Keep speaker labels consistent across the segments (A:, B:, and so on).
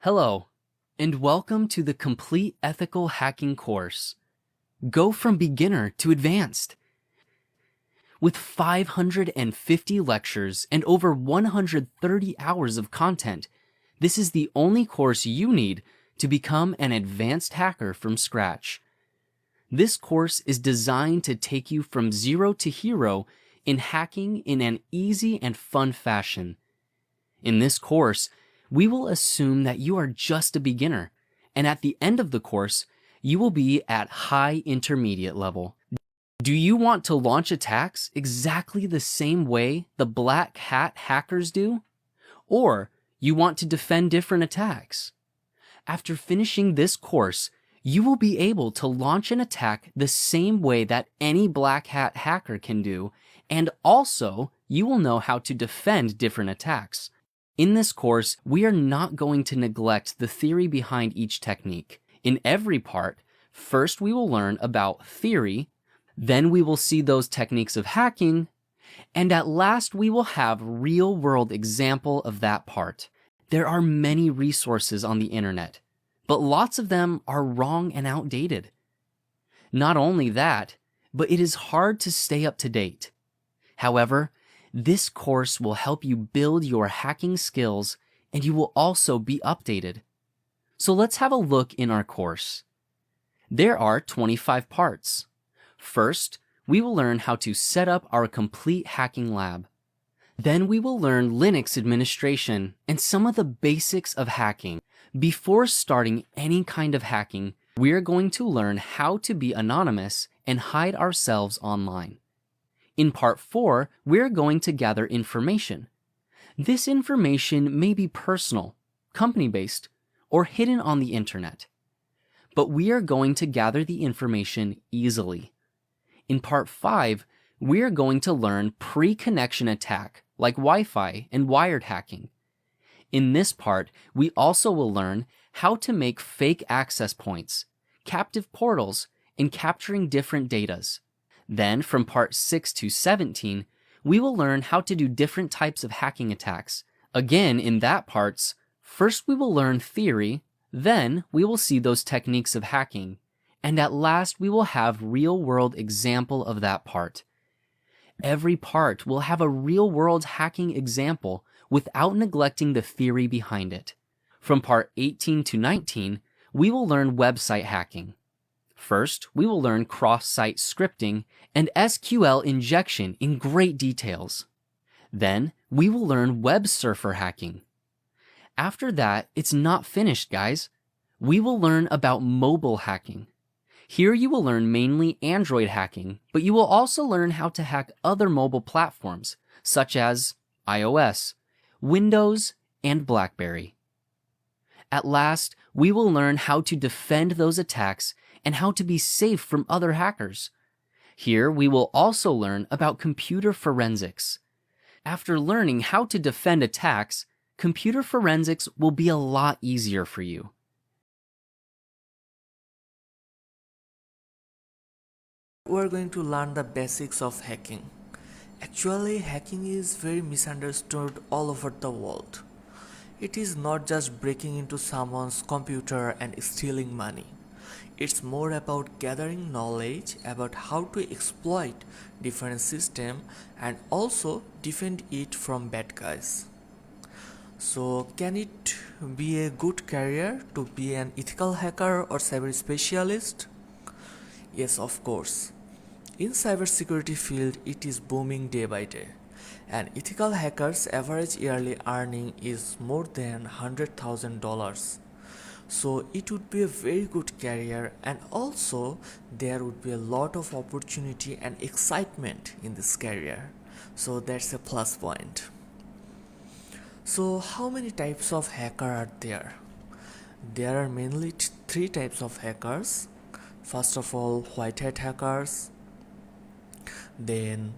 A: Hello, and welcome to the Complete Ethical Hacking course. Go from beginner to advanced. With 550 lectures and over 130 hours of content, this is the only course you need to become an advanced hacker from scratch. This course is designed to take you from zero to hero in hacking in an easy and fun fashion. In this course, we will assume that you are just a beginner, and at the end of the course, you will be at high intermediate level. Do you want to launch attacks exactly the same way the black hat hackers do? Or you want to defend different attacks? After finishing this course, you will be able to launch an attack the same way that any black hat hacker can do, and also you will know how to defend different attacks. In this course, we are not going to neglect the theory behind each technique. In every part, first we will learn about theory, then we will see those techniques of hacking, and at last we will have real-world example of that part. There are many resources on the internet, but lots of them are wrong and outdated. Not only that, but it is hard to stay up to date. However, this course will help you build your hacking skills, and you will also be updated. So let's have a look in our course. There are 25 parts. First, we will learn how to set up our complete hacking lab. Then we will learn Linux administration and some of the basics of hacking. Before starting any kind of hacking, we are going to learn how to be anonymous and hide ourselves online. In part 4, we're going to gather information. This information may be personal, company-based, or hidden on the internet. But we are going to gather the information easily. In part 5, we are going to learn pre-connection attack like Wi-Fi and wired hacking. In this part, we also will learn how to make fake access points, captive portals, and capturing different datas. Then, from part 6 to 17, we will learn how to do different types of hacking attacks. Again, in that parts, first we will learn theory, then we will see those techniques of hacking, and at last we will have real-world example of that part. Every part will have a real-world hacking example without neglecting the theory behind it. From part 18 to 19, we will learn website hacking. First, we will learn cross-site scripting and SQL injection in great details. Then, we will learn web surfer hacking. After that, it's not finished, guys. We will learn about mobile hacking. Here you will learn mainly Android hacking, but you will also learn how to hack other mobile platforms, such as iOS, Windows, and BlackBerry. At last, we will learn how to defend those attacks and how to be safe from other hackers. Here, we will also learn about computer forensics. After learning how to defend attacks, computer forensics will be a lot easier for you.
B: We're going to learn the basics of hacking. Actually, hacking is very misunderstood all over the world. It is not just breaking into someone's computer and stealing money. It's more about gathering knowledge about how to exploit different systems and also defend it from bad guys. So, can it be a good career to be an ethical hacker or cyber specialist? Yes, of course. In cybersecurity field, it is booming day by day, and ethical hackers' average yearly earning is more than $100,000. So it would be a very good career, and also there would be a lot of opportunity and excitement in this career. So that's a plus point. So how many types of hacker are there? There are mainly three types of hackers. First of all, white hat hackers, then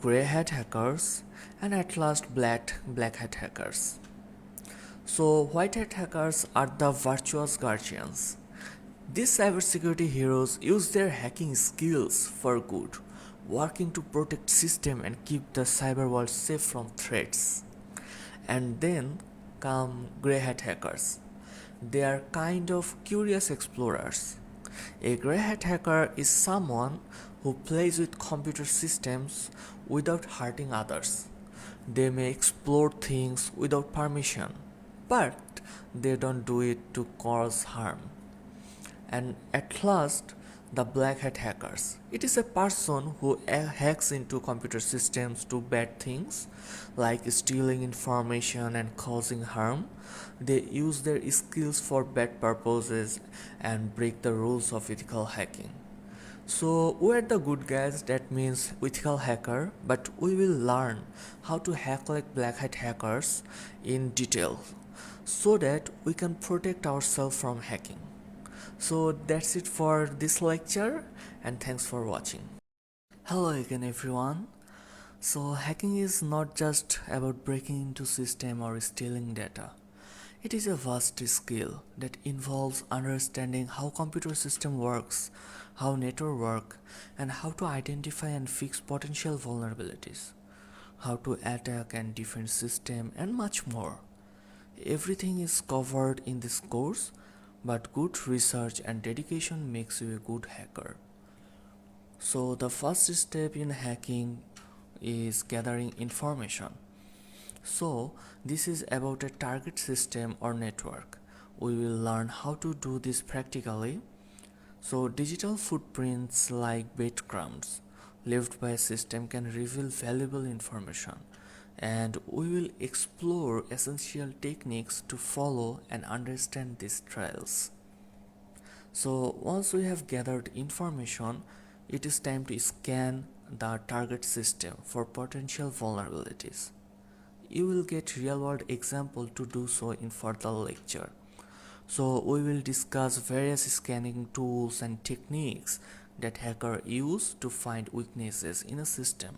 B: gray hat hackers, and at last black hat hackers. So white hat hackers are the virtuous guardians. These cybersecurity heroes use their hacking skills for good, working to protect system and keep the cyber world safe from threats. And then come grey hat hackers. They are kind of curious explorers. A grey hat hacker is someone who plays with computer systems without hurting others. They may explore things without permission, but they don't do it to cause harm. And at last, the black hat hackers. It is a person who hacks into computer systems to bad things like stealing information and causing harm. They use their skills for bad purposes and break the rules of ethical hacking. So we're the good guys, that means ethical hacker, but we will learn how to hack like black hat hackers in detail so that we can protect ourselves from hacking. So that's it for this lecture, and thanks for watching. Hello again everyone. So hacking is not just about breaking into system or stealing data. It is a vast skill that involves understanding how computer system works, how network work, and how to identify and fix potential vulnerabilities, how to attack and defend system, and much more. Everything is covered in this course, but good research and dedication makes you a good hacker. So the first step in hacking is gathering information. So this is about a target system or network. We will learn how to do this practically. So digital footprints like breadcrumbs left by a system can reveal valuable information, and we will explore essential techniques to follow and understand these trails. So once we have gathered information, it is time to scan the target system for potential vulnerabilities. You will get real-world example to do so in further lecture. So we will discuss various scanning tools and techniques that hackers use to find weaknesses in a system.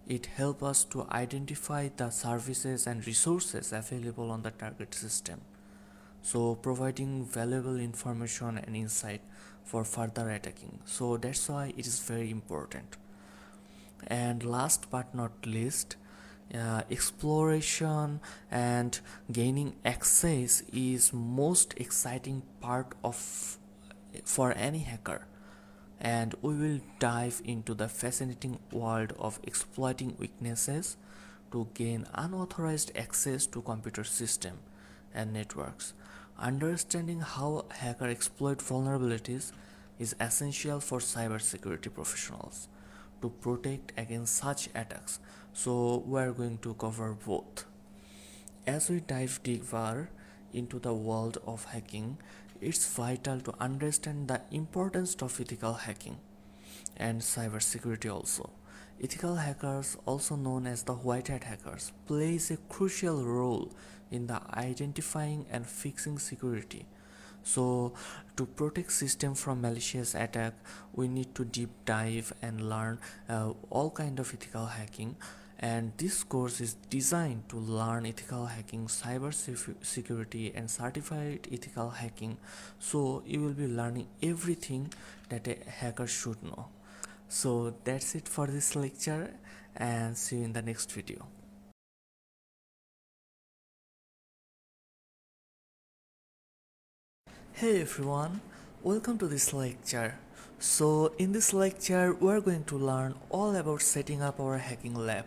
B: It helps us to identify the services and resources available on the target system, so providing valuable information and insight for further attacking. So that's why it is very important. And last but not least, exploration and gaining access is most exciting part of for any hacker, and we will dive into the fascinating world of exploiting weaknesses to gain unauthorized access to computer system and networks. Understanding how hackers exploit vulnerabilities is essential for cybersecurity professionals to protect against such attacks. So we are going to cover both. As we dive deeper into the world of hacking, it's vital to understand the importance of ethical hacking and cybersecurity also. Ethical hackers, also known as the white hat hackers, plays a crucial role in the identifying and fixing security. So to protect system from malicious attack, we need to deep dive and learn all kind of ethical hacking, and this course is designed to learn ethical hacking, cyber security, and certified ethical hacking. So you will be learning everything that a hacker should know. So that's it for this lecture, and see you in the next video. Hey everyone, welcome to this lecture. So in this lecture we are going to learn all about setting up our hacking lab.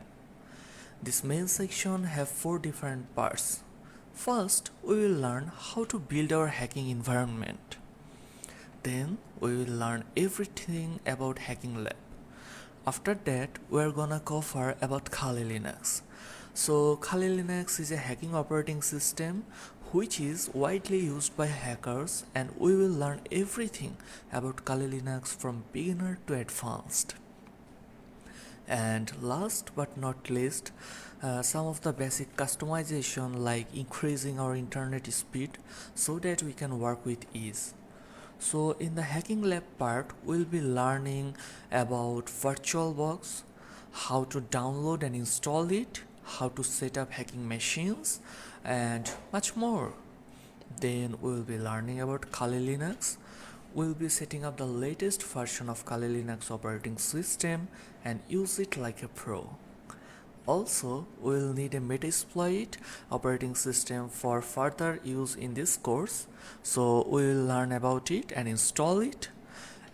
B: This main section have 4 different parts. First, we will learn how to build our hacking environment. Then we will learn everything about hacking lab. After that, we are gonna cover about Kali Linux. So Kali Linux is a hacking operating system which is widely used by hackers, and we will learn everything about Kali Linux from beginner to advanced. And last but not least, some of the basic customization like increasing our internet speed so that we can work with ease. So in the hacking lab part, we'll be learning about virtualbox, how to download and install it, how to set up hacking machines, and much more. Then we'll be learning about Kali Linux. We'll be setting up the latest version of Kali Linux operating system and use it like a pro. Also, we will need a Metasploit operating system for further use in this course. So we will learn about it and install it.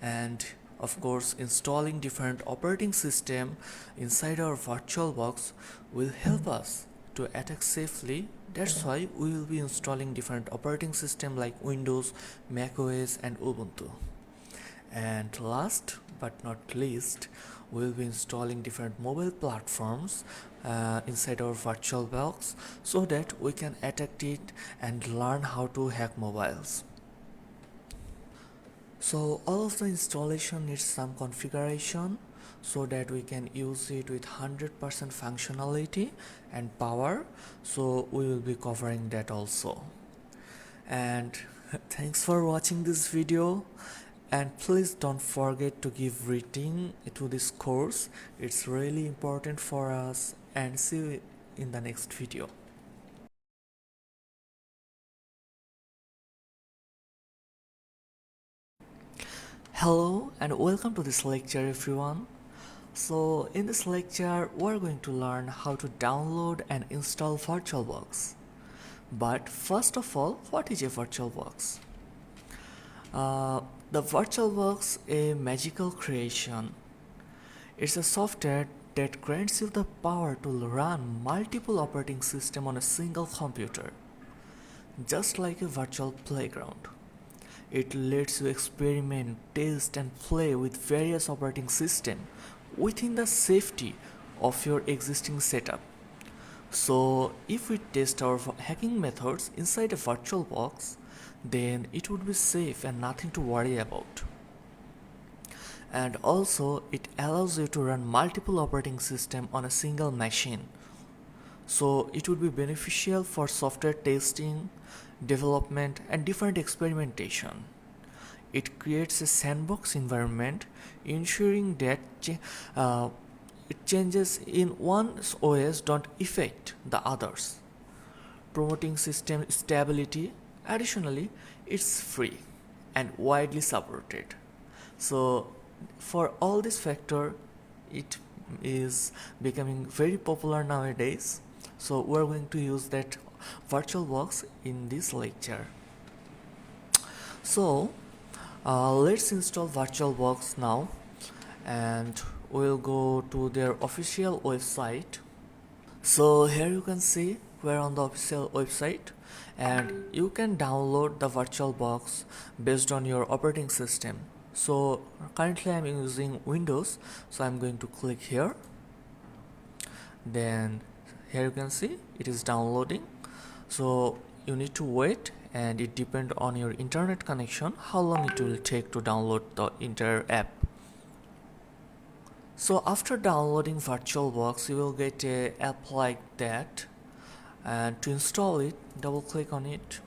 B: And of course, installing different operating system inside our VirtualBox will help us to attack safely. That's why we will be installing different operating system like Windows, macOS and Ubuntu. And last but not least, we'll be installing different mobile platforms inside our VirtualBox so that we can attack it and learn how to hack mobiles. So all of the installation needs some configuration so that we can use it with 100% functionality and power. So we will be covering that also. And thanks for watching this video, and please don't forget to give rating to this course. It's really important for us, and see you in the next video. Hello and welcome to this lecture everyone. So in this lecture we're going to learn how to download and install VirtualBox. But first of all, what is a VirtualBox? The VirtualBox is a magical creation. It's a software that grants you the power to run multiple operating systems on a single computer, just like a virtual playground. It lets you experiment, test and play with various operating systems within the safety of your existing setup. So if we test our hacking methods inside a VirtualBox, then it would be safe and nothing to worry about. And also it allows you to run multiple operating systems on a single machine. So it would be beneficial for software testing, development and different experimentation. It creates a sandbox environment, ensuring that changes in one OS don't affect the others, promoting system stability. Additionally, it's free and widely supported. So for all this factor, it is becoming very popular nowadays. So we're going to use that VirtualBox in this lecture. So let's install VirtualBox now, and we'll go to their official website. So here you can see we're on the official website, and you can download the VirtualBox based on your operating system. So currently I'm using Windows, so I'm going to click here. Then here you can see it is downloading. So you need to wait, and it depends on your internet connection how long it will take to download the entire app. So after downloading VirtualBox, you will get a app like that, and to install it, double click on it.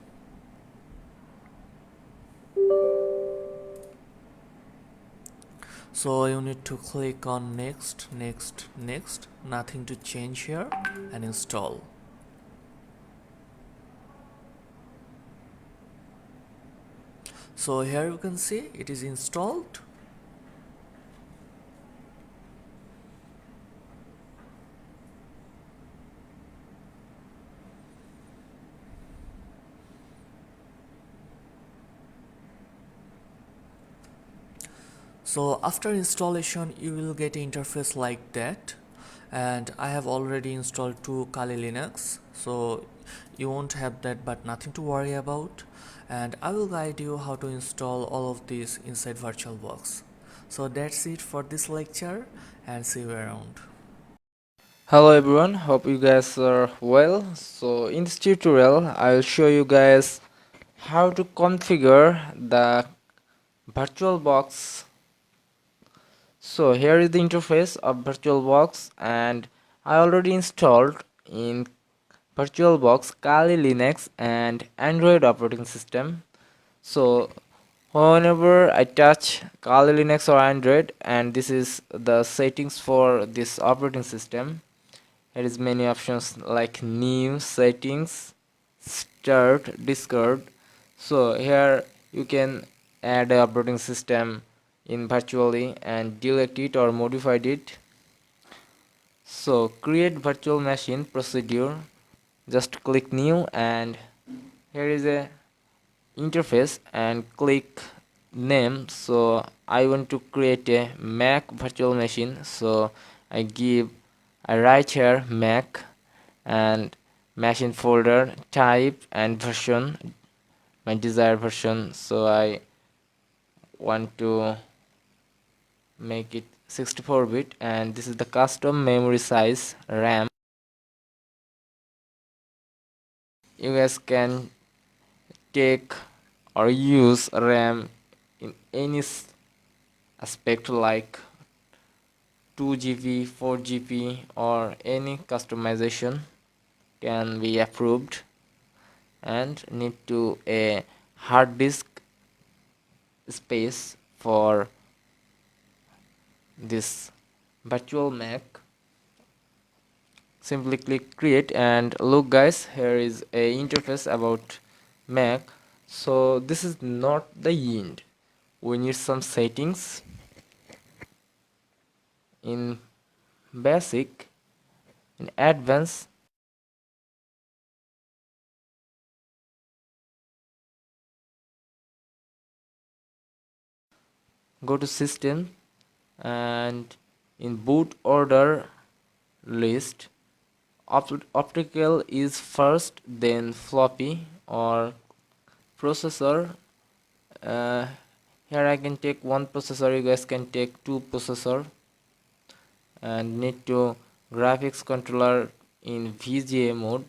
B: So you need to click on next, next, next, nothing to change here, and install. So here you can see it is installed. So after installation you will get an interface like that, and I have already installed 2 Kali Linux, so you won't have that, but nothing to worry about. And I will guide you how to install all of these inside VirtualBox. So that's it for this lecture, and see you around.
C: Hello everyone, hope you guys are well. So in this tutorial I will show you guys how to configure the VirtualBox. So here is the interface of VirtualBox, and I already installed in VirtualBox Kali Linux and Android operating system. So whenever I touch Kali Linux or Android, and this is the settings for this operating system, there is many options like new settings, start, discard. So here you can add a operating system in virtually and delete it or modify it. So create virtual machine procedure, just click new, and here is a interface, and click name. So I want to create a Mac virtual machine, so I write here Mac and machine folder type and version, my desired version. So I want to make it 64-bit, and this is the custom memory size RAM. You guys can take or use RAM in any aspect, like 2 GB, 4 GB, or any customization can be approved, and need to a hard disk space for this virtual Mac. Simply click create, and look guys, here is a interface about Mac. So this is not the end, we need some settings. In basic, in advanced, go to system, and in boot order list, optical is first, then floppy or processor. uh, Here I can take one processor, you guys can take two processor, and need to graphics controller in VGA mode.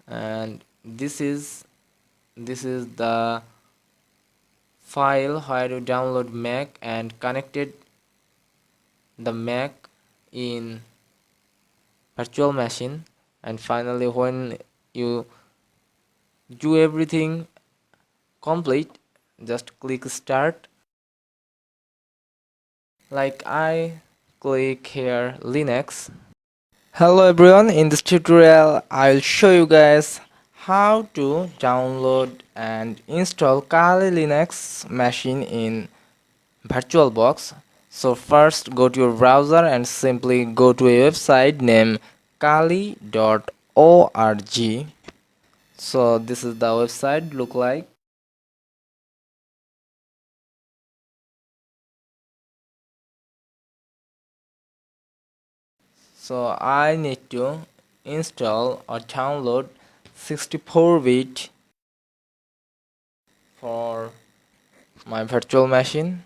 C: And this is the file where you download Mac and connected the Mac in virtual machine. And finally, when you do everything complete, just click start. Like I click here Linux. Hello everyone, in this tutorial I'll show you guys how to download and install Kali Linux machine in VirtualBox. So first go to your browser and simply go to a website named kali.org. So this is the website look like. So I need to install or download 64-bit for my virtual machine.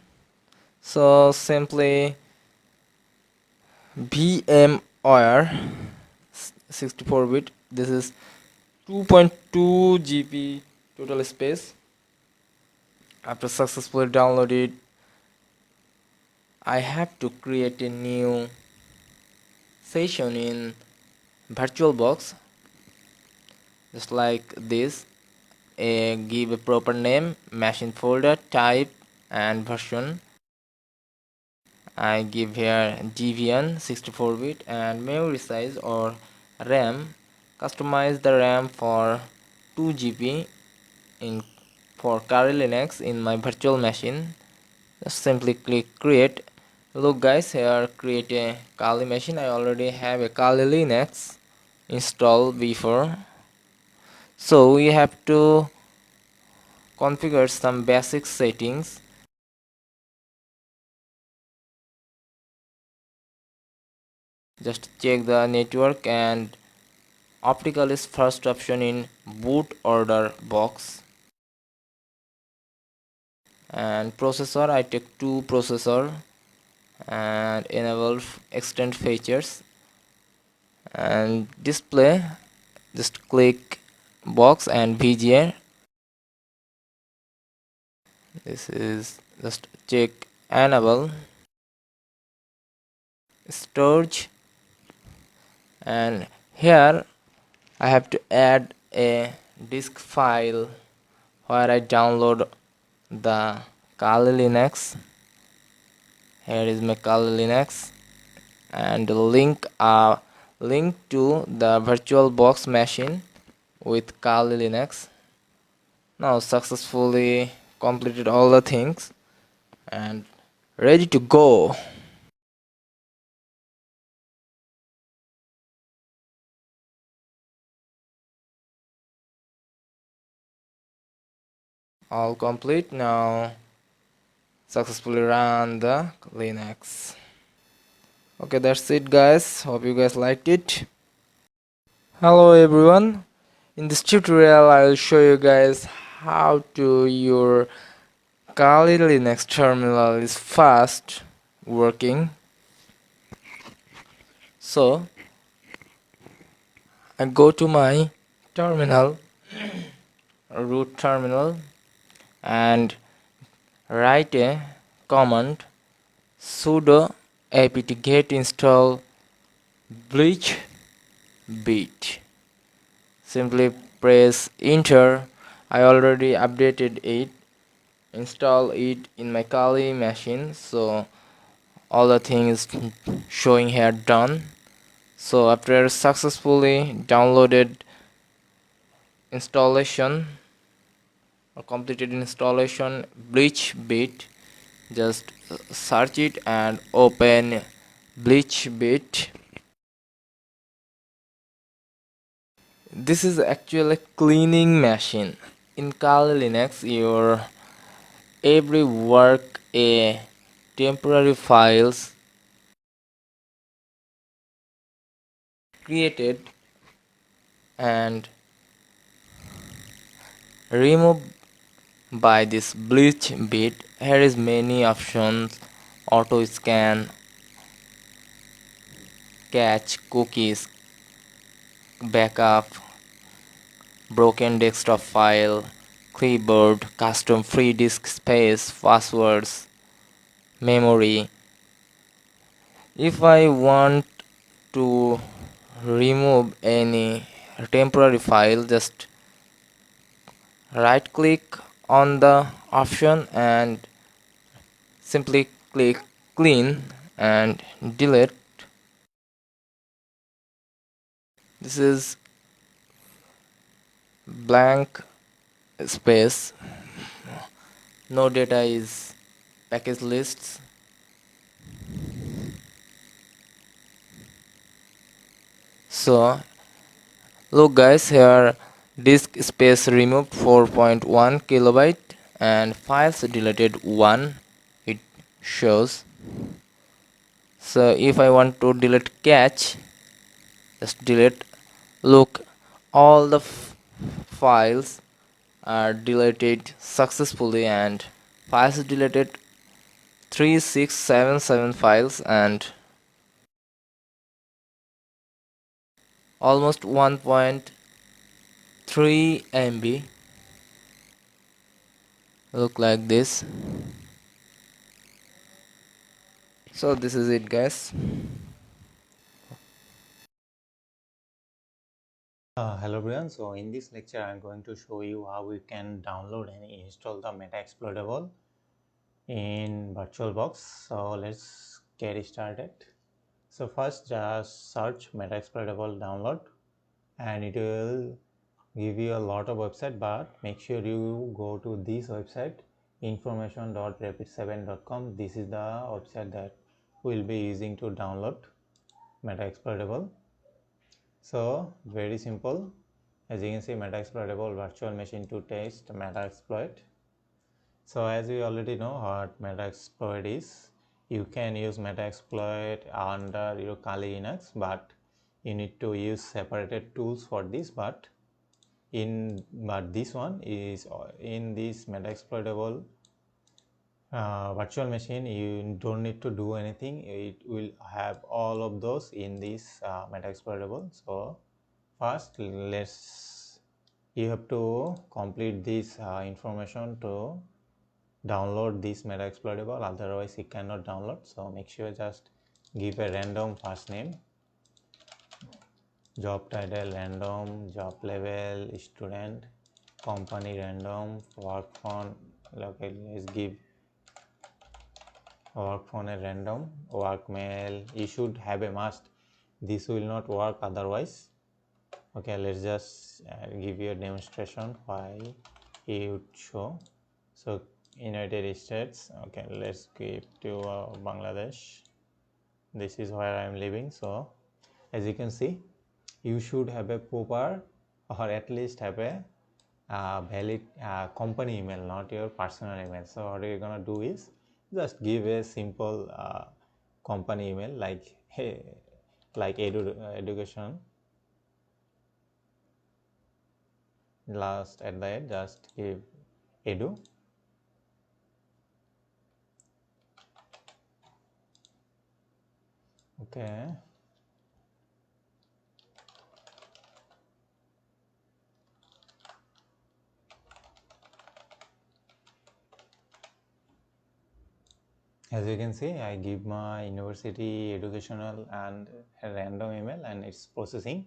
C: So simply VMware 64-bit. This is 2.2 GB total space. After successfully downloaded, I have to create a new session in VirtualBox, just like this. Give a proper name, machine folder type, and version. I give here GVN 64-bit and memory size or RAM. Customize the RAM for 2 GB in for Kali Linux in my virtual machine. Just simply click create. Look guys, here create a Kali machine. I already have a Kali Linux installed before. So we have to configure some basic settings. Just check the network, and optical is first option in boot order box. And processor, I take two processor, and enable extend features. And display, just click box and VGA. This is just check enable storage, and here I have to add a disk file where I download the Kali Linux. Here is my Kali Linux, and link to the VirtualBox machine with Kali Linux. Now successfully completed all the things and ready to go. All complete. Now successfully run the Linux. Okay, that's it guys. Hope you guys liked it. Hello everyone. In this tutorial I will show you guys how to your Kali Linux terminal is fast working. So I go to my terminal, root terminal, and write a command sudo apt get install bleachbit. Simply press enter. I already updated it, install it in my Kali machine, so all the things showing here done. So after successfully downloaded installation or completed installation bleachbit, just search it and open bleachbit. This is actually a cleaning machine. In Kali Linux your every work a temporary files created and removed by this bleach bit. Here is many options: auto scan, catch cookies, backup, broken desktop file, keyboard, custom free disk space, passwords, memory. If I want to remove any temporary file, just right click on the option and simply click clean and delete. This is blank space, no data is package lists. So look guys, here disk space removed 4.1 kilobyte and files deleted 1 it shows. So if I want to delete cache, just delete. Look, all the files are deleted successfully, and files deleted 3677 files and almost 1.3 MB. Look like this. So this is it guys.
D: Hello everyone. So in this lecture I'm going to show you how we can download and install the metasploitable in virtualbox. So let's get started. So first just search metasploitable download and it will give you a lot of website, but make sure you go to this website information.rapid7.com. This is the website that we'll be using to download metasploitable. So very simple. As you can see, metasploitable virtual machine to test metasploit. So as we already know what metasploit is, you can use metasploit under your Kali Linux, but you need to use separated tools for this. But this one is in this metasploitable virtual machine. You don't need to do anything. It will have all of those in this metasploitable. So first, you have to complete this information to download this metasploitable, otherwise you cannot download. So make sure just give a random first name, job title random, job level student, company random, work phone. Okay, let's give work phone a random, work mail. You should have a must, this will not work otherwise. Okay, let's just give you a demonstration why it would show. So United States. Okay, let's give to Bangladesh. This is where I am living. So as you can see, you should have a proper or at least have a valid company email, not your personal email. So what you're gonna do is just give a simple company email like hey, like education last at the end, just give edu. Okay, as you can see, I give my university educational and a random email and it's processing.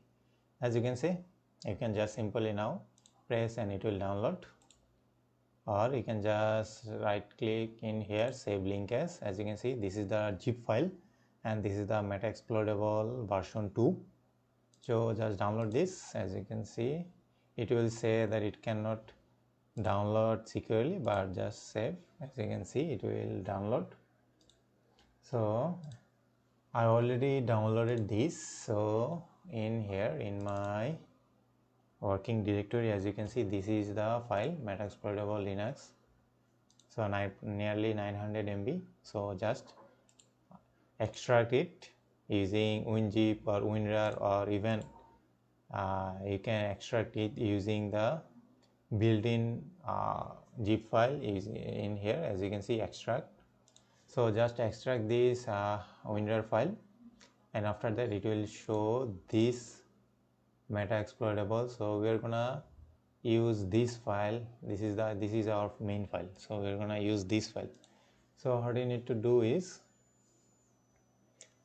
D: As you can see, you can just simply now press and it will download, or you can just right click in here, save link as you can see, this is the zip file and this is the metasploitable version 2. So just download this. As you can see, it will say that it cannot download securely, but just save. As you can see, it will download. So I already downloaded this. So in here in my working directory, as you can see, this is the file metasploitable linux. So nearly 900 MB. So just extract it using WinZip or WinRAR, or even you can extract it using the built-in zip file is in here. As you can see, extract. So just extract this WinRAR file, and after that it will show this meta exploitable. So we are gonna use this file. This is our main file, so we're gonna use this file. So what you need to do is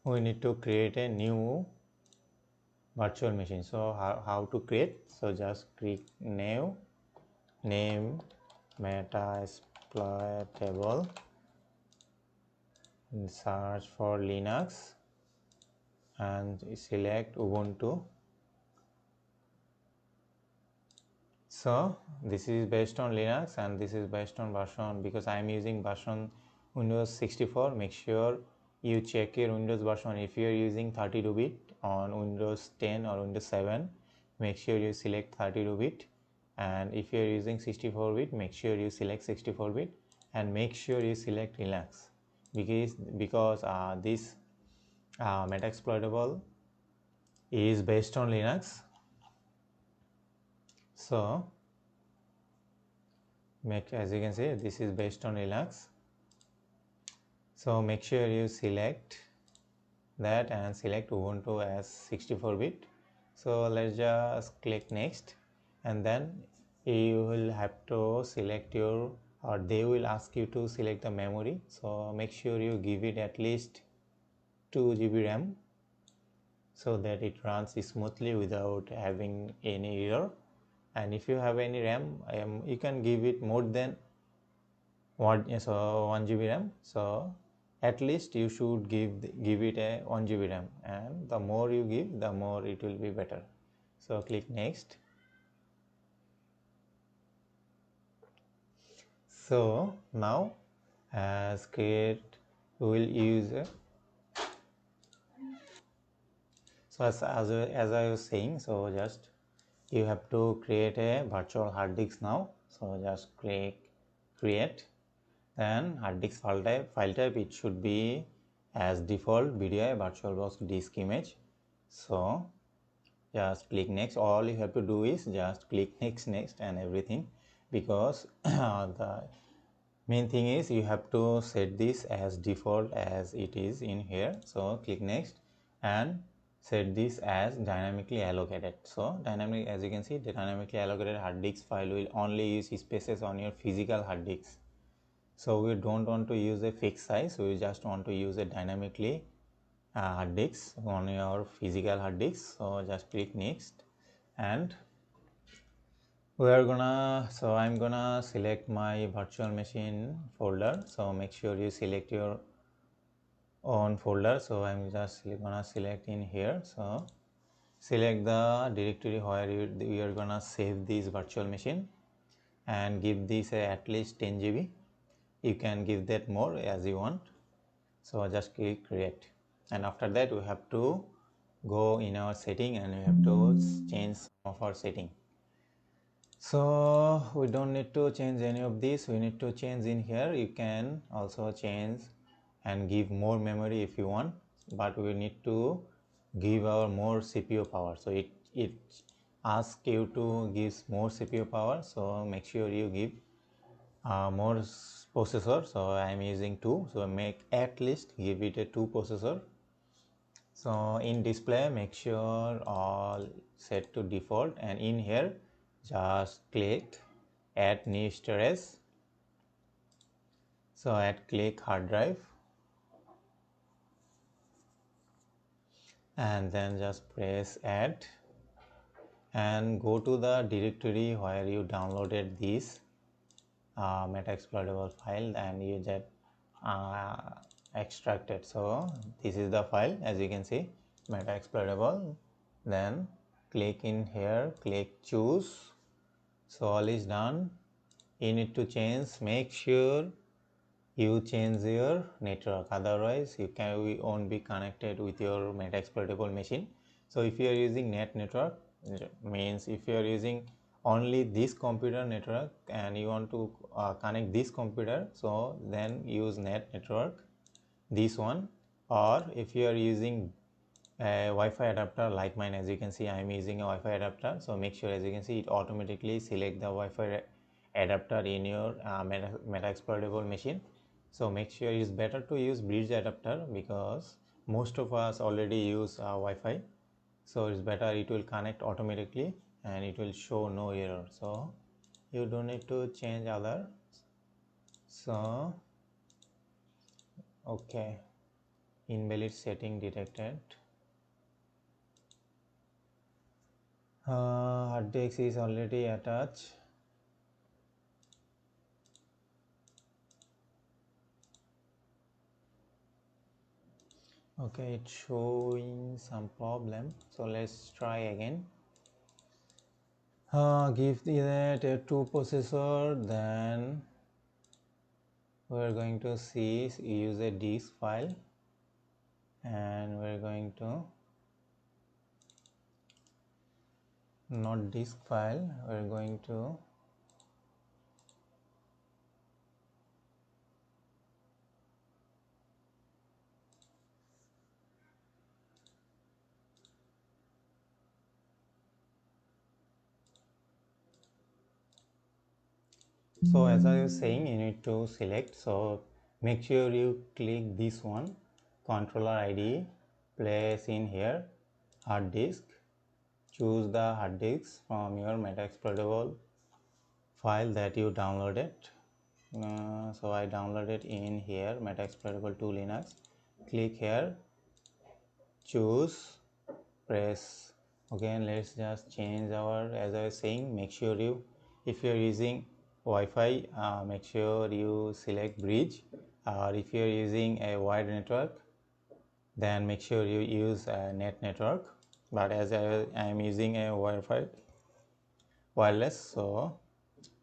D: we need to create a new virtual machine. So how to create? So just click new, name metasploitable, search for Linux and select Ubuntu. So this is based on Linux and this is based on version, because I am using version Windows 64. Make sure you check your Windows version. If you are using 32-bit on Windows 10 or Windows 7, make sure you select 32-bit, and if you are using 64-bit, make sure you select 64-bit, and make sure you select Linux, because this metasploitable is based on Linux. So as you can see, this is based on Linux. So make sure you select that and select Ubuntu as 64-bit. So let's just click next, and then you will have to select your, or they will ask you to select the memory. So make sure you give it at least 2 GB RAM, so that it runs smoothly without having any error. And if you have any RAM, you can give it more than 1 GB RAM. So at least you should give it a 1 GB RAM, and the more you give, the more it will be better. So click next. So now as create, we will use so as I was saying, so just you have to create a virtual hard disk now. So just click create, then hard disk file type it should be as default VDI virtualbox disk image. So just click next. All you have to do is just click next and everything, because the main thing is you have to set this as default as it is in here. So click next and set this as dynamically allocated. So as you can see, the dynamically allocated hard disk file will only use spaces on your physical hard disk. So we don't want to use a fixed size, we just want to use a dynamically hard disk on your physical hard disk. So just click next, and we are gonna, so I'm gonna select my virtual machine folder. So make sure you select your own folder. So I'm just gonna select in here. So select the directory where you are gonna save this virtual machine, and give this at least 10 GB. You can give that more as you want. So just click create, and after that we have to go in our setting and we have to change some of our setting. So we don't need to change any of this. We need to change in here. You can also change and give more memory if you want, but we need to give our more CPU power. So it asks you to give more CPU power, so make sure you give more processor. So I am using 2, so make at least give it a 2 processor. So in display, make sure all set to default, and in here just click add new storage. So click hard drive, and then just press add and go to the directory where you downloaded this metasploitable file and you get extracted. So this is the file, as you can see, metasploitable. Then click in here, click choose. So all is done. You need to change, make sure you change your network, otherwise we won't be connected with your metasploitable machine. So if you are using network, means if you are using only this computer network and you want to connect this computer, so then use network, this one. Or if you are using a Wi-Fi adapter like mine, as you can see I am using a Wi-Fi adapter, so make sure, as you can see, it automatically select the Wi-Fi adapter in your metasploitable machine. So make sure it's better to use bridge adapter because most of us already use Wi-Fi, so it's better, it will connect automatically and it will show no error, so you don't need to change other. So okay, invalid setting detected. Hard disk is already attached. Okay, it's showing some problem, so let's try again. Give that a 2 processor, then we're going to see use a disk file, and we're going to not disk file, we're going to so as I was saying, you need to select, so make sure you click this one, controller ID, place in here hard disk, choose the hard disk from your metasploitable file that you downloaded. So I downloaded in here metasploitable 2 Linux. Click here, choose, press again. Let's just change our, as I was saying, make sure you, if you're using Wi-Fi, make sure you select bridge, or if you're using a wired network, then make sure you use a network. But as I am using a Wi-Fi wireless, so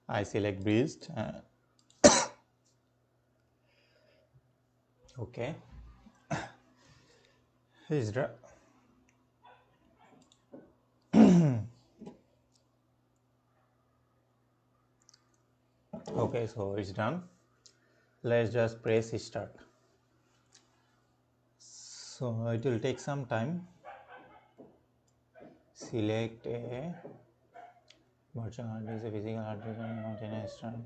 D: I select bridged. Okay, is okay, so it's done. Let's just press start. So it will take some time. Select a virtual hard disk, a physical hard disk, and not an external.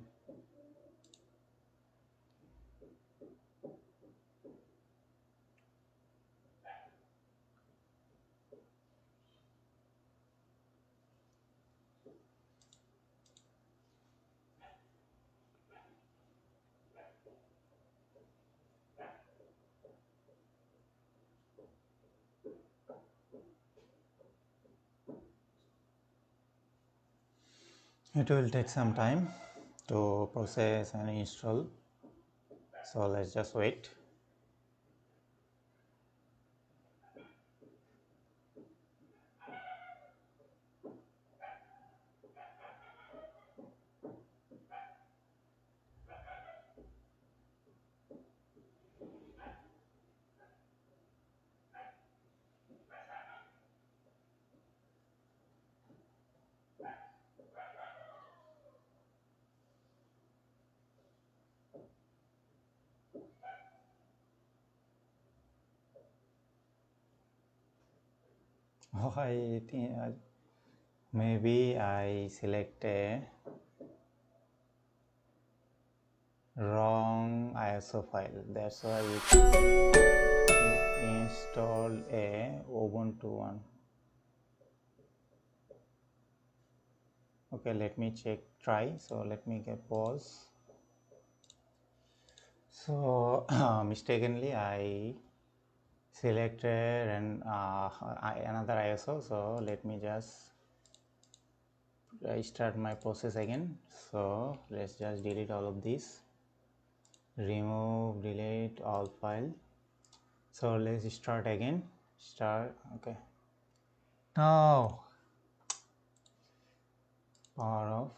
D: It will take some time to process and install. So let's just wait. Oh, I think maybe I select a wrong ISO file. That's why it installed a Ubuntu one. Okay, let me try. So let me get pause. So mistakenly I selected another ISO. So let me just restart my process again. So let's just delete all of this, remove, delete all file. So let's start again. Okay. Now power off,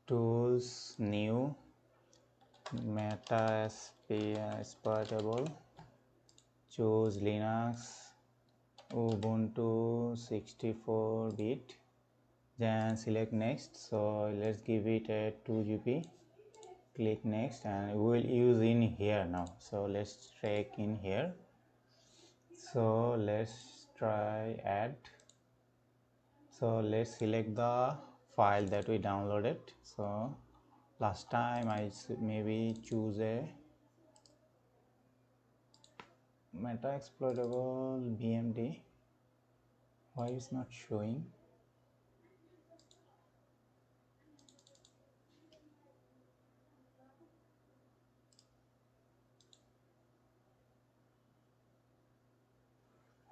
D: tools, new, metasploitable, choose Linux, Ubuntu 64-bit, then select next. So let's give it a 2 GB, click next, and we will use in here now. So let's check in here. So let's try add. So let's select the file that we downloaded. So last time I maybe choose a metasploitable BMD. Why is not showing?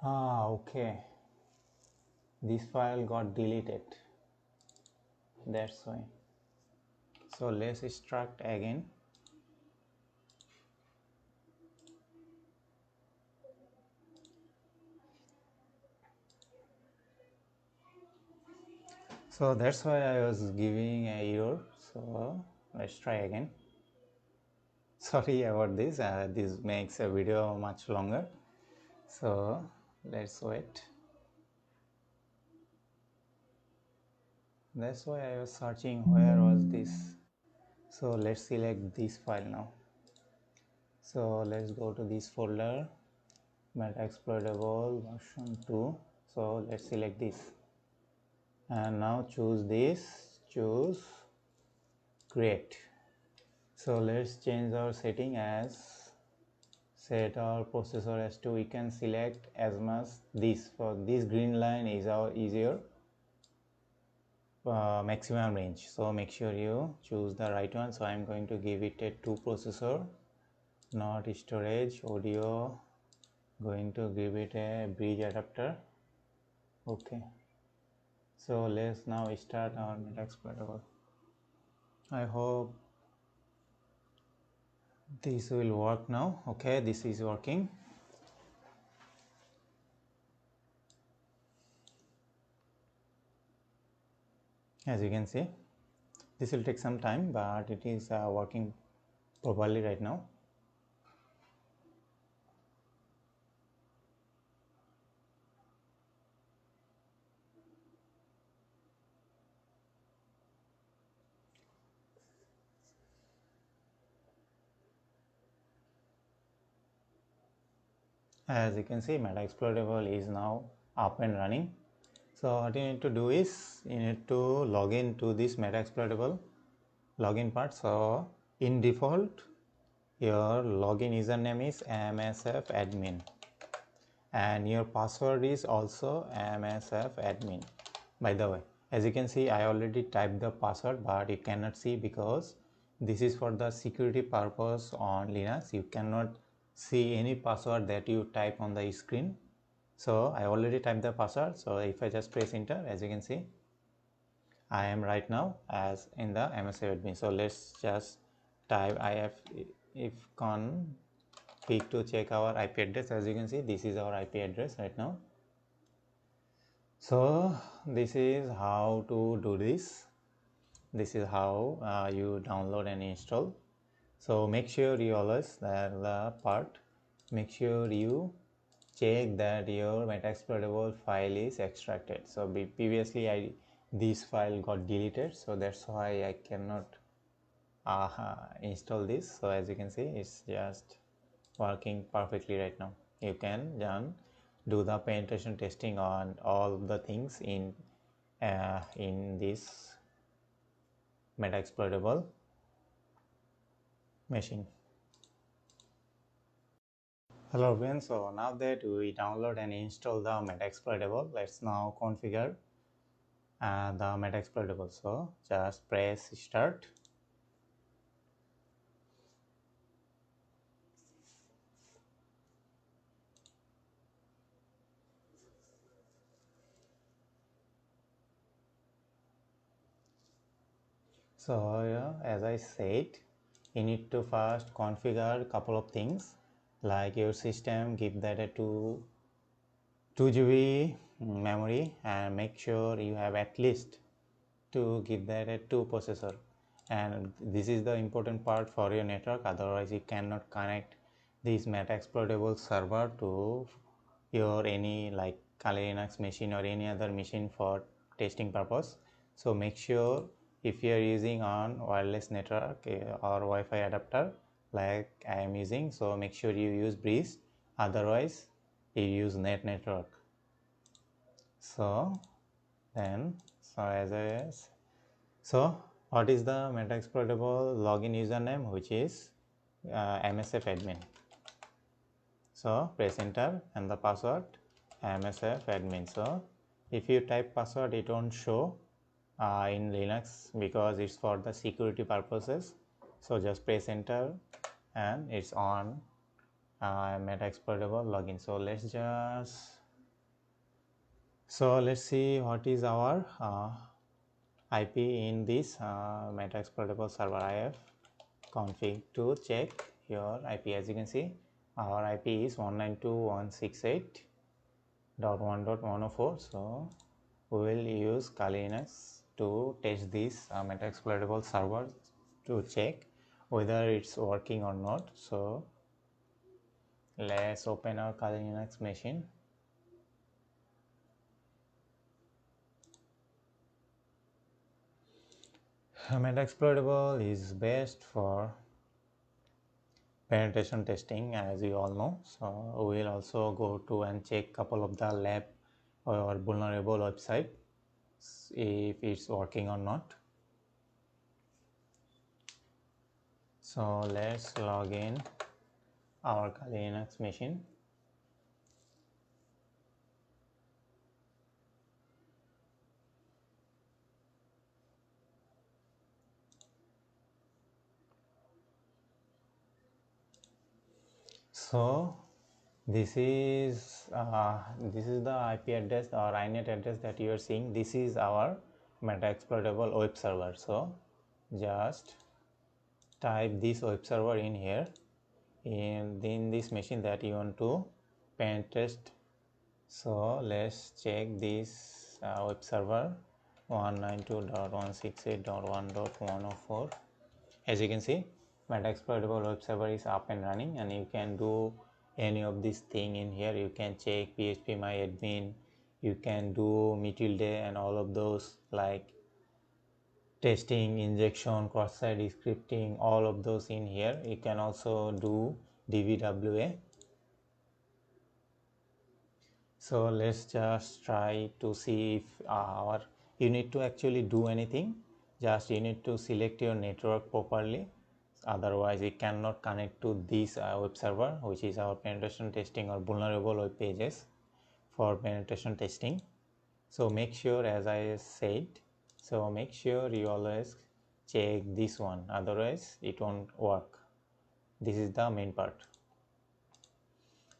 D: Okay, this file got deleted, that's why. So let's extract again. So that's why I was giving a error. So let's try again. Sorry about this. This makes a video much longer. So let's wait. That's why I was searching where was this. So let's select this file now. So let's go to this folder, metasploitable version 2. So let's select this. And now choose this, choose create. So let's change our setting as set our processor as to we can select as much this. For this green line is your maximum range. So make sure you choose the right one. So I'm going to give it a 2 processor, not storage, audio, going to give it a bridge adapter. Okay. So let's now start our metasploitable. I hope this will work now. Okay, this is working. As you can see, this will take some time, but it is working properly right now. As you can see, metasploitable is now up and running. So what you need to do is you need to log in to this metasploitable login part. So in default, your login username is msf admin and your password is also msf admin. By the way, as you can see, I already typed the password, but you cannot see because this is for the security purpose on Linux. You cannot see any password that you type on the screen. So I already typed the password. So if I just press enter, as you can see, I am right now as in the MSF admin. So let's just type ifconfig to check our IP address. As you can see, this is our IP address right now. So this is how to do this. This is how you download and install. So make sure you always the part. Make sure you check that your metasploitable file is extracted. So previously this file got deleted, so that's why I cannot install this. So as you can see, it's just working perfectly right now. You can do the penetration testing on all the things in this metasploitable machine. Hello everyone, so now that we download and install the metasploitable, let's now configure the metasploitable. So just press start. So yeah, as I said, you need to first configure a couple of things, like your system, give that a 2 GB memory, and make sure you have at least to give that a 2 processor. And this is the important part for your network, otherwise you cannot connect this metasploitable server to your any like Kali Linux machine or any other machine for testing purpose. So make sure if you are using on wireless network or Wi-Fi adapter like I am using, so make sure you use Breeze, otherwise you use network. So then, what is the metasploitable login username, which is MSF admin. So press enter and the password MSF admin. So if you type password, it won't show in Linux because it's for the security purposes. So just press enter and it's on metasploitable login. So let's see what is our IP in this metasploitable server. I have config to check your IP. As you can see, our IP is 192.168.1.104. So we will use Kali Linux to test this metasploitable server to check whether it's working or not. So let's open our Kali Linux machine. Metasploitable is best for penetration testing, as you all know. So we will also go to and check couple of the lab or vulnerable website if it's working or not. So let's log in our Kali Linux machine. So this is the IP address or INET address that you are seeing. This is our metasploitable web server. So just type this web server in here in this machine that you want to pen test. So let's check this web server 192.168.1.104. As you can see, metasploitable web server is up and running, and you can do any of these thing in here. You can check php my admin, you can do tilde and all of those like testing, injection, cross-site scripting, all of those in here. You can also do dvwa. So let's just try to see if you need to actually do anything. Just you need to select your network properly, otherwise it cannot connect to this web server, which is our penetration testing or vulnerable web pages for penetration testing. So make sure, as I said, so make sure you always check this one, otherwise it won't work. This is the main part.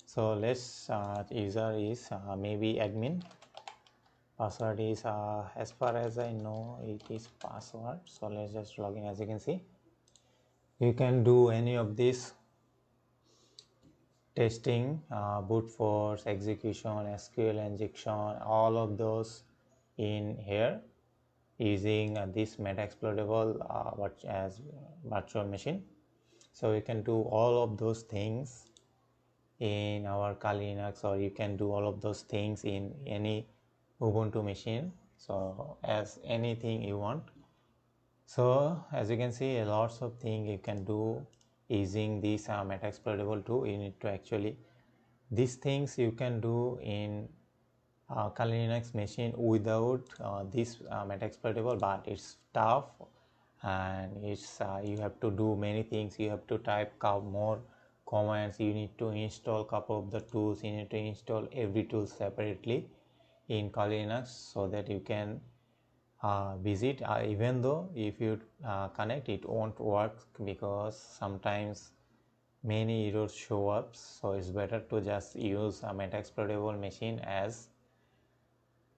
D: So let's user is maybe admin, password is as far as I know it is password. So let's just log in. As you can see, you can do any of this testing, brute force, execution, SQL injection, all of those in here using this metasploitable as virtual machine. So you can do all of those things in our Kali Linux, or you can do all of those things in any Ubuntu machine. So as anything you want. So as you can see, lots of things you can do using this metasploitable tool. You need to actually These things you can do in Kali Linux machine without this metasploitable, but it's tough and it's you have to do many things. You have to type more commands, you need to install couple of the tools, you need to install every tool separately in Kali Linux so that you can visit. Even though if you connect, it won't work because sometimes many errors show up, so it's better to just use a metasploitable machine as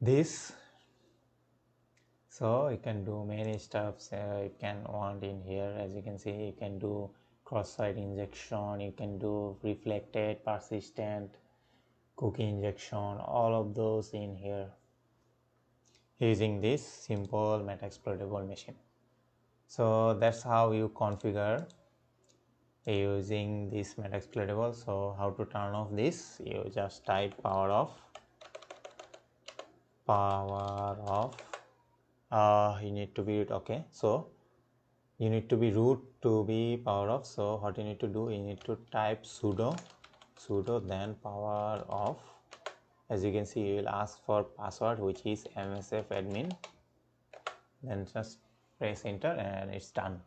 D: this. So you can do many stuffs you can want in here. As you can see, you can do cross-site injection, you can do reflected, persistent, cookie injection, all of those in here using this simple metasploitable machine. So that's how you configure using this metasploitable. So how to turn off this? You just type power off. You need to be root. Okay, so you need to be root to be power off. So what you need to do, you need to type sudo then power off. As you can see, you will ask for password, which is msf admin, then just press enter and it's done.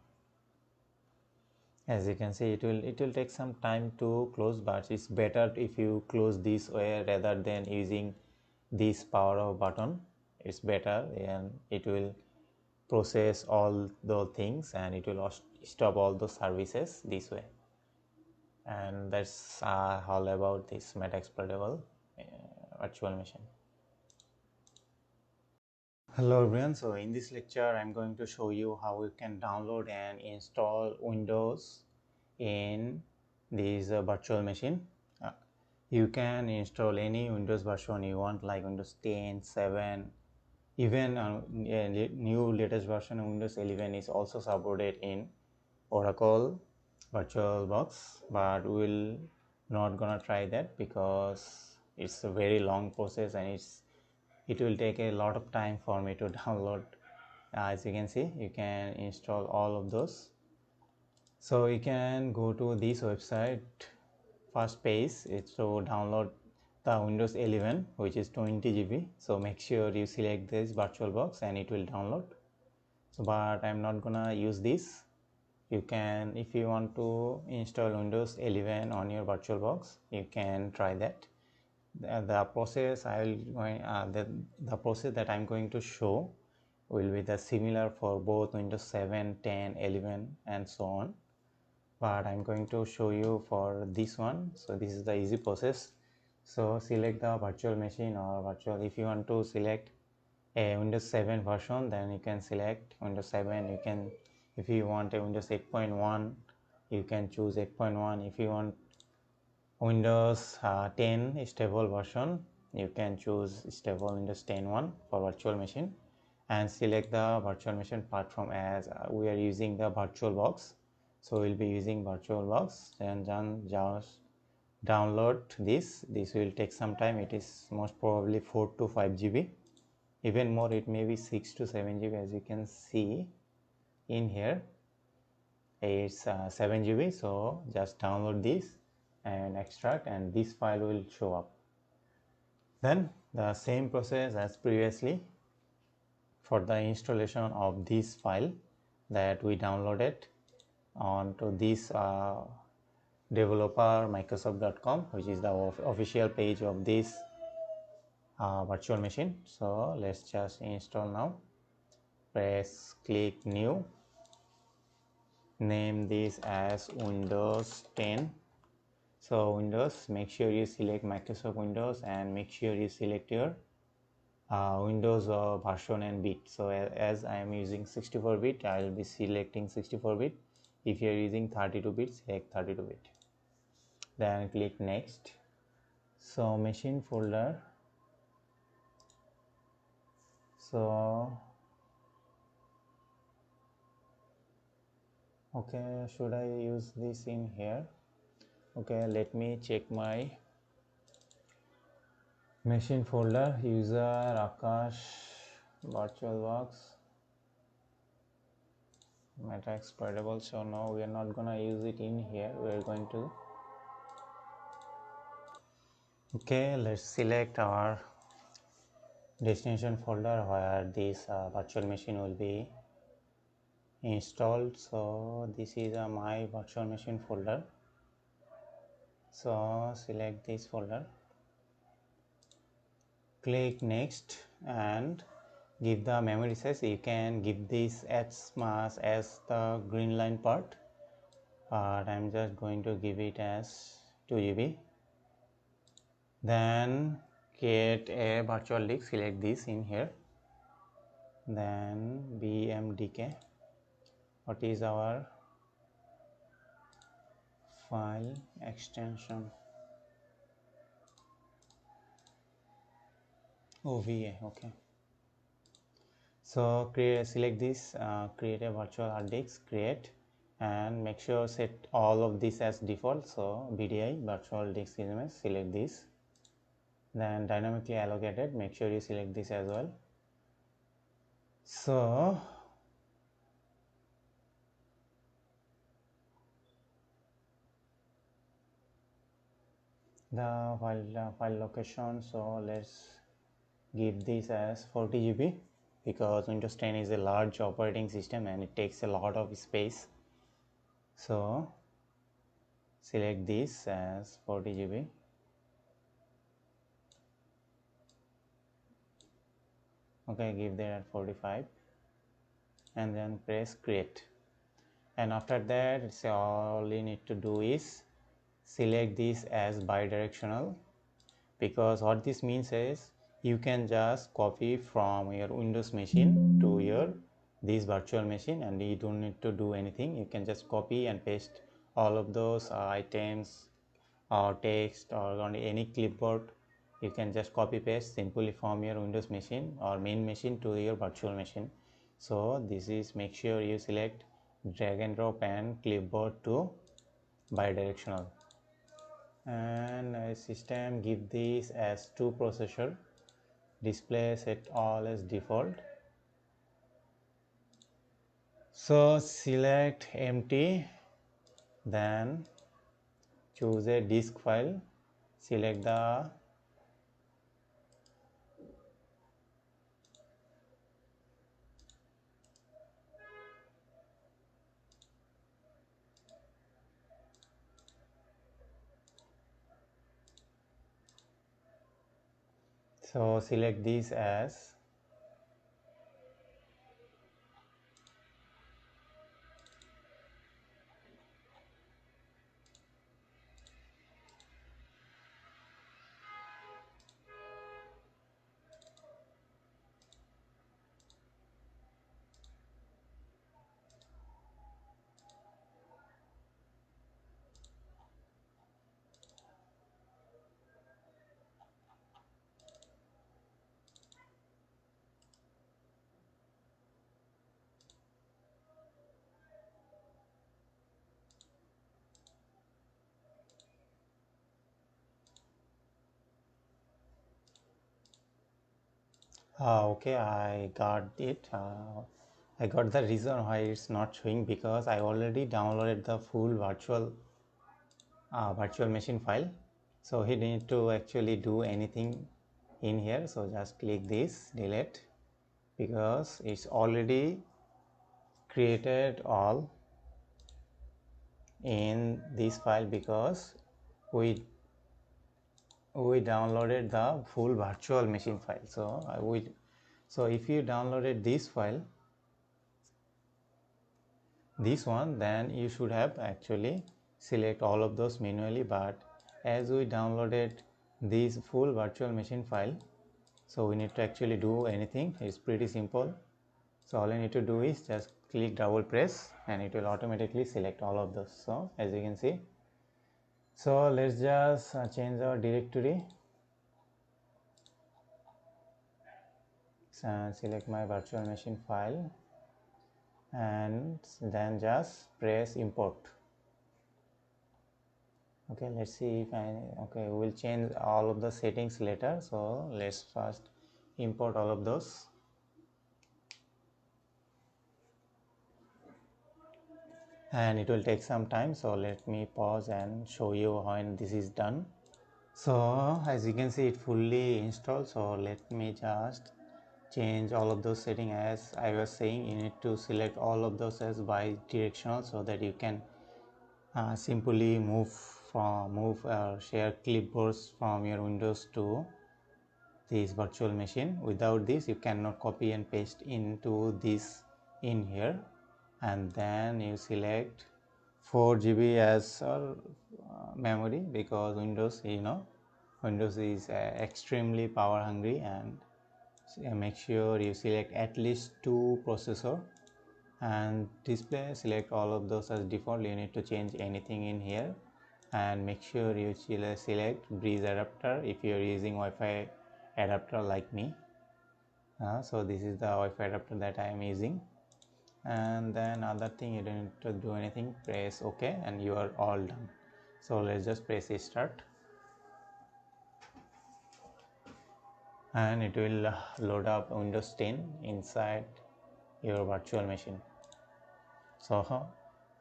D: As you can see, it will take some time to close, but it's better if you close this way rather than using this power off button. It's better and it will process all the things and it will stop all the services this way. And that's all about this metasploitable virtual machine. Hello everyone, so in this lecture I'm going to show you how you can download and install Windows in this virtual machine. You can install any Windows version you want, like Windows 10, 7, even new latest version of Windows 11 is also supported in Oracle VirtualBox, but we'll not gonna try that because it's a very long process and it will take a lot of time for me to download. As you can see, you can install all of those. So you can go to this website. First page is to download the Windows 11, which is 20 GB. So make sure you select this VirtualBox and it will download. So but I'm not gonna use this. You can, if you want to install Windows 11 on your VirtualBox, you can try that. The process the process that I'm going to show will be the similar for both Windows 7, 10, 11 and so on, but I'm going to show you for this one. So this is the easy process. So select the virtual machine or virtual. If you want to select a Windows 7 version, then you can select Windows 7. You can, if you want a Windows 8.1, you can choose 8.1. If you want Windows 10 stable version, you can choose stable Windows 10.1 for virtual machine and select the virtual machine platform. As we are using the VirtualBox, so we'll be using VirtualBox. Then just download this will take some time. It is most probably 4 to 5 GB, even more, it may be 6 to 7 GB. As you can see in here, it's 7 GB. So just download this and extract and this file will show up. Then the same process as previously for the installation of this file that we downloaded onto this developer microsoft.com, which is the official page of this virtual machine. So let's just install now. Press click new, name this as Windows 10. So Windows, make sure you select Microsoft Windows and make sure you select your Windows version and bit. So as I am using 64-bit, I will be selecting 64-bit. If you are using 32-bit, select 32-bit. Then click next. So machine folder. So okay, should I use this in here? Okay, let me check my machine folder. User Akash, VirtualBox, metasploitable. So no, we are not gonna use it in here. We are going to Okay, let's select our destination folder where this virtual machine will be installed. So this is my virtual machine folder. So select this folder, click next and give the memory size. You can give this as much as the green line part, but I'm just going to give it as 2 GB. Then create a virtual disk, select this in here, then bmdk. What is our file extension? OVA. Okay, so select this, create a virtual hard disk, create, and make sure set all of this as default. So BDI virtual disk image, select this, then dynamically allocated, make sure you select this as well. So the file location, so let's give this as 40 GB because Windows 10 is a large operating system and it takes a lot of space. So select this as 40 GB. Okay, give that at 45 and then press create. And after that, it's all you need to do is select this as bidirectional, because what this means is you can just copy from your Windows machine to your this virtual machine and you don't need to do anything. You can just copy and paste all of those items or text or on any clipboard. You can just copy paste simply from your Windows machine or main machine to your virtual machine. So this is, make sure you select drag and drop and clipboard to bidirectional. And system, give this as 2 processor, display set all as default. So select empty, then choose a disk file, select the so select this as okay, I got it. I got the reason why it's not showing, because I already downloaded the full virtual machine file, so he didn't need to actually do anything in here. So just click this delete, because it's already created all in this file, because we downloaded the full virtual machine file. So if you downloaded this file, this one, then you should have actually select all of those manually, but as we downloaded this full virtual machine file, so we need to actually do anything. It's pretty simple. So all I need to do is just click double press and it will automatically select all of those. So as you can see, so let's just change our directory. So select my virtual machine file and then just press import. Okay, let's see if okay, we will change all of the settings later. So let's first import all of those. And it will take some time, so let me pause and show you when this is done. So as you can see, it fully installed. So let me just change all of those settings. As I was saying, you need to select all of those as bi-directional so that you can simply move share clipboards from your Windows to this virtual machine. Without this, you cannot copy and paste into this in here. And then you select 4 GB as memory, because Windows, Windows is extremely power hungry. And make sure you select at least 2 processor. And display, select all of those as default. You need to change anything in here, and make sure you select bridge adapter if you are using Wi-Fi adapter like me. So this is the Wi-Fi adapter that I am using. And then other thing, you don't need to do anything, press OK and you are all done. So let's just press start, and it will load up Windows 10 inside your virtual machine. So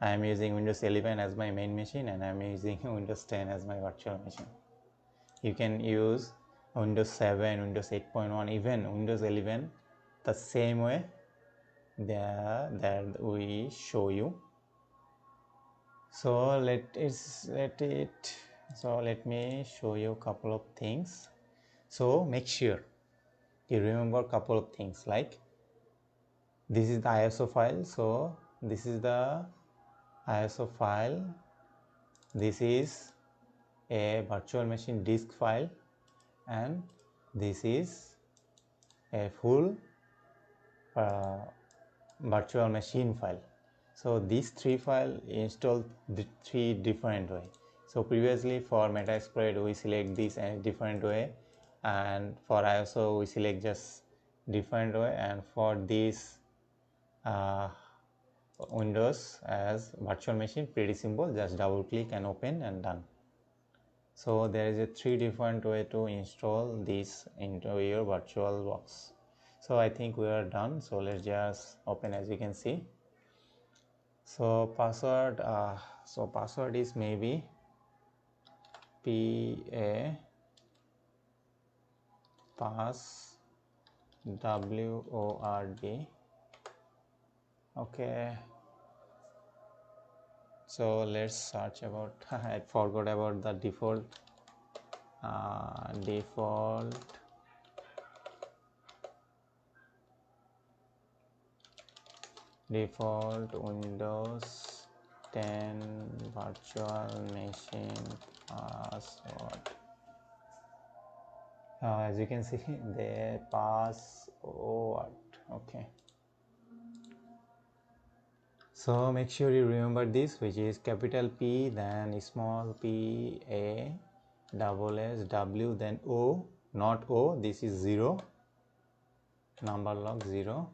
D: I am using Windows 11 as my main machine, and I am using Windows 10 as my virtual machine. You can use Windows 7, Windows 8.1, even Windows 11 the same way that we show you. So let me show you a couple of things. So make sure you remember a couple of things, like this is the ISO file. So this is the ISO file. This is a virtual machine disk file, and this is a full virtual machine file. So these 3 files installed 3 different way. So previously for Metasploit we select this in a different way, and for ISO we select just different way, and for this Windows as virtual machine, pretty simple, just double click and open and done. So there is a 3 different way to install this into your VirtualBox. So I think we are done. So let's just open. As you can see, so password is maybe WORD. Okay, so let's search about I forgot about the default Windows 10 virtual machine password. As you can see, the password. Okay, so make sure you remember this, which is capital P, then small p, a, double s, w, then o, not o, this is 0, number log 0,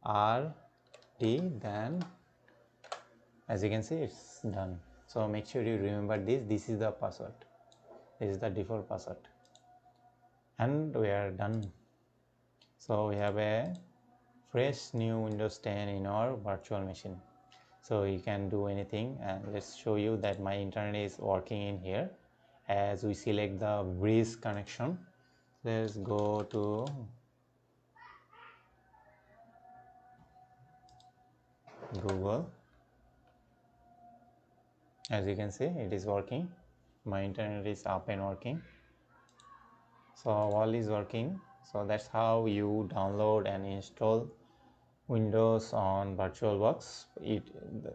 D: r, t, then as you can see it's done. So make sure you remember this is the password, this is the default password, and we are done. So we have a fresh new Windows 10 in our virtual machine. So you can do anything, and let's show you that my internet is working in here. As we select the bridge connection, let's go to Google. As you can see, it is working. My internet is up and working. So all is working. So that's how you download and install Windows on VirtualBox.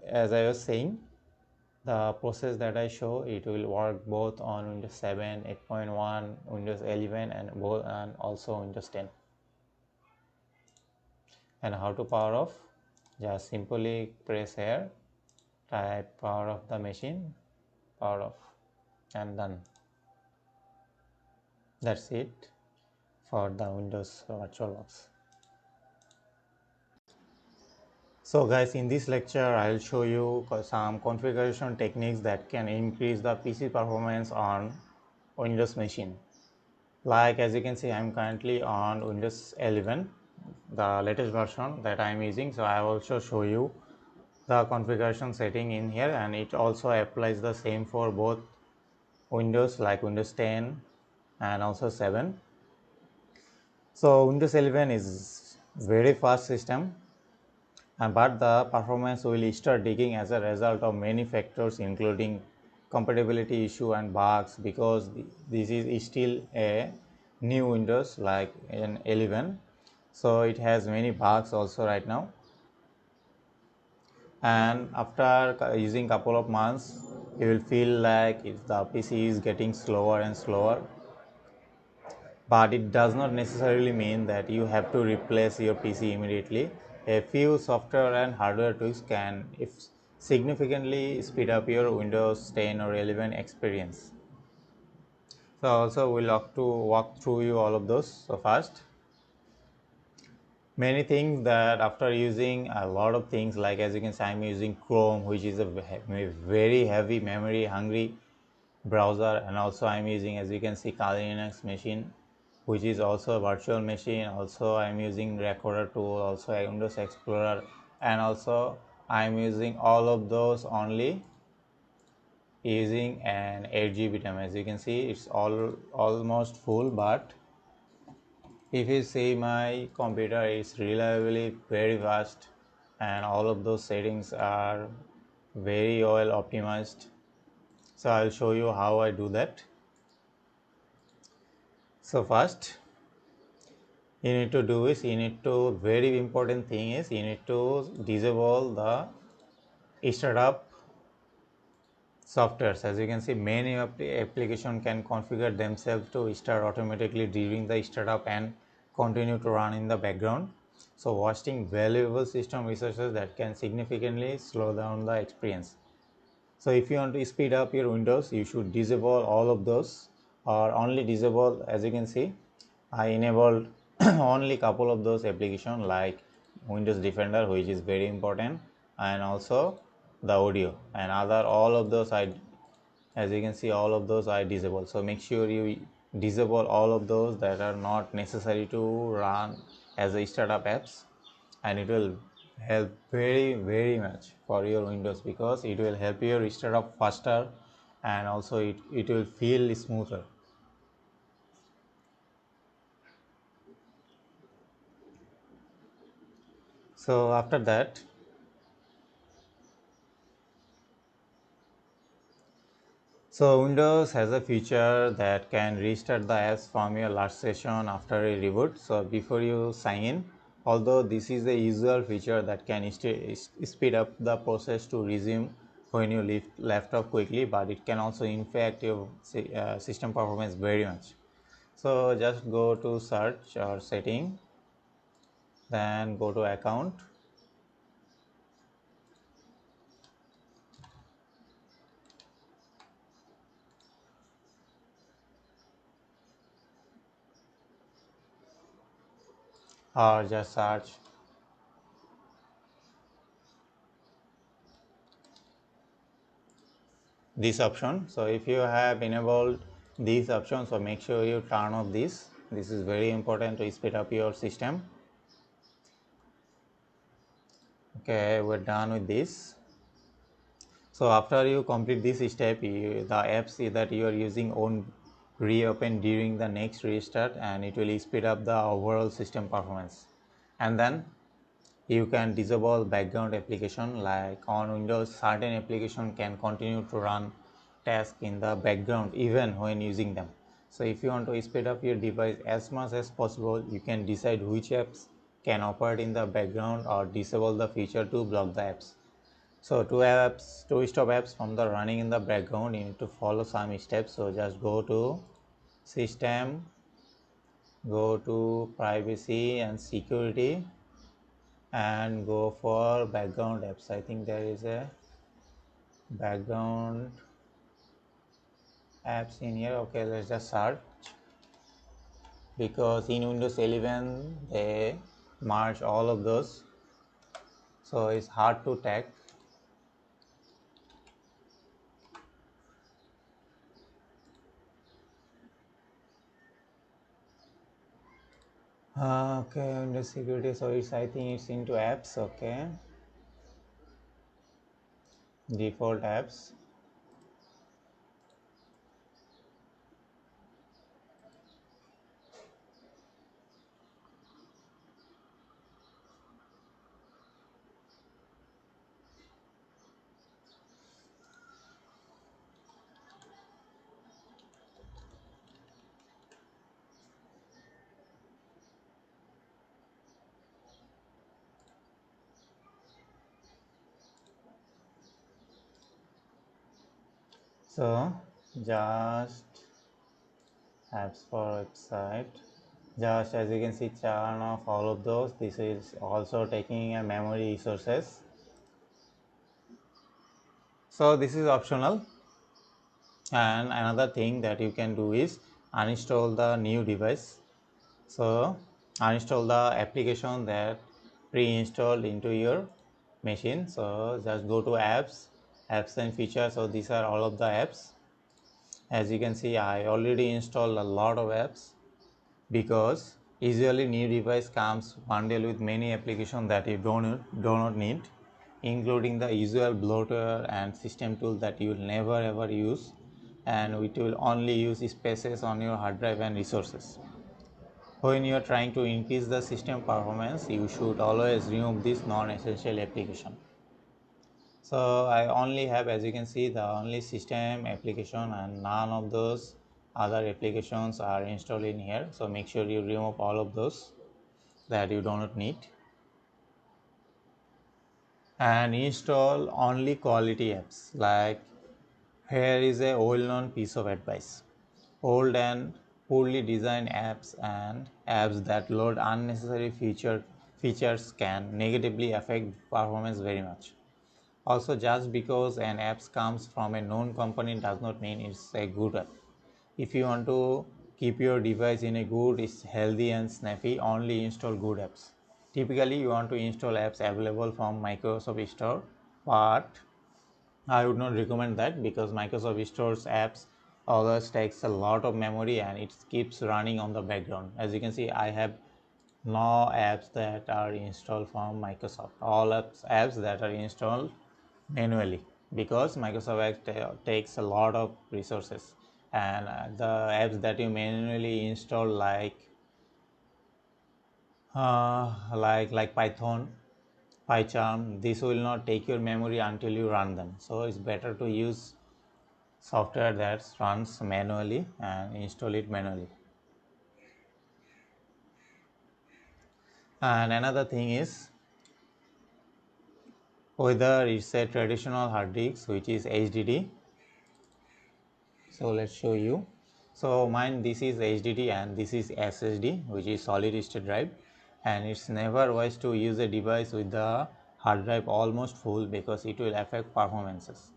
D: As I was saying, the process that I show, it will work both on Windows 7, 8.1, Windows 11, and also Windows 10. And how to power off? Just simply press here, type power off the machine, power off, and done. That's it for the Windows VirtualBox. So guys, in this lecture I'll show you some configuration techniques that can increase the PC performance on Windows machine. Like as you can see, I'm currently on Windows 11, the latest version that I'm using. So I also show you the configuration setting in here, and it also applies the same for both Windows like Windows 10 and also 7. So Windows 11 is very fast system, but the performance will start digging as a result of many factors including compatibility issue and bugs, because this is still a new Windows like in 11, so it has many bugs also right now. And after using couple of months, you will feel like the PC is getting slower and slower, but it does not necessarily mean that you have to replace your PC immediately. A few software and hardware tweaks can if significantly speed up your Windows 10 or 11 experience. So also we'll have to walk through you all of those. So first, many things that after using a lot of things, like as you can see, I'm using Chrome, which is a very heavy memory hungry browser, and also I'm using, as you can see, Kali Linux machine, which is also a virtual machine. Also I'm using recorder tool, also a Windows Explorer, and also I'm using all of those only using an 8 GB RAM. As you can see, it's almost full, but if you see my computer is reliably very fast, and all of those settings are very well optimized. So I'll show you how I do that. So first you need to do is, very important thing is, you need to disable the startup softwares. As you can see, many application can configure themselves to start automatically during the startup and continue to run in the background, so wasting valuable system resources that can significantly slow down the experience. So if you want to speed up your Windows, you should disable all of those, or only disable, as you can see, I enabled only couple of those applications like Windows Defender, which is very important, and also the audio, and other all of those as you can see, all of those I disable. So make sure you disable all of those that are not necessary to run as a startup apps, and it will help very much for your Windows, because it will help you start up faster, and also it will feel smoother. So after that, so Windows has a feature that can restart the apps from your last session after a reboot. So before you sign in, although this is the usual feature that can speed up the process to resume when you left off quickly, but it can also impact your system performance very much. So just go to search or setting, then go to account, or just search this option. So if you have enabled these options, so make sure you turn off this is very important to speed up your system. Okay, we're done with this. So after you complete this step, the apps that you are using won't reopen during the next restart, and it will speed up the overall system performance. And then you can disable background application, like on Windows certain application can continue to run tasks in the background even when using them. So if you want to speed up your device as much as possible, you can decide which apps can operate in the background, or disable the feature to block the apps. So to stop apps from the running in the background, you need to follow some steps. So just go to system, go to privacy and security, and go for background apps. I think there is a background apps in here. Okay, let's just search, because in Windows 11 they merge all of those, so it's hard to tag. Okay, Windows security, so it's, I think it's into apps. Okay, default apps. So just apps for website, just as you can see, turn off all of those. This is also taking a memory resources, so this is optional. And another thing that you can do is uninstall the new device. So uninstall the application that pre-installed into your machine. So just go to apps and features. So these are all of the apps. As you can see, I already installed a lot of apps, because usually new device comes bundled with many applications that you do not need, including the usual bloatware and system tool that you will never ever use, and which will only use spaces on your hard drive and resources. When you are trying to increase the system performance, you should always remove this non-essential application. So I only have, as you can see, the only system application, and none of those other applications are installed in here. So make sure you remove all of those that you do not need, and install only quality apps. Like, here is a well-known piece of advice: old and poorly designed apps and apps that load unnecessary features can negatively affect performance very much. Also, just because an app comes from a known company does not mean it's a good app. If you want to keep your device in a good, it's healthy and snappy, only install good apps. Typically, you want to install apps available from Microsoft Store, but I would not recommend that, because Microsoft Store's apps always takes a lot of memory and it keeps running on the background. As you can see, I have no apps that are installed from Microsoft. All apps that are installed manually, because Microsoft takes a lot of resources, and the apps that you manually install, like Python, PyCharm, this will not take your memory until you run them. So it's better to use software that runs manually and install it manually. And another thing is, whether it's a traditional hard disk, which is HDD. So let's show you. So mine, this is HDD and this is SSD, which is solid state drive, and it's never wise to use a device with the hard drive almost full, because it will affect performances.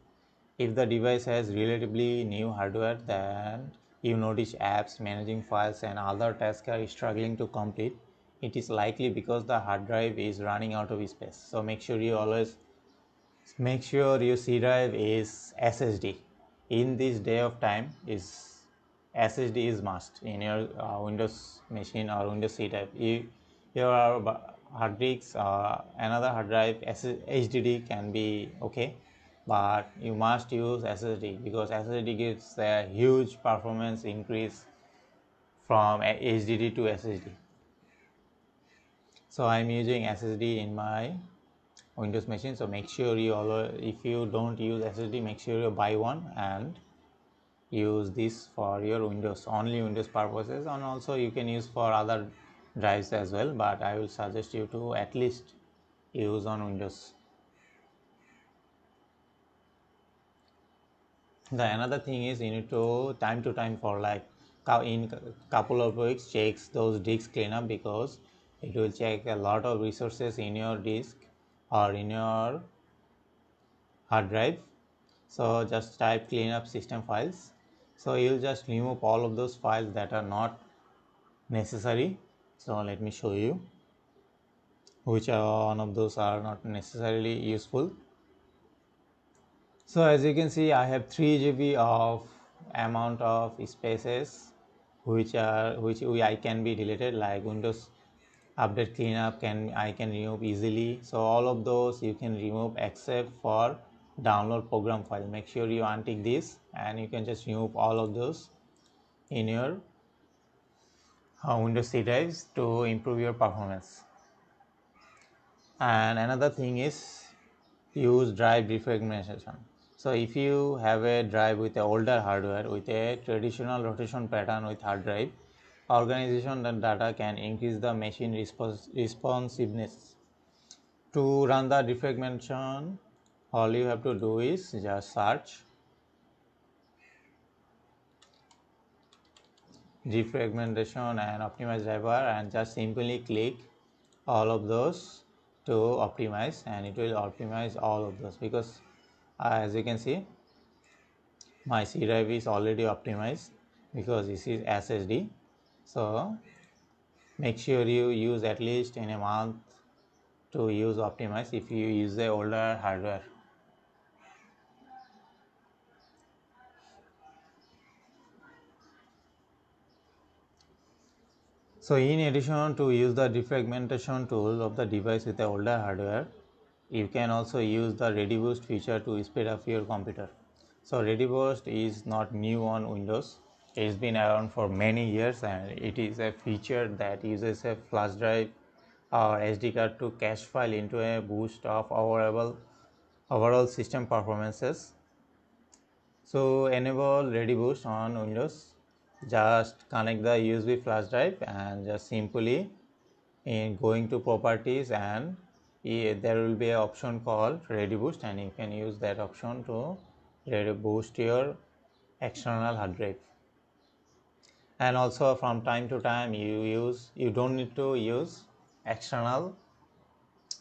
D: If the device has relatively new hardware, then you notice apps, managing files and other tasks are struggling to complete, it is likely because the hard drive is running out of space. So make sure your C drive is SSD. In this day of time, is SSD is must in your Windows machine or Windows C drive. Your hard disks, another hard drive, HDD can be okay, but you must use SSD, because SSD gives a huge performance increase from HDD to SSD. So I'm using SSD in my Windows machine. So make sure you always, if you don't use SSD, make sure you buy one and use this for your Windows, only Windows purposes, and also you can use for other drives as well, but I will suggest you to at least use on Windows. The another thing is, you need to time for like in couple of weeks checks those disk cleanup, because it will check a lot of resources in your disk or in your hard drive. So just type cleanup system files. So you'll just remove all of those files that are not necessary. So let me show you which one of those are not necessarily useful. So as you can see, I have 3 GB of amount of spaces which I can be deleted, like Windows update cleanup I can remove easily. So all of those you can remove except for download program file. Make sure you untick this and you can just remove all of those in your Windows C drives to improve your performance. And another thing is, use drive defragmentation. So if you have a drive with a older hardware with a traditional rotation pattern with hard drive, organization and data can increase the machine responsiveness. To run the defragmentation, all you have to do is just search defragmentation and optimize driver, and just simply click all of those to optimize, and it will optimize all of those, because as you can see my C drive is already optimized because this is SSD. So make sure you use at least in a month to use optimize if you use the older hardware. So in addition to use the defragmentation tool of the device with the older hardware, you can also use the ready boost feature to speed up your computer. So ready boost is not new on Windows. It's been around for many years, and it is a feature that uses a flash drive or SD card to cache file into a boost of overall system performances. So enable ready boost on Windows. Just connect the USB flash drive and just simply in going to properties, and there will be an option called ready boost, and you can use that option to ready boost your external hard drive. And also from time to time you don't need to use external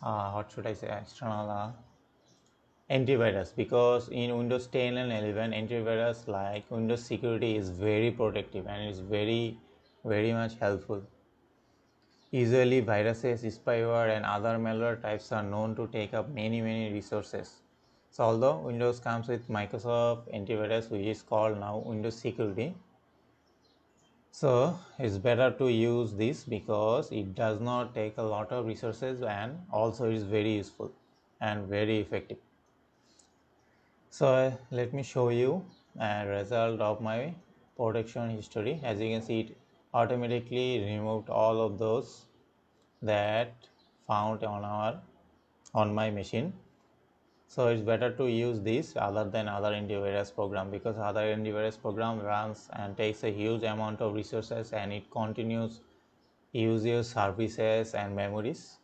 D: what should I say, external antivirus, because in Windows 10 and 11 antivirus like Windows Security is very protective and it's very much helpful. Usually viruses, spyware and other malware types are known to take up many resources. So although Windows comes with Microsoft antivirus, which is called now Windows Security, so it's better to use this because it does not take a lot of resources, and also it is very useful and very effective. So let me show you a result of my protection history. As you can see, it automatically removed all of those that found on my machine. So it's better to use this other than other antivirus program, because other antivirus program runs and takes a huge amount of resources, and it continues use your services and memories,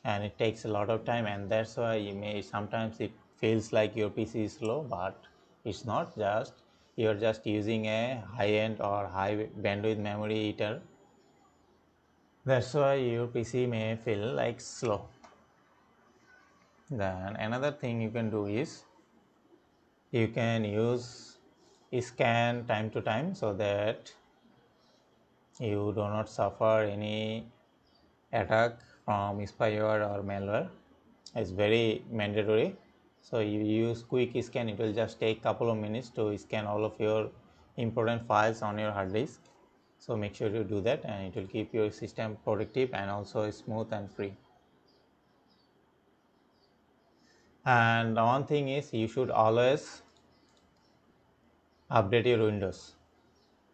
D: and it takes a lot of time, and that's why you may sometimes it feels like your PC is slow, but it's not. Just you're just using a high-end or high bandwidth memory eater, that's why your PC may feel like slow. Then another thing you can do is you can use scan time to time, so that you do not suffer any attack from spyware or malware. It's very mandatory. So you use quick scan, it will just take couple of minutes to scan all of your important files on your hard disk. So make sure you do that, and it will keep your system productive and also smooth and free. And one thing is, you should always update your Windows,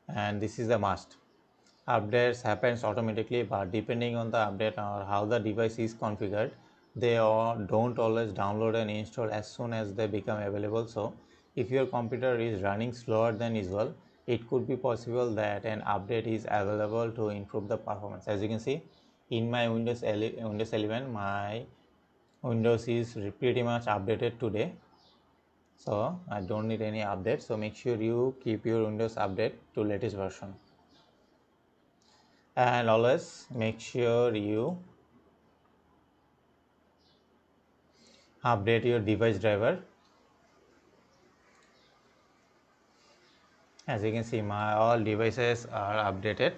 D: and this is a must. Updates happens automatically, but depending on the update or how the device is configured, they don't always download and install as soon as they become available. So if your computer is running slower than usual, it could be possible that an update is available to improve the performance. As you can see in my Windows 11, my Windows is pretty much updated today, so I don't need any update. So make sure you keep your Windows update to latest version, and always make sure you update your device driver. As you can see, my all devices are updated.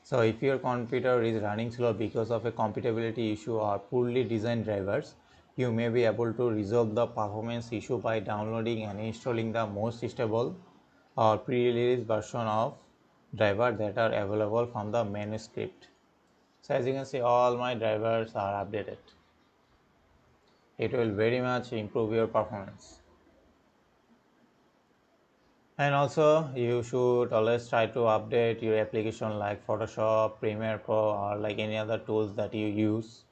D: So if your computer is running slow because of a compatibility issue or poorly designed drivers, you may be able to resolve the performance issue by downloading and installing the most stable or pre-release version of driver that are available from the main script. So as you can see, all my drivers are updated. It will very much improve your performance. And also you should always try to update your application like Photoshop, Premiere Pro, or like any other tools that you use.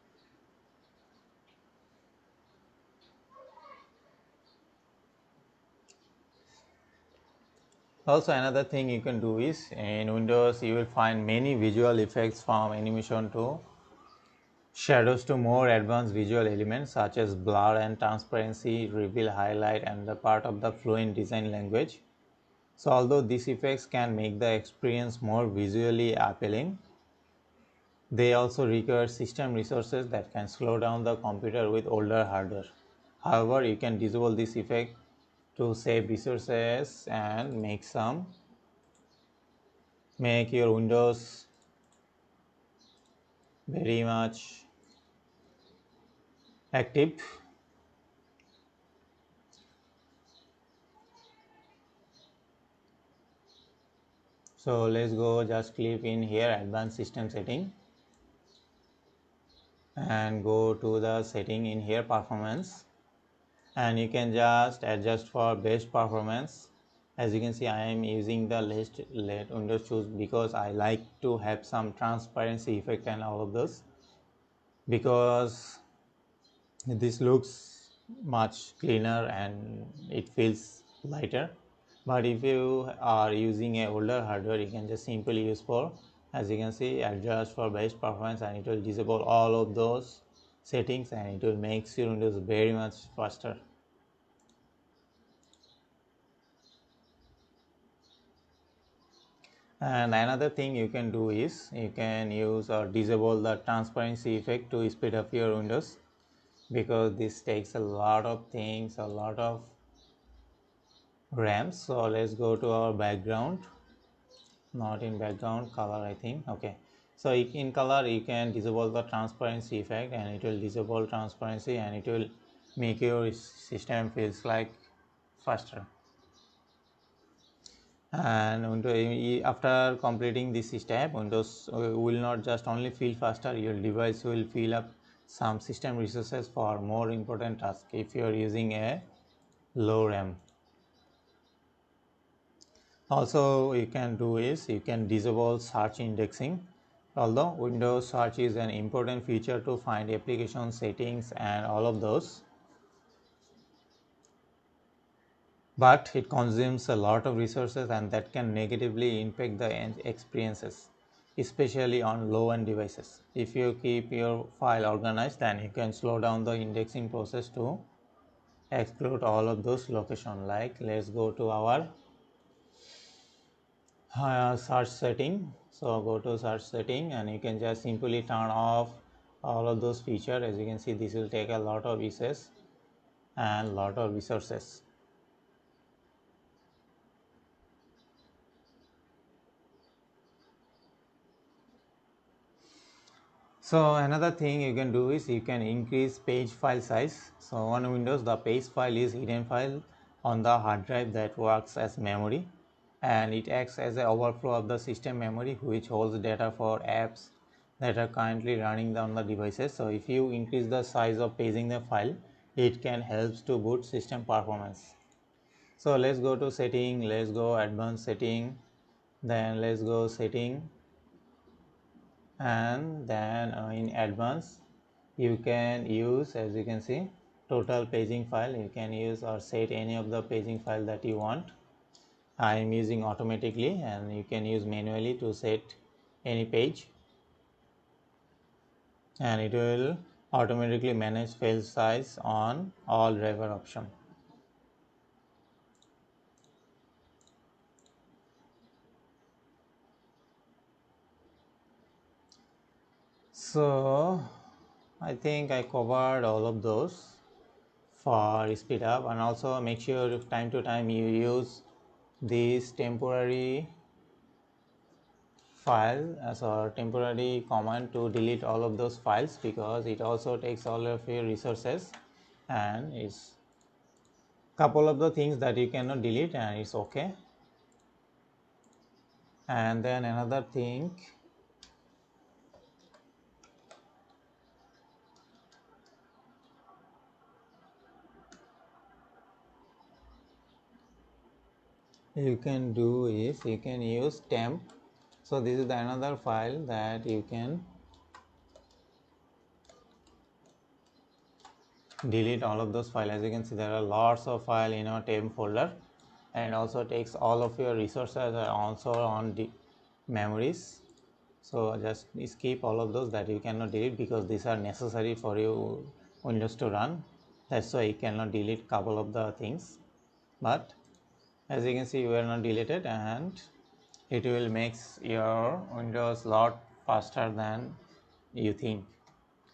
D: Also another thing you can do is, in Windows you will find many visual effects, from animation to shadows to more advanced visual elements such as blur and transparency, reveal, highlight, and the part of the fluent design language. So although these effects can make the experience more visually appealing, they also require system resources that can slow down the computer with older hardware. However, you can disable this effect to save resources and make your Windows very much active. So let's go just click in here advanced system setting and go to the setting in here performance, and you can just adjust for best performance. As you can see, I am using the let Windows choose because I like to have some transparency effect and all of those, because this looks much cleaner and it feels lighter. But if you are using a older hardware, you can just simply use for, as you can see, adjust for best performance, and it will disable all of those settings and it will make your Windows very much faster. And another thing you can do is you can use or disable the transparency effect to speed up your Windows, because this takes a lot of things, a lot of RAM. So let's go to our background, not in background, color I think. Okay, so in color you can disable the transparency effect and it will disable transparency and it will make your system feels like faster. And after completing this step, Windows will not just only feel faster, your device will fill up some system resources for more important tasks if you are using a low RAM. Also, you can do is you can disable search indexing. Although Windows search is an important feature to find application settings and all of those, but it consumes a lot of resources and that can negatively impact the experiences, especially on low-end devices. If you keep your file organized, then you can slow down the indexing process to exclude all of those locations. Like, let's go to our search setting. So go to search setting and you can just simply turn off all of those features. As you can see, this will take a lot of uses and lot of resources. So another thing you can do is you can increase page file size. So on Windows, the page file is hidden file on the hard drive that works as memory, and it acts as an overflow of the system memory which holds data for apps that are currently running on the devices. So if you increase the size of paging the file, it can help to boost system performance. So let's go to setting, let's go advanced setting, then let's go setting, and then in advanced you can use, as you can see, total paging file. You can use or set any of the paging file that you want. I am using automatically, and you can use manually to set any page, and it will automatically manage file size on all driver option. So I think I covered all of those for speed up, and also make sure time to time you use this temporary file as a temporary command to delete all of those files, because it also takes all of your resources and it's couple of the things that you cannot delete and it's okay. And then another thing, you can do is you can use temp. So this is the another file that you can delete all of those files. As you can see, there are lots of file in our temp folder, and also takes all of your resources and also on the memories. So just skip all of those that you cannot delete, because these are necessary for you Windows to run. That's why you cannot delete couple of the things. But As you can see, we are not deleted, and it will make your Windows lot faster than you think.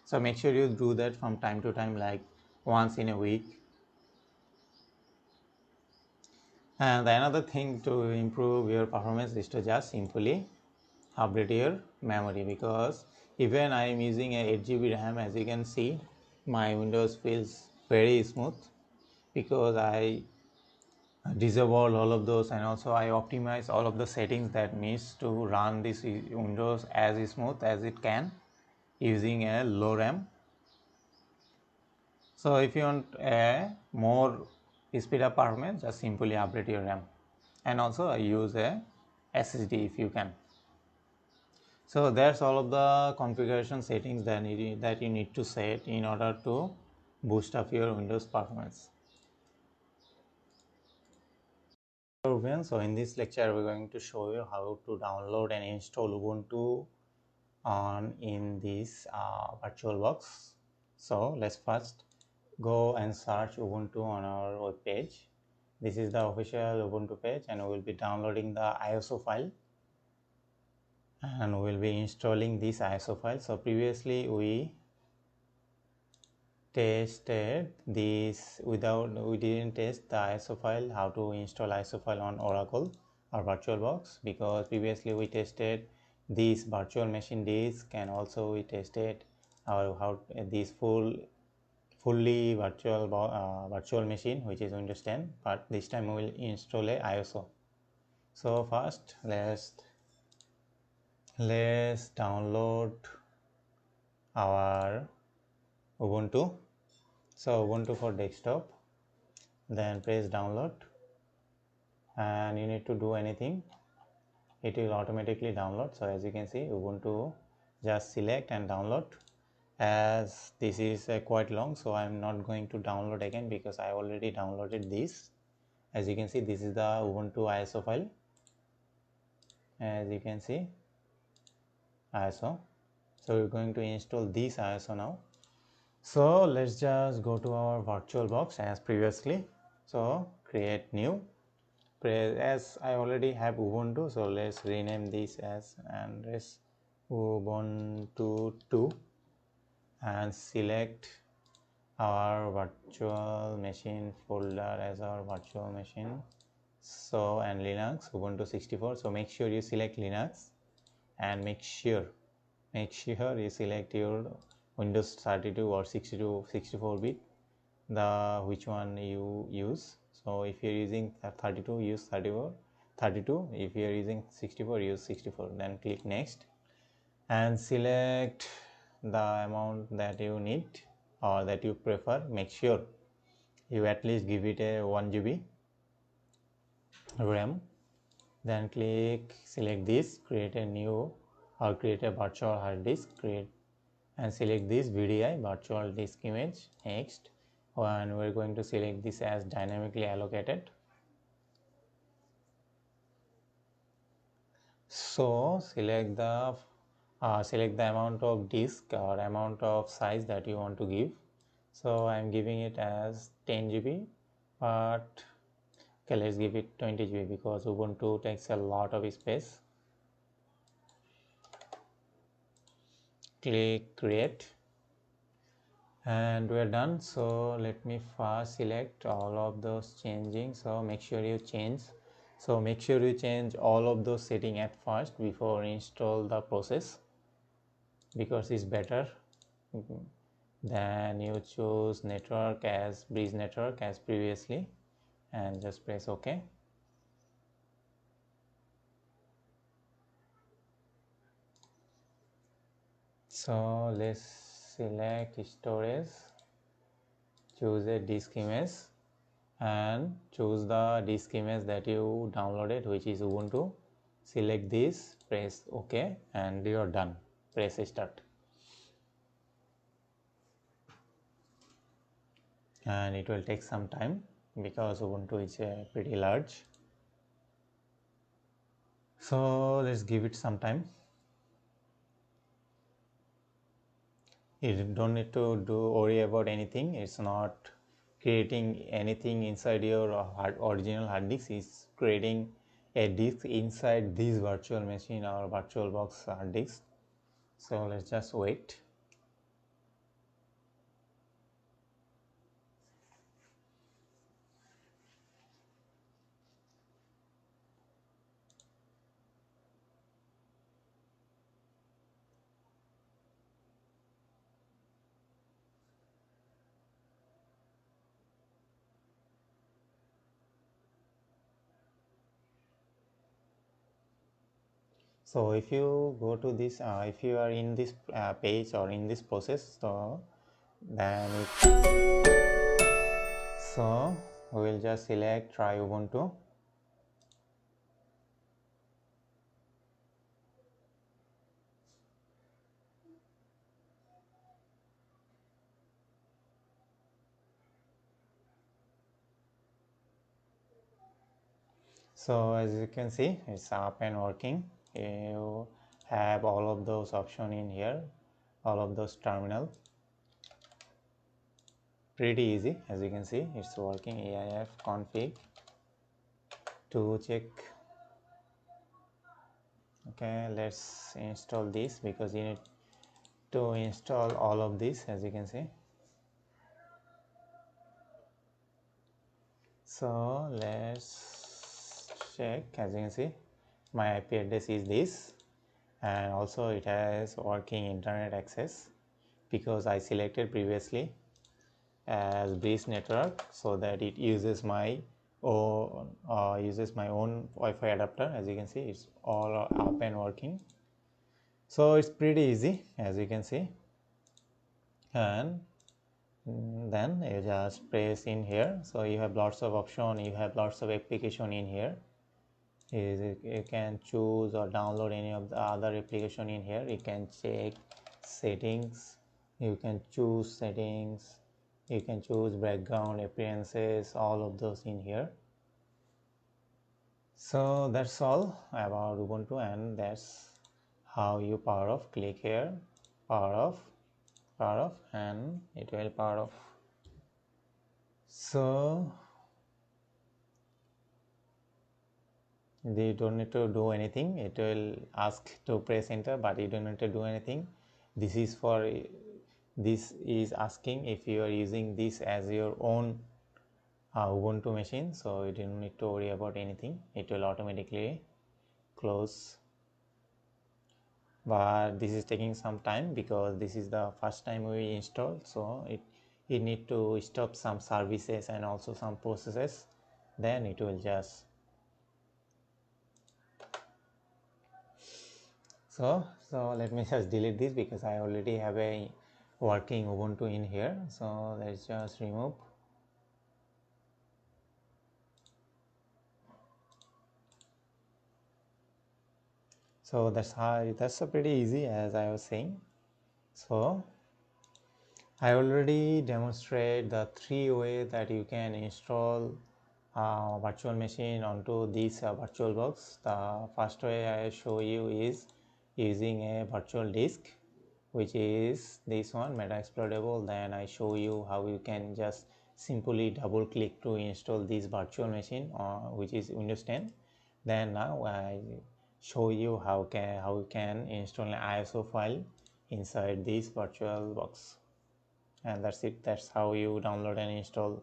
D: So make sure you do that from time to time, like once in a week. And another thing to improve your performance is to just simply update your memory, because even I am using a 8 GB RAM, as you can see my Windows feels very smooth because I disable all of those, and also I optimize all of the settings that needs to run this Windows as smooth as it can using a low RAM. So if you want a more speed up performance, just simply update your RAM, and also I use a SSD if you can. So that's all of the configuration settings that you need to set in order to boost up your Windows performance. So in this lecture we're going to show you how to download and install Ubuntu on in this VirtualBox. So let's first go and search Ubuntu on our web page. This is the official Ubuntu page, and we will be downloading the ISO file, and we will be installing this ISO file. So previously we tested this we didn't test the ISO file, how to install ISO file on Oracle or VirtualBox, because previously we tested this virtual machine disk, and also we tested how this fully virtual machine, which is Windows 10, but this time we will install a ISO. So first let's download our Ubuntu. So Ubuntu for desktop, then press download, and you need to do anything, it will automatically download. So as you can see, Ubuntu, just select and download. As this is quite long, so I am not going to download again because I already downloaded this. As you can see, this is the Ubuntu ISO file. As you can see, ISO. So we're going to install this ISO now. So let's just go to our VirtualBox as previously. So create new. As I already have Ubuntu, so let's rename this as Ubuntu 2, and select our virtual machine folder as our virtual machine. So, and Linux Ubuntu 64. So make sure you select Linux, and make sure you select your Windows 32 or 64-bit, the which one you use. So if you're using 32, use 32. If you're using 64, use 64. Then click next and select the amount that you need or that you prefer. Make sure you at least give it a 1 GB RAM. Then select this, create a new or create a virtual hard disk, and select this VDI, virtual disk image. Next, and we're going to select this as dynamically allocated. So select the amount of disk or amount of size that you want to give. So I'm giving it as 10 GB, but okay, let's give it 20 GB because Ubuntu takes a lot of space. Click create, and we're done. So let me first select all of those changing. So make sure you change all of those settings at first before install the process, because it's better. Then you choose network as bridge network as previously, and just press OK. So let's select storage, choose a disk image, and choose the disk image that you downloaded, which is Ubuntu. Select this, press OK, and you're done. Press start, and it will take some time because Ubuntu is pretty large. So let's give it some time. You don't need to worry about anything. It's not creating anything inside your original hard disk. Is creating a disk inside this virtual machine or virtualbox hard disk. So let's just wait. So if you go to this, if you are in this page or in this process, so then so we will just select try Ubuntu. So as you can see, it's up and working. You have all of those options in here, all of those terminal. Pretty easy, as you can see, it's working. AIF config to check. Okay, let's install this because you need to install all of this, as you can see. So let's check. As you can see, my IP address is this, and also it has working internet access because I selected previously as base network, so that it uses my own Wi-Fi adapter. As you can see, it's all up and working. So it's pretty easy, as you can see, and then you just press in here. So you have lots of option, you have lots of application in here. You can choose or download any of the other application in here. You can check settings, you can choose settings, you can choose background appearances, all of those in here. So that's all about Ubuntu, and that's how you power off. Click here, power off, and it will power off. So you don't need to do anything. It will ask to press enter, but you don't need to do anything. This is asking if you are using this as your own Ubuntu machine, so you don't need to worry about anything. It will automatically close, but this is taking some time because this is the first time we install, so it need to stop some services and also some processes, then it will just. So let me just delete this because I already have a working Ubuntu in here. So let's just remove. So that's pretty easy, as I was saying. So I already demonstrate the 3 ways that you can install virtual machine onto this VirtualBox. The first way I show you is using a virtual disk, which is this one, metasploitable. Then I show you how you can just simply double click to install this virtual machine, which is Windows 10. Then now I show you how you can install an ISO file inside this VirtualBox, and that's it. That's how you download and install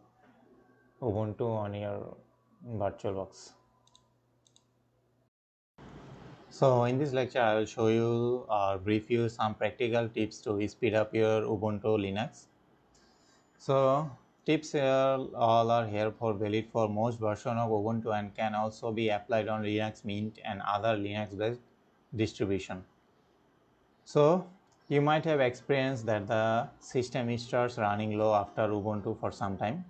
D: Ubuntu on your VirtualBox. So in this lecture, I will show you or brief you some practical tips to speed up your Ubuntu Linux. So tips here all are here for valid for most version of Ubuntu and can also be applied on Linux Mint and other Linux-based distribution. So you might have experienced that the system starts running low after Ubuntu for some time.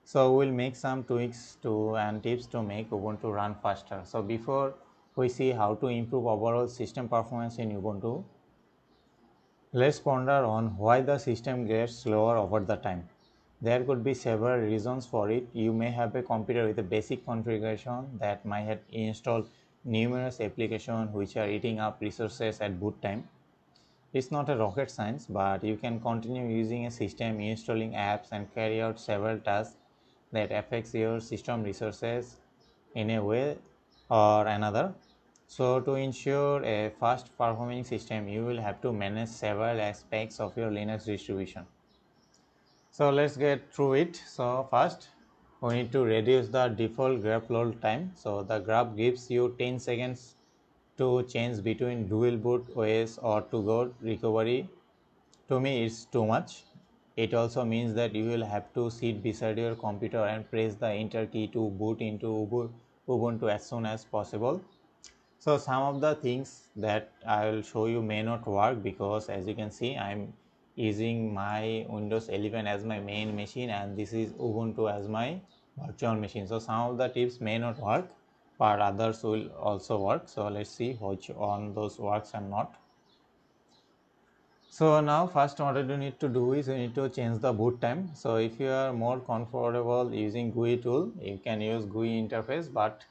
D: So we'll make some tweaks and tips to make Ubuntu run faster. So before we see how to improve overall system performance in Ubuntu, let's ponder on why the system gets slower over the time. There could be several reasons for it. You may have a computer with a basic configuration that might have installed numerous applications which are eating up resources at boot time. It's not a rocket science, but you can continue using a system, installing apps, and carry out several tasks that affects your system resources in a way or another. So to ensure a fast performing system, you will have to manage several aspects of your Linux distribution. So let's get through it. So first, we need to reduce the default grab load time. So the grab gives you 10 seconds to change between dual boot OS or to go recovery. To me, it's too much. It also means that you will have to sit beside your computer and press the enter key to boot into Ubuntu as soon as possible. So some of the things that I will show you may not work, because as you can see, I'm using my Windows 11 as my main machine and this is Ubuntu as my virtual machine. So some of the tips may not work, but others will also work. So let's see which on those works and not. So now first what you need to do is you need to change the boot time. So if you are more comfortable using GUI tool, you can use GUI interface, but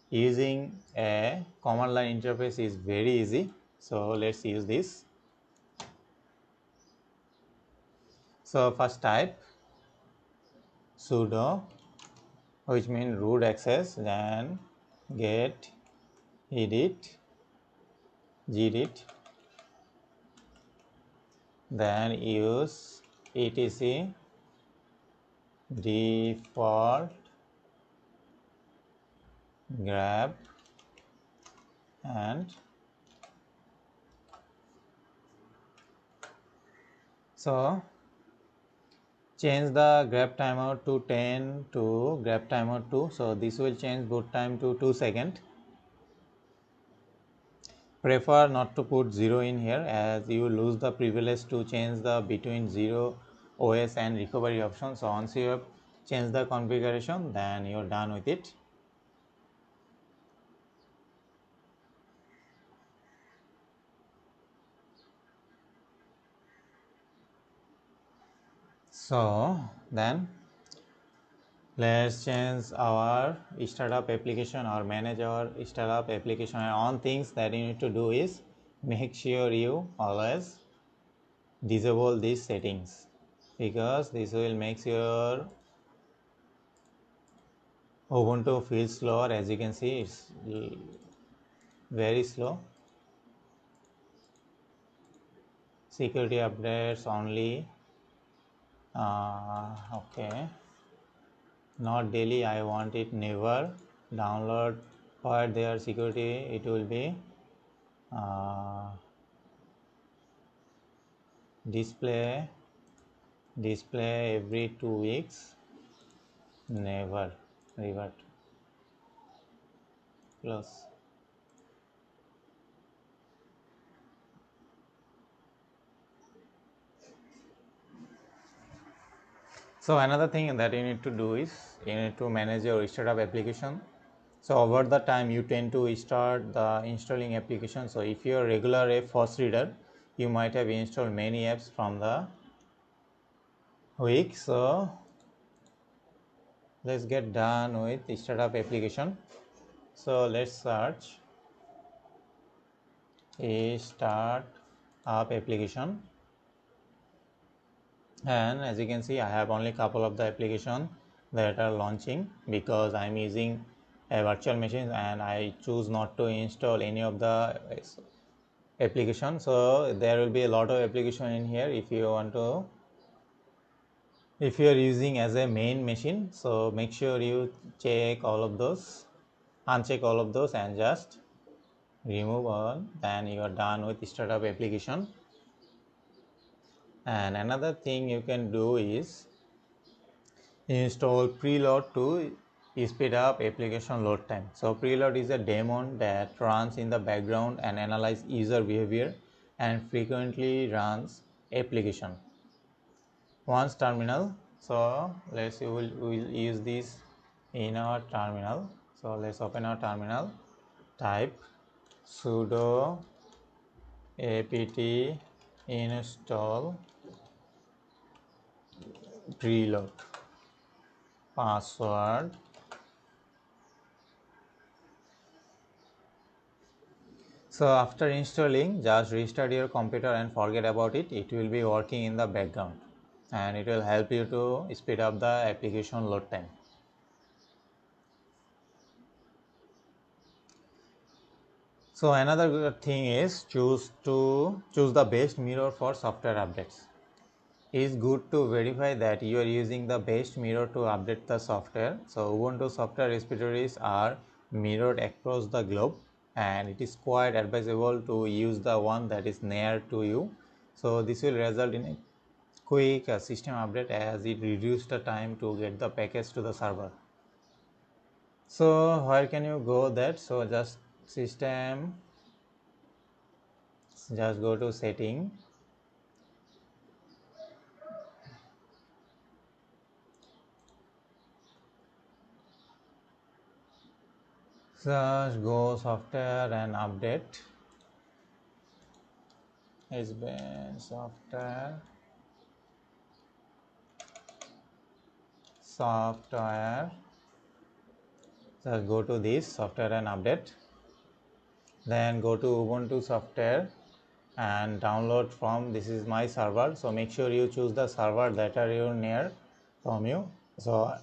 D: using a command line interface is very easy. So let's use this. So first type sudo, which means root access, then get edit gdit, then use etc default grab, and so change the grab timeout to 10 to grab timeout 2. So this will change boot time to 2 seconds. Prefer not to put 0 in here, as you lose the privilege to change the between 0 OS and recovery option. So once you have changed the configuration, then you're done with it. So then let's change our startup application or manage our startup application. And on things that you need to do is make sure you always disable these settings, because this will make your Ubuntu feel slower. As you can see, it's very slow. Security updates only. Okay, not daily. I want it never. Download for their security. It will be display every 2 weeks. Never revert. Close. So another thing that you need to do is you need to manage your startup application. So over the time you tend to start the installing application. So if you're a regular FOSS reader, you might have installed many apps from the week. So let's get done with startup application. So let's search a start up application, and as you can see, I have only a couple of the application that are launching, because I'm using a virtual machine and I choose not to install any of the application. So there will be a lot of application in here. If you are using as a main machine, so make sure you check all of those, uncheck all of those, and just remove all. Then you are done with startup application. And another thing you can do is install preload to speed up application load time. So preload is a daemon that runs in the background and analyze user behavior and frequently runs application. Once terminal, so we'll use this in our terminal. So let's open our terminal, type sudo apt install preload, password. So after installing, just restart your computer and forget about it. It will be working in the background and it will help you to speed up the application load time. So another good thing is choose the best mirror for software updates. It's good to verify that you are using the best mirror to update the software. So Ubuntu software repositories are mirrored across the globe and it is quite advisable to use the one that is near to you. So this will result in a quick system update as it reduces the time to get the package to the server. So where can you go that? So just system, just go to setting, just go software and update. Has been software just go to this software and update, then go to Ubuntu software and download from this is my server. So make sure you choose the server that are you near from you. So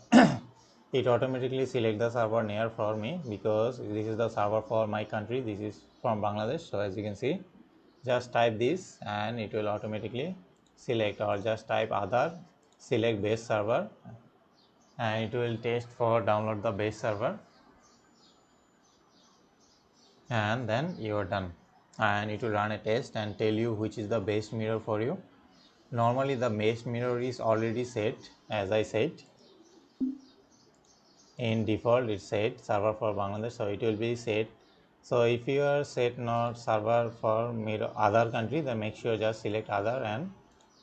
D: it automatically select the server near for me because this is the server for my country. This is from Bangladesh. So as you can see, just type this and it will automatically select, or just type other, select base server and it will test for download the base server and then you are done, and it will run a test and tell you which is the best mirror for you. Normally the best mirror is already set, as I said in default it's set server for Bangladesh, so it will be set. So if you are set not server for mirror other country, then make sure just select other and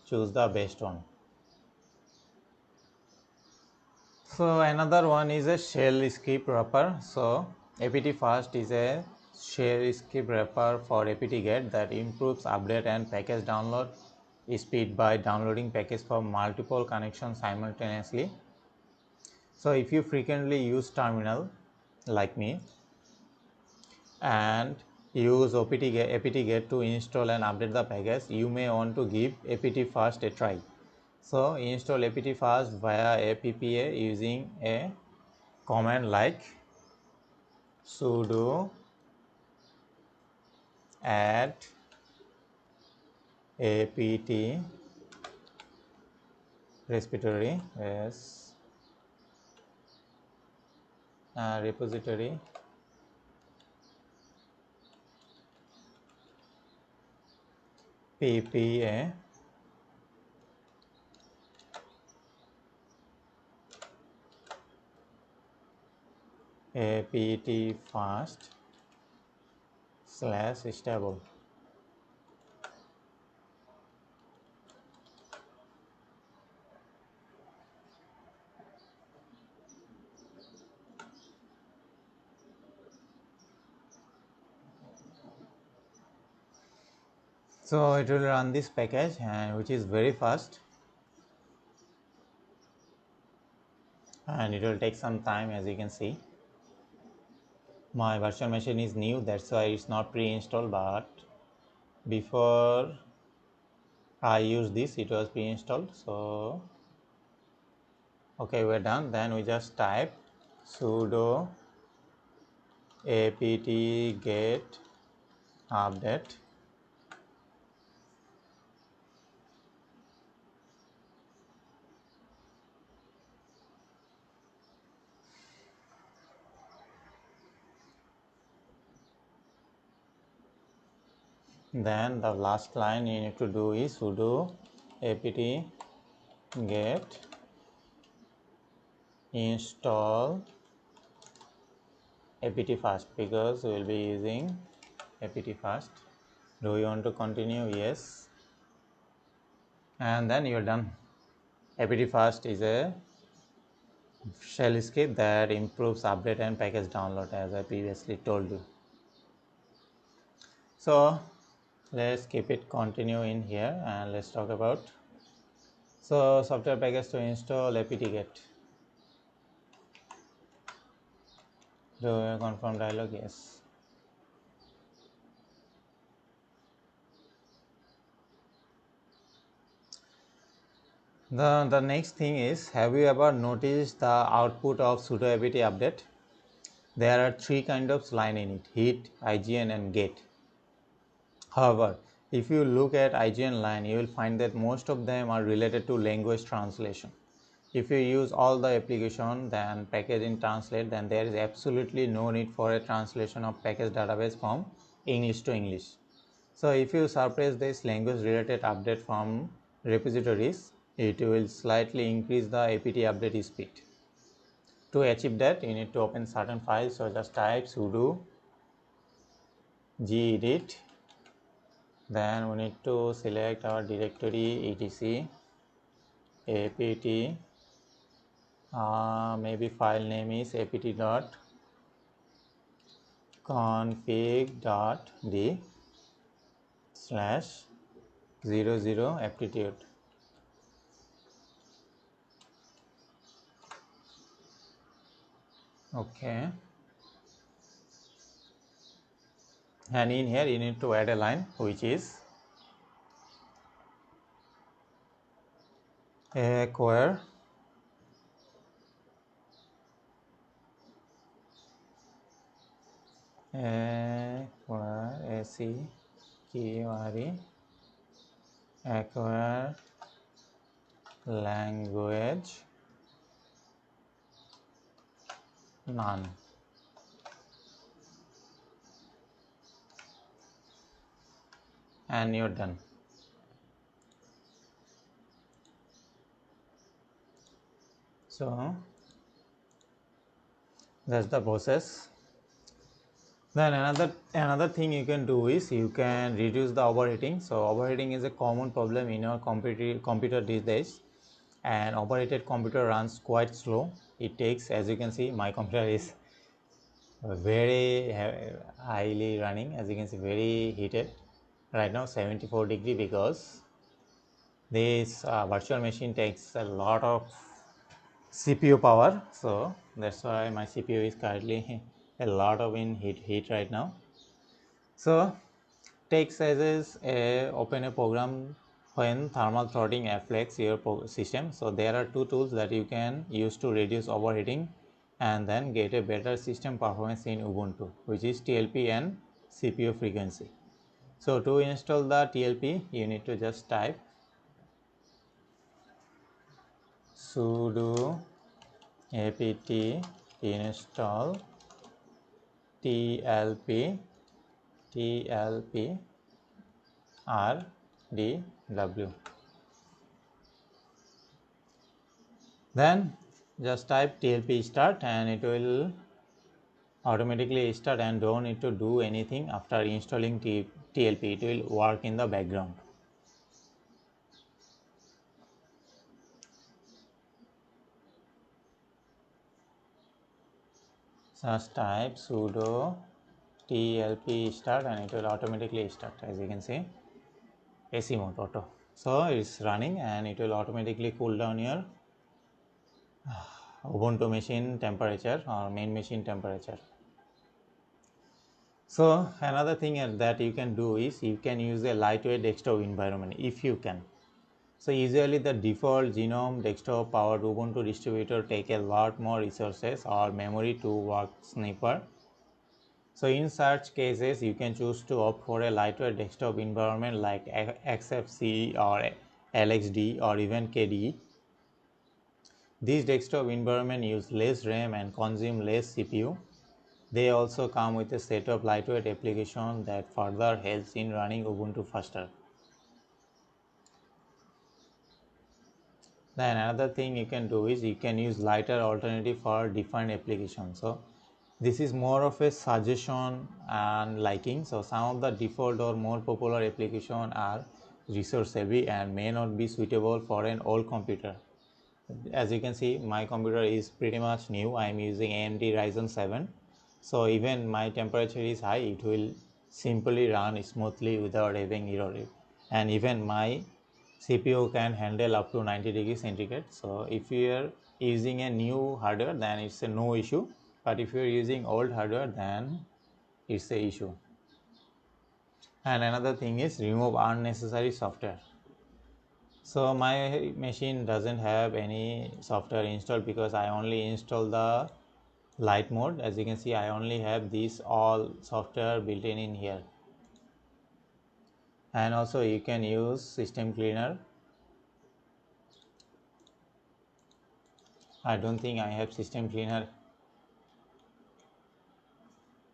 D: choose the best one. So another one is a shell script wrapper. So apt fast is a shell script wrapper for apt-get that improves update and package download speed by downloading package from multiple connections simultaneously. So if you frequently use terminal like me and use apt-get to install and update the package, you may want to give apt-fast a try. So install apt-fast via appa using a command like sudo add apt repository repository ppa apt fast / stable. So it will run this package and which is very fast, and it will take some time. As you can see, my virtual machine is new, that's why it's not pre-installed, but before I use this it was pre-installed. So okay, we're done. Then we just type sudo apt-get update. Then the last line you need to do is sudo apt-get install apt-fast because we will be using apt-fast. Do you want to continue? Yes. And then you're done. apt-fast is a shell script that improves update and package download, as I previously told you. So let's keep it continue in here and let's talk about software package to install apt-get. Do you confirm dialog? Yes. The next thing is, have you ever noticed the output of sudo apt update? There are three kind of line in it: hit, IGN and get. However, if you look at IGN line, you will find that most of them are related to language translation. If you use all the application then package in translate, then there is absolutely no need for a translation of package database from English to English. So if you suppress this language related update from repositories, it will slightly increase the apt update speed. To achieve that, you need to open certain files, so just type sudo gedit, then we need to select our directory etc apt, maybe file name is apt.config.d/00 aptitude. Okay, and in here you need to add a line which is acquire acquire language none, and you're done. So that's the process. Then another thing you can do is you can reduce the overheating. So overheating is a common problem in your computer these days, and overheated computer runs quite slow. It takes, as you can see, my computer is very highly running, as you can see, very heated right now, 74 degree, because this virtual machine takes a lot of CPU power. So that's why my CPU is currently a lot of in heat right now. So take as open a program when thermal throttling affects your system. So there are two tools that you can use to reduce overheating and then get a better system performance in Ubuntu, which is TLP and CPU frequency. So to install the TLP, you need to just type sudo apt install TLP rdw. Then just type TLP start and it will automatically start, and don't need to do anything after installing TLP. It will work in the background. Just type sudo TLP start and it will automatically start, as you can see, AC mode auto. So it's running and it will automatically cool down your Ubuntu machine temperature or main machine temperature. So another thing that you can do is you can use a lightweight desktop environment if you can. So usually the default GNOME desktop powered Ubuntu distributor take a lot more resources or memory to work snipper. So in such cases, you can choose to opt for a lightweight desktop environment like XFCE or LXD or even KDE. These desktop environments use less RAM and consume less CPU. They also come with a set of lightweight applications that further helps in running Ubuntu faster. Then another thing you can do is you can use lighter alternative for defined applications. So this is more of a suggestion and liking. So some of the default or more popular applications are resource heavy and may not be suitable for an old computer. As you can see, my computer is pretty much new. I am using AMD Ryzen 7. So even my temperature is high, it will simply run smoothly without having error. And even my CPU can handle up to 90 degrees centigrade. So if you are using a new hardware, then it's a no issue. But if you are using old hardware, then it's a issue. And another thing is remove unnecessary software. So my machine doesn't have any software installed because I only install the light mode. As you can see, I only have this all software built in here. And also you can use system cleaner. I don't think I have system cleaner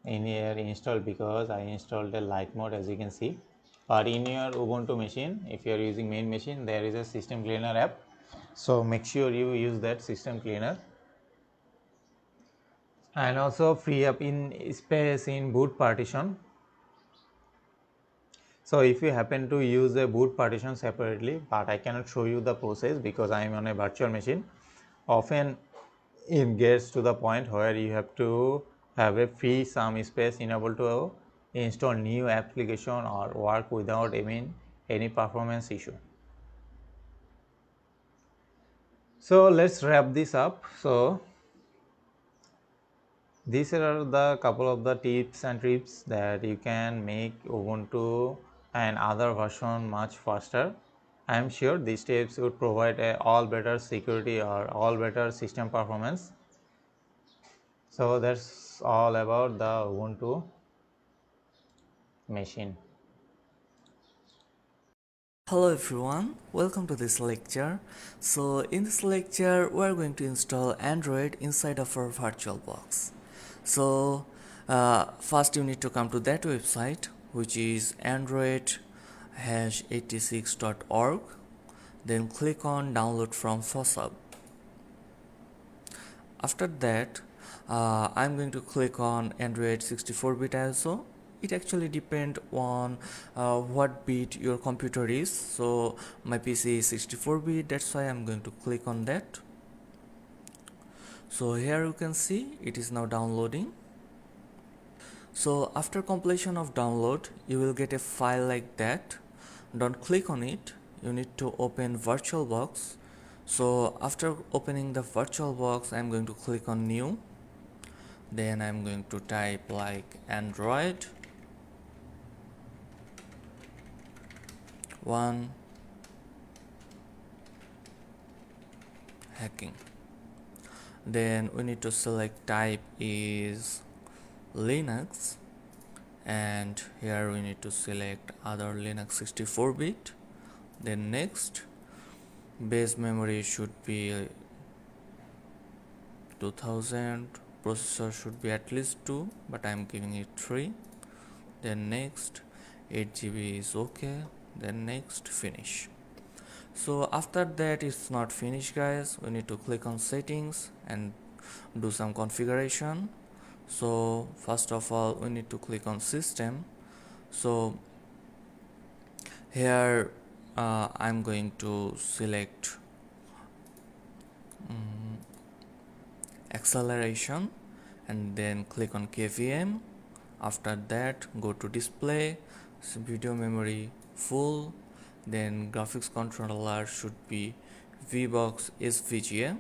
D: in here installed because I installed the light mode, as you can see. But in your Ubuntu machine, if you are using main machine, there is a system cleaner app, so make sure you use that system cleaner. And also free up in space in boot partition. So if you happen to use a boot partition separately, but I cannot show you the process because I am on a virtual machine, often it gets to the point where you have to have a free some space in able to install new application or work without any performance issue. So let's wrap this up. So these are the couple of the tips and tricks that you can make Ubuntu and other version much faster. I am sure these tips would provide a all better security or all better system performance. So that's all about the Ubuntu machine.
B: Hello everyone, welcome to this lecture. So in this lecture we are going to install Android inside of our VirtualBox. So first you need to come to that website, which is android-86.org. Then click on download from FOSSHub. After that I'm going to click on Android 64-bit ISO. It actually depends on what bit your computer is. So my PC is 64-bit, that's why I'm going to click on that. So here you can see it is now downloading. So after completion of download, you will get a file like that. Don't click on it, you need to open VirtualBox. So after opening the VirtualBox, I'm going to click on new. Then I'm going to type like Android 1 hacking. Then we need to select type is Linux, and here we need to select other Linux 64-bit. Then next, base memory should be 2000, processor should be at least 2, but I'm giving it 3. Then next, 8 GB is okay. Then next, finish. So after that it's not finished guys, we need to click on settings and do some configuration. So first of all we need to click on system. So here I'm going to select acceleration and then click on KVM. After that go to display, video memory full, then graphics controller should be VBox SVGA.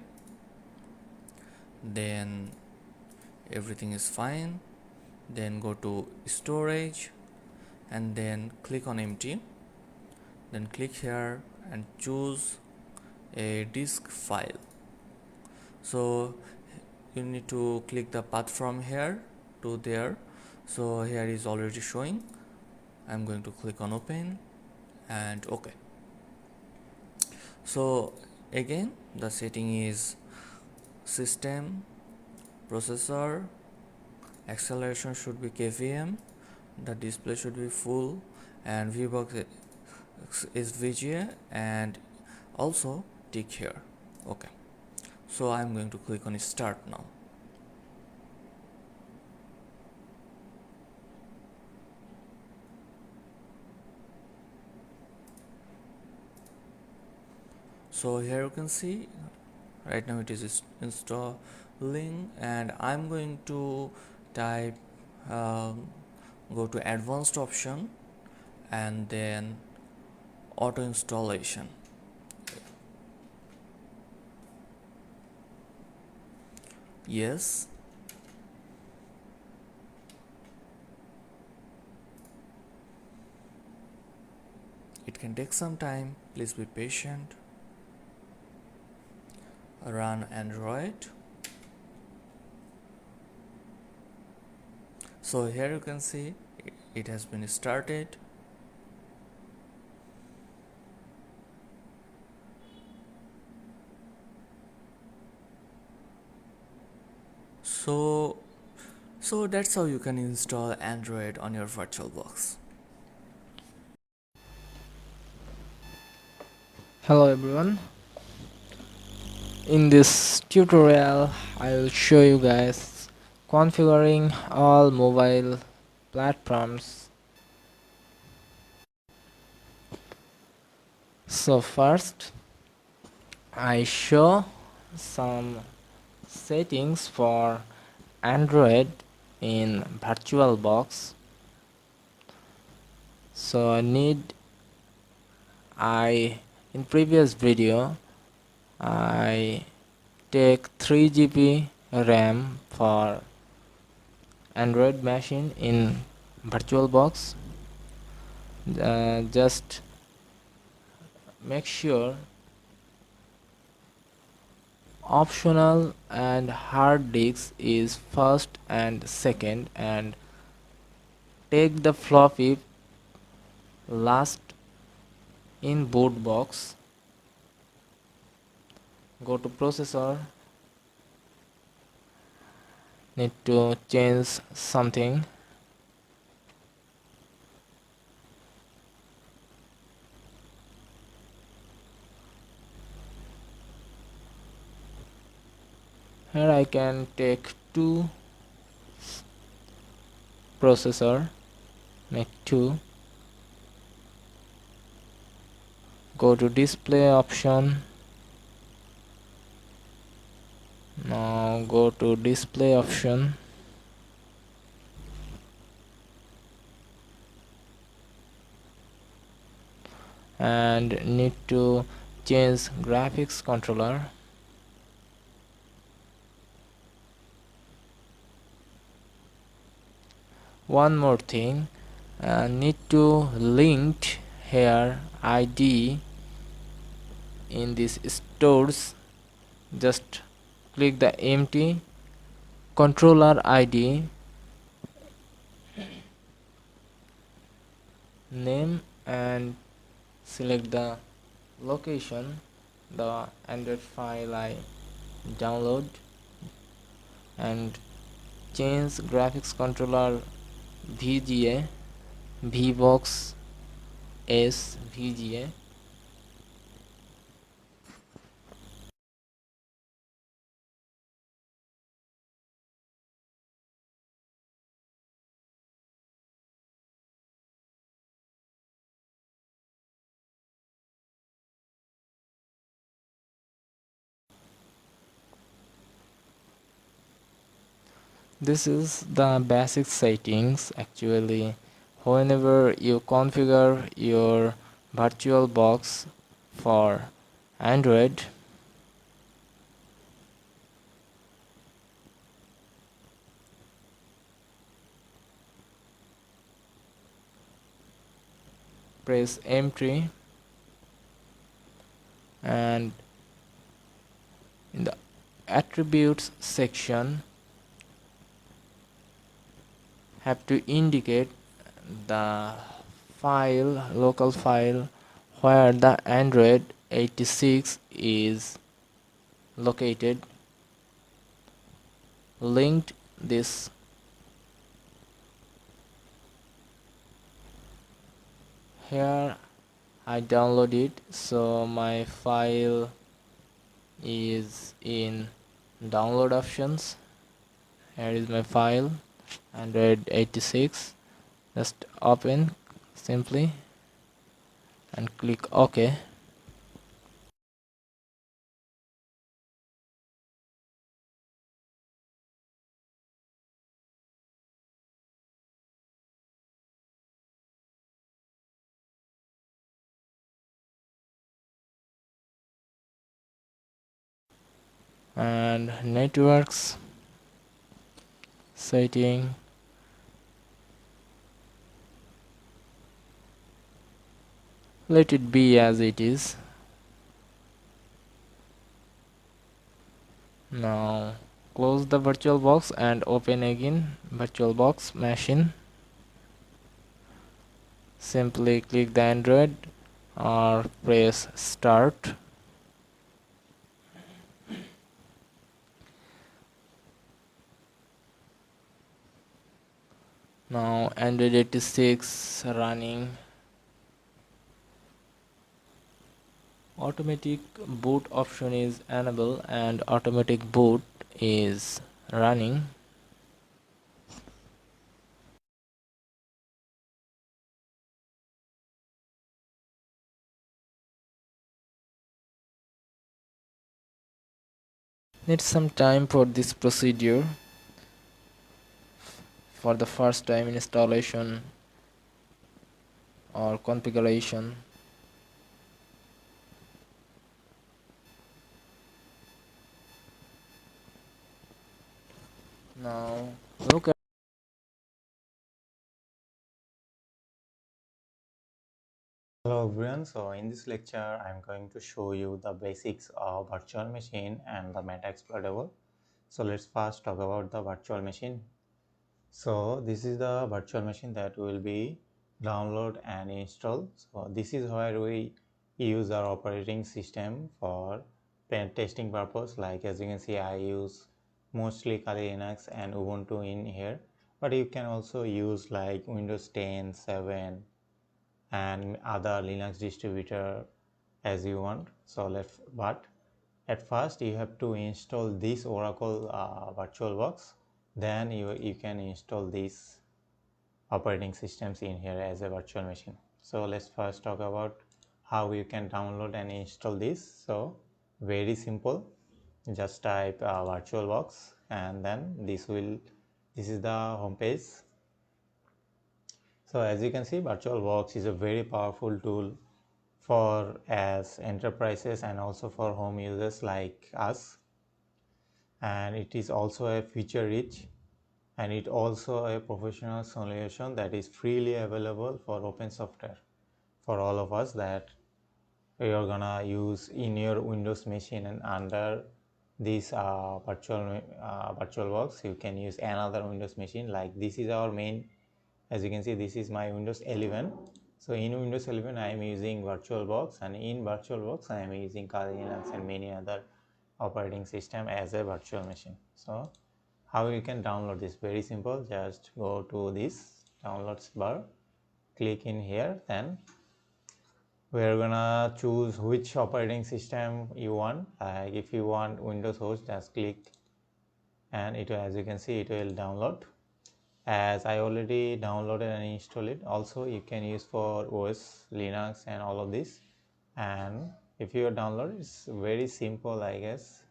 B: Then everything is fine. Then go to storage and then click on empty. Then click here and choose a disk file. So you need to click the path from here to there. So here is already showing. I'm going to click on open and OK. So again the setting is system, processor, acceleration should be KVM, the display should be full, and VBox is VGA, and also tick here. Okay, so I'm going to click on start now. So here you can see right now it is installing, and I'm going to type go to advanced option and then auto installation. Yes. It can take some time, please be patient. Run Android. So here you can see it has been started. So that's how you can install Android on your VirtualBox.
C: Hello everyone. In this tutorial I will show you guys configuring all mobile platforms. So first I show some settings for Android in VirtualBox. So in previous video I take 3 GB RAM for Android machine in VirtualBox. Just make sure optional and hard disk is first and second, and take the floppy last in boot box. Go to processor, need to change something. Here I can take 2 processor, make 2. Go to display option. Now go to display option. And need to change graphics controller. One more thing, need to link here ID in this stores. Just click the empty controller ID, name, and select the location, the Android file I download, and change graphics controller VGA, VBox S VGA. This is the basic settings. Actually, whenever you configure your VirtualBox for Android, press M3, and in the attributes section have to indicate the local file where the Android 86 is located. Linked this. Here I download it, so my file is in download options. Here is my file, Android 86. Just open simply and click OK. And networks setting, Let it be as it is. Now close the VirtualBox and open again VirtualBox machine. Simply click the Android or press start. Now Android 86 running. Automatic boot option is enabled and automatic boot is running. Need some time for this procedure. For the first time installation or configuration. Now look at
D: Hello everyone, so in this lecture I'm going to show you the basics of virtual machine and the metasploitable. So let's first talk about the virtual machine. So this is the virtual machine that will be download and install. So this is where we use our operating system for pen testing purpose. Like as you can see, I use mostly Kali Linux and Ubuntu in here, but you can also use like Windows 10, 7 and other Linux distributor as you want. So but at first you have to install this Oracle VirtualBox, then you can install these operating systems in here as a virtual machine. So let's first talk about how you can download and install this. So very simple, just type VirtualBox and then this is the home page. So as you can see, VirtualBox is a very powerful tool for as enterprises and also for home users like us, and it is also a feature rich, and it also a professional solution that is freely available for open software for all of us that you're gonna use in your Windows machine. And under this VirtualBox you can use another Windows machine. Like this is our main, as you can see, this is my Windows 11. So in Windows 11 I am using VirtualBox, and in VirtualBox I am using Kali Linux and many other operating system as a virtual machine. So how you can download this? Very simple, just go to this downloads bar, click in here, then we're gonna choose which operating system you want. Like if you want Windows host, just click and it, as you can see, it will download. As I already downloaded and installed it. Also you can use for OS, Linux and all of this. And if you download, it's very simple, I guess.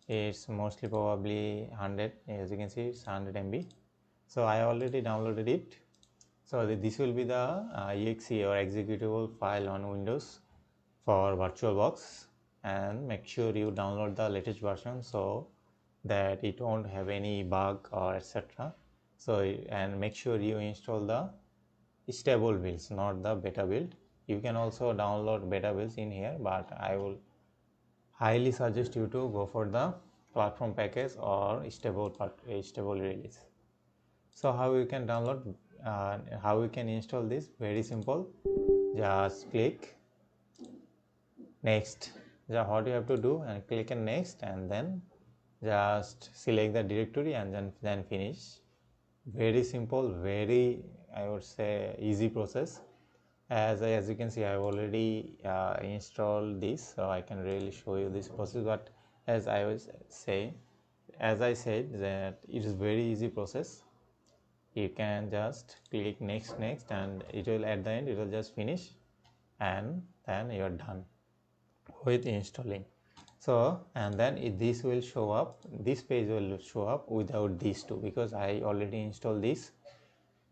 D: It's mostly probably 100, as you can see it's 100 MB. So I already downloaded it. So this will be the exe or executable file on Windows for VirtualBox, and make sure you download the latest version so that it won't have any bug or etc. So and make sure you install the stable builds, not the beta build. You can also download beta builds in here, but I will highly suggest you to go for the platform package or stable release. So how you can download, how you can install this? Very simple, just click next. What you have to do, and click on next, and then just select the directory and then finish. Very simple, very, I would say, easy process. As you can see, I've already installed this, so I can really show you this process. But as I was saying, as I said, that it is very easy process. You can just click next, and it will, at the end it will just finish, and then you're done with installing. So and then this will show up, this page will show up without these two, because I already installed this.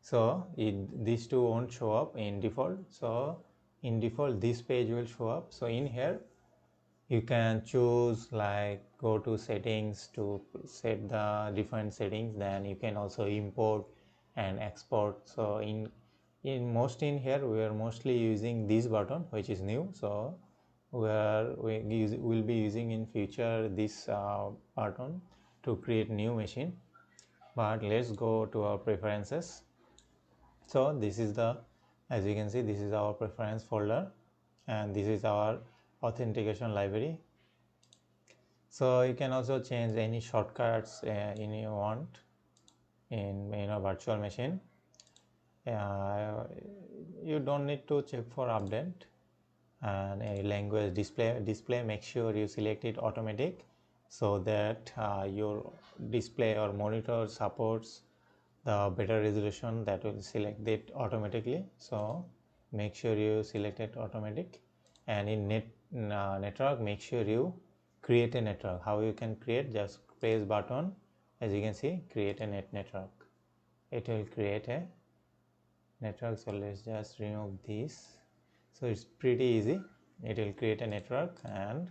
D: So these two won't show up in default. So in default this page will show up. So in here you can choose, like, go to settings to set the different settings. Then you can also import and export. So in in here we are mostly using this button, which is new. So we'll be using in future this button to create new machine. But let's go to our preferences. So this is the, as you can see, this is our preference folder, and this is our authentication library. So you can also change any shortcuts you want in virtual machine. You don't need to check for update. And a language display, make sure you select it automatic, so that your display or monitor supports the better resolution, that will select it automatically. So make sure you select it automatic. And in network, make sure you create a network. How you can create? Just press button, as you can see, create a network. It will create a network. So let's just remove this. So it's pretty easy. It will create a network, and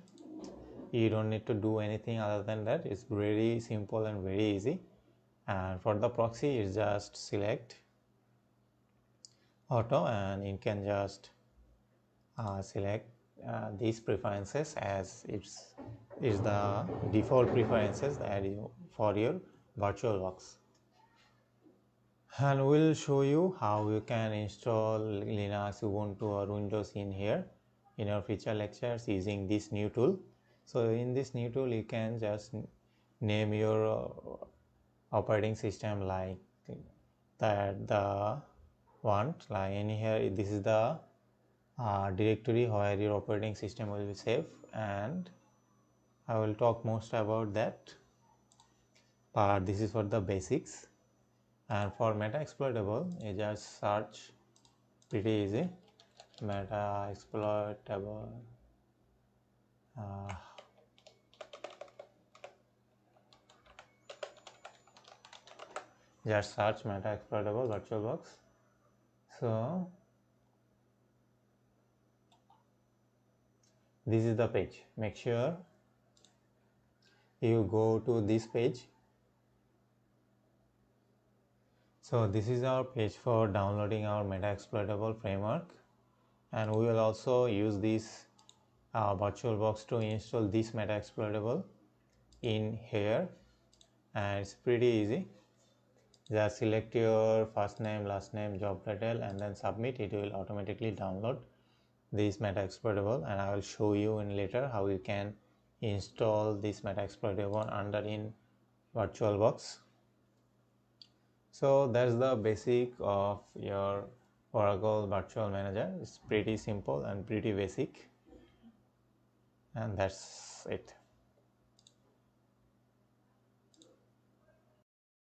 D: you don't need to do anything other than that. It's very simple and very easy. And for the proxy, it's just select auto, and you can just select these preferences as it's the default preferences that you for your VirtualBox. And we'll show you how you can install Linux, Ubuntu or Windows in here in our future lectures using this new tool. So in this new tool, you can just name your operating system like that the want, like in here this is the directory where your operating system will be safe, and I will talk most about that part. This is for the basics. And for metasploitable, you just search, pretty easy, metasploitable. Just search metasploitable VirtualBox. So this is the page. Make sure you go to this page. So this is our page for downloading our metasploitable framework, and we will also use this VirtualBox to install this metasploitable in here. And it's pretty easy. Just select your first name, last name, job title, and then submit. It will automatically download this metasploitable, and I will show you in later how you can install this metasploitable under in VirtualBox. So that's the basic of your Oracle Virtual Manager. It's pretty simple and pretty basic, and that's it.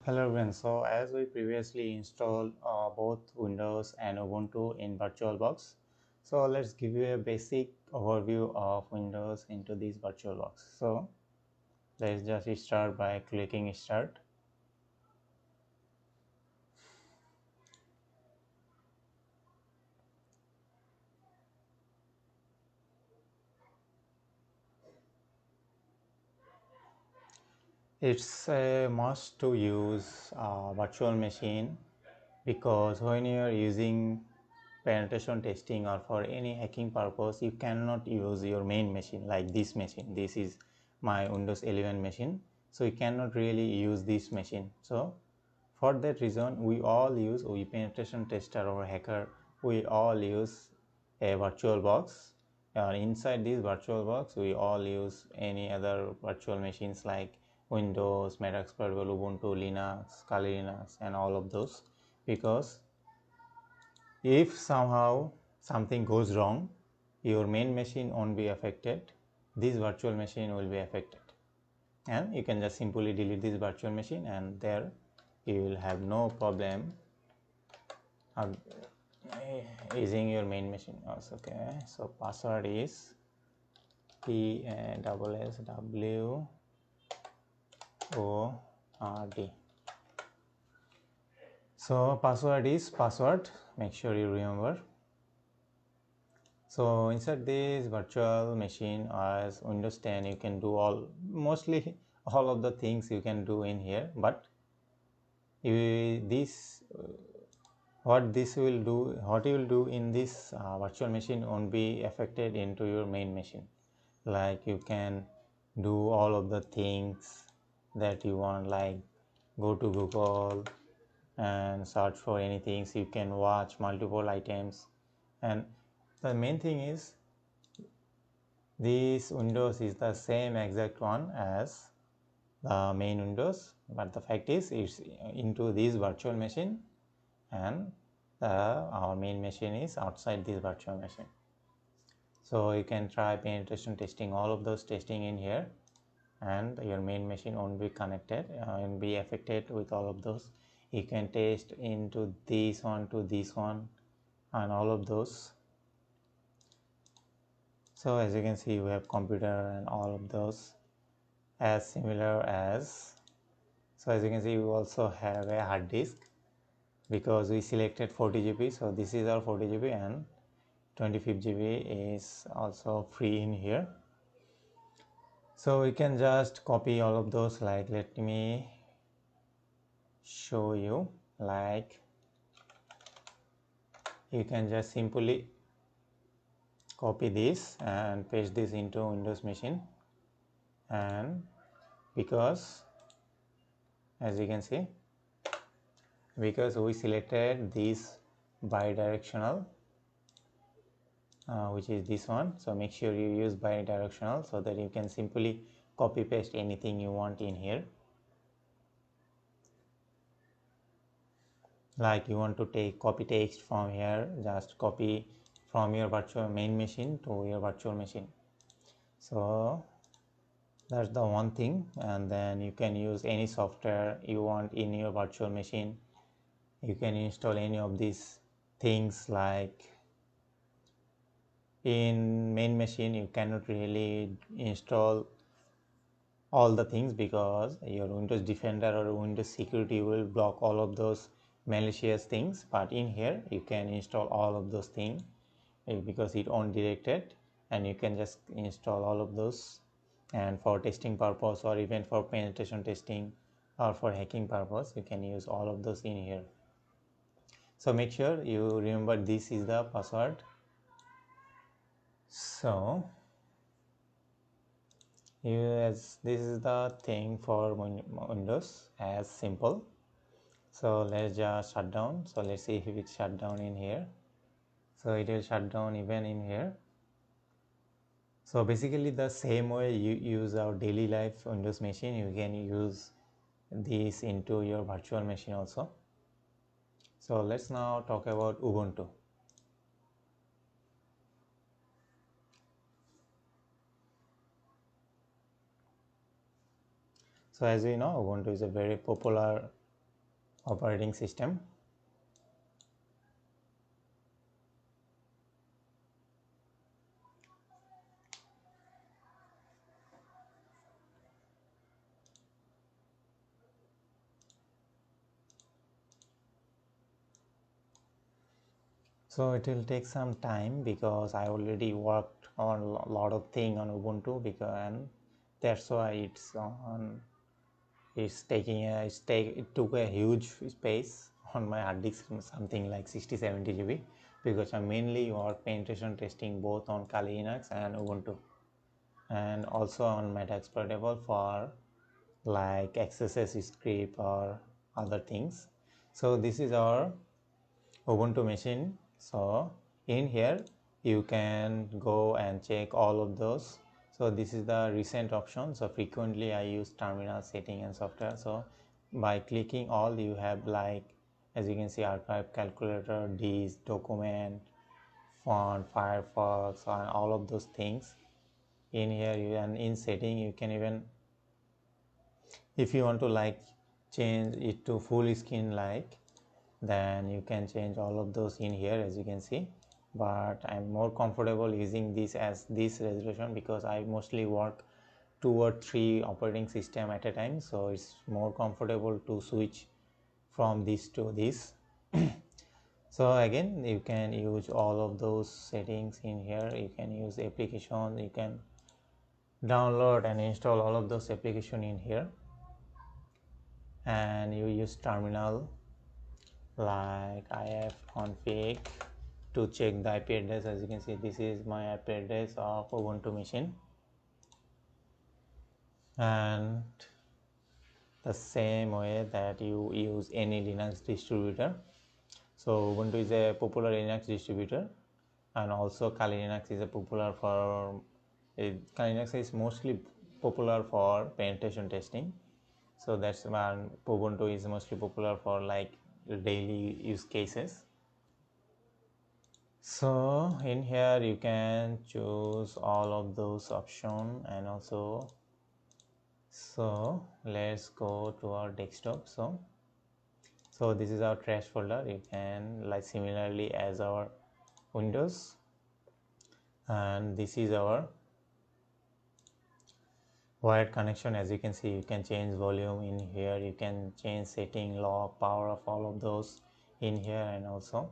D: Hello everyone. So as we previously installed both Windows and Ubuntu in VirtualBox, so let's give you a basic overview of Windows into this VirtualBox. So let's just start by clicking start. It's a must to use virtual machine, because when you are using penetration testing or for any hacking purpose, you cannot use your main machine like this machine. This is my Windows 11 machine, so you cannot really use this machine. So for that reason, we penetration tester or hacker, we all use a virtual box. Inside this virtual box, we all use any other virtual machines like Windows, metasploitable, Ubuntu, Linux, Kali Linux, and all of those, because if somehow something goes wrong, your main machine won't be affected, this virtual machine will be affected, and you can just simply delete this virtual machine, and there you will have no problem using your main machine also. Okay, so password is PASSWORD. So password is password, make sure you remember. So inside this virtual machine as Windows 10, you can do mostly all of the things you can do in here, but what you will do in this virtual machine won't be affected into your main machine. Like you can do all of the things that you want, like go to Google and search for anything. So you can watch multiple items, and the main thing is this Windows is the same exact one as the main Windows, but the fact is it's into this virtual machine, and our main machine is outside this virtual machine. So you can try penetration testing, all of those testing in here, and your main machine won't be connected and be affected with all of those. You can test into this one to this one and all of those. So as you can see, we have computer and all of those as similar as. So as you can see, we also have a hard disk because we selected 40 GB. So this is our 40 GB, and 25 GB is also free in here. So we can just copy all of those. Like let me show you, like you can just simply copy this and paste this into Windows machine, and because as you can see, because we selected this bidirectional which is this one, so make sure you use bidirectional so that you can simply copy paste anything you want in here. Like you want to take copy text from here, just copy from your virtual main machine to your virtual machine. So that's the one thing, and then you can use any software you want in your virtual machine. You can install any of these things. Like in main machine you cannot really install all the things because your Windows Defender or Windows Security will block all of those malicious things, but in here you can install all of those things because it undirected, and you can just install all of those, and for testing purpose or even for penetration testing or for hacking purpose you can use all of those in here. So make sure you remember this is the password. So this is the thing for Windows, as simple. So let's just shut down. So let's see if it shut down in here. So it will shut down even in here. So basically the same way you use our daily life Windows machine, you can use this into your virtual machine also. So let's now talk about Ubuntu. So as we know, Ubuntu is a very popular operating system. So it will take some time because I already worked on a lot of things on Ubuntu, and that's why it took a huge space on my hard disk, something like 60-70 GB, because I mainly work penetration testing both on Kali Linux and Ubuntu, and also on metasploitable for like XSS script or other things. So this is our Ubuntu machine. So in here you can go and check all of those. So this is the recent option. So frequently I use terminal setting and software. So by clicking all, you have, like as you can see, archive, calculator, disk, document, font, Firefox, and all of those things in here. And in setting you can even, if you want to like change it to full screen, like, then you can change all of those in here, as you can see. But I'm more comfortable using this as this resolution because I mostly work 2 or 3 operating system at a time, so it's more comfortable to switch from this to this. So again, you can use all of those settings in here. You can use application, you can download and install all of those application in here, and you use terminal like ifconfig to check the IP address. As you can see, this is my IP address of Ubuntu machine, and the same way that you use any Linux distributor. So Ubuntu is a popular Linux distributor, and also Kali Linux is a popular for Kali Linux is mostly popular for penetration testing. So that's why Ubuntu is mostly popular for like daily use cases. So in here you can choose all of those options, and also so let's go to our desktop. So this is our trash folder. You can like similarly as our Windows, and this is our wired connection. As you can see, you can change volume in here, you can change setting, log, power of all of those in here, and also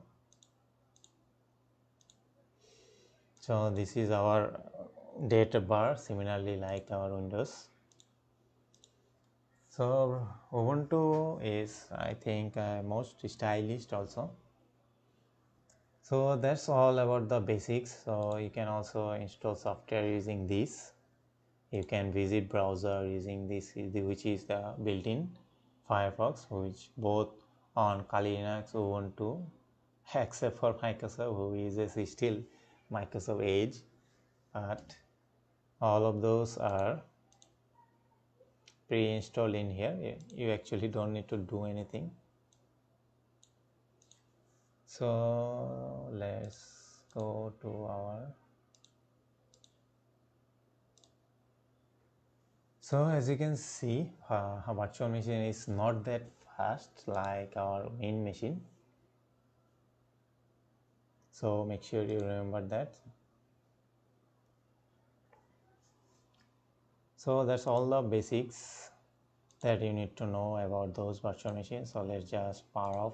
D: so this is our data bar similarly like our Windows. So Ubuntu is I think most stylish also. So that's all about the basics. So you can also install software using this. You can visit browser using this, which is the built-in Firefox, which both on Kali Linux, Ubuntu, except for Microsoft, who uses still Microsoft Edge, but all of those are pre-installed in here. You actually don't need to do anything. So let's go to our So as you can see, a virtual machine is not that fast like our main machine. So make sure you remember that. So that's all the basics that you need to know about those virtual machines. So let's just power off.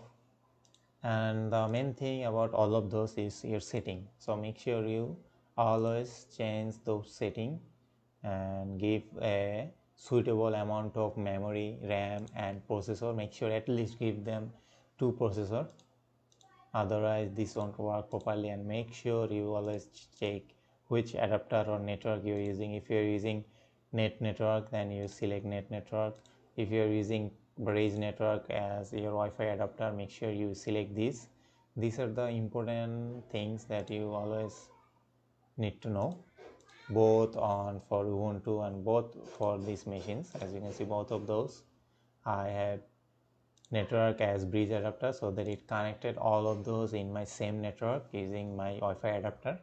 D: And the main thing about all of those is your setting. So make sure you always change those settings and give a suitable amount of memory, RAM and processor. Make sure at least give them 2 processor, otherwise this won't work properly. And make sure you always check which adapter or network you're using. If you're using network, then you select network. If you're using bridge network as your Wi-Fi adapter, make sure you select this. These are the important things that you always need to know, both on for Ubuntu and both for these machines. As you can see, both of those I have network as bridge adapter, so that it connected all of those in my same network using my Wi-Fi adapter.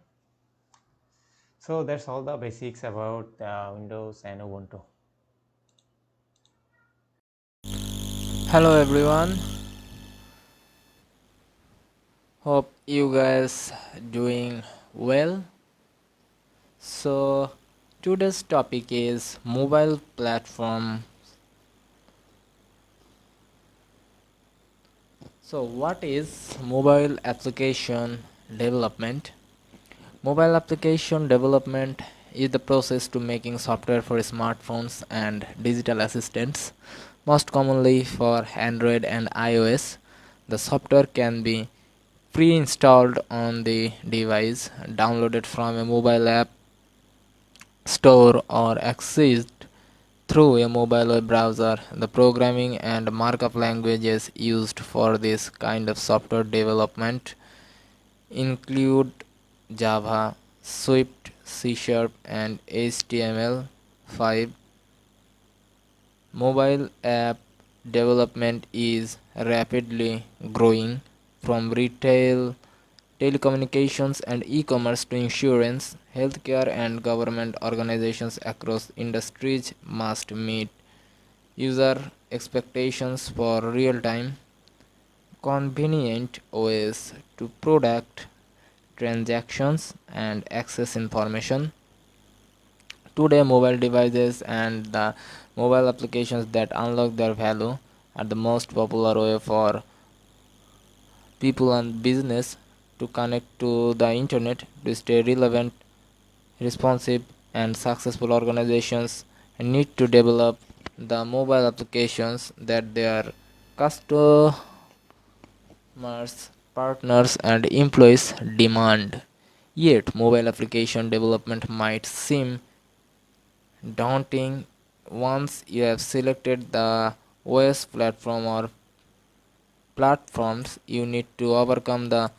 D: So that's all the basics about Windows and Ubuntu.
C: Hello everyone, hope you guys doing well. So today's topic is mobile platform. So what is mobile application development? Mobile application development is the process to making software for smartphones and digital assistants, most commonly for Android and iOS. The software can be pre-installed on the device, downloaded from a mobile app store, or accessed through a mobile web browser. The programming and markup languages used for this kind of software development include Java, Swift, C Sharp, and HTML5. Mobile app development is rapidly growing, from retail, telecommunications, and e-commerce to insurance, healthcare, and government organizations across industries must meet user expectations for real-time, convenient ways to product transactions and access information. Today, mobile devices and the mobile applications that unlock their value are the most popular way for people and business to connect to the internet, to stay relevant, responsive, and successful. Organizations need to develop the mobile applications that their customer customers, partners, and employees demand. Yet, mobile application development might seem daunting once you have selected the OS platform or platforms. You need to overcome the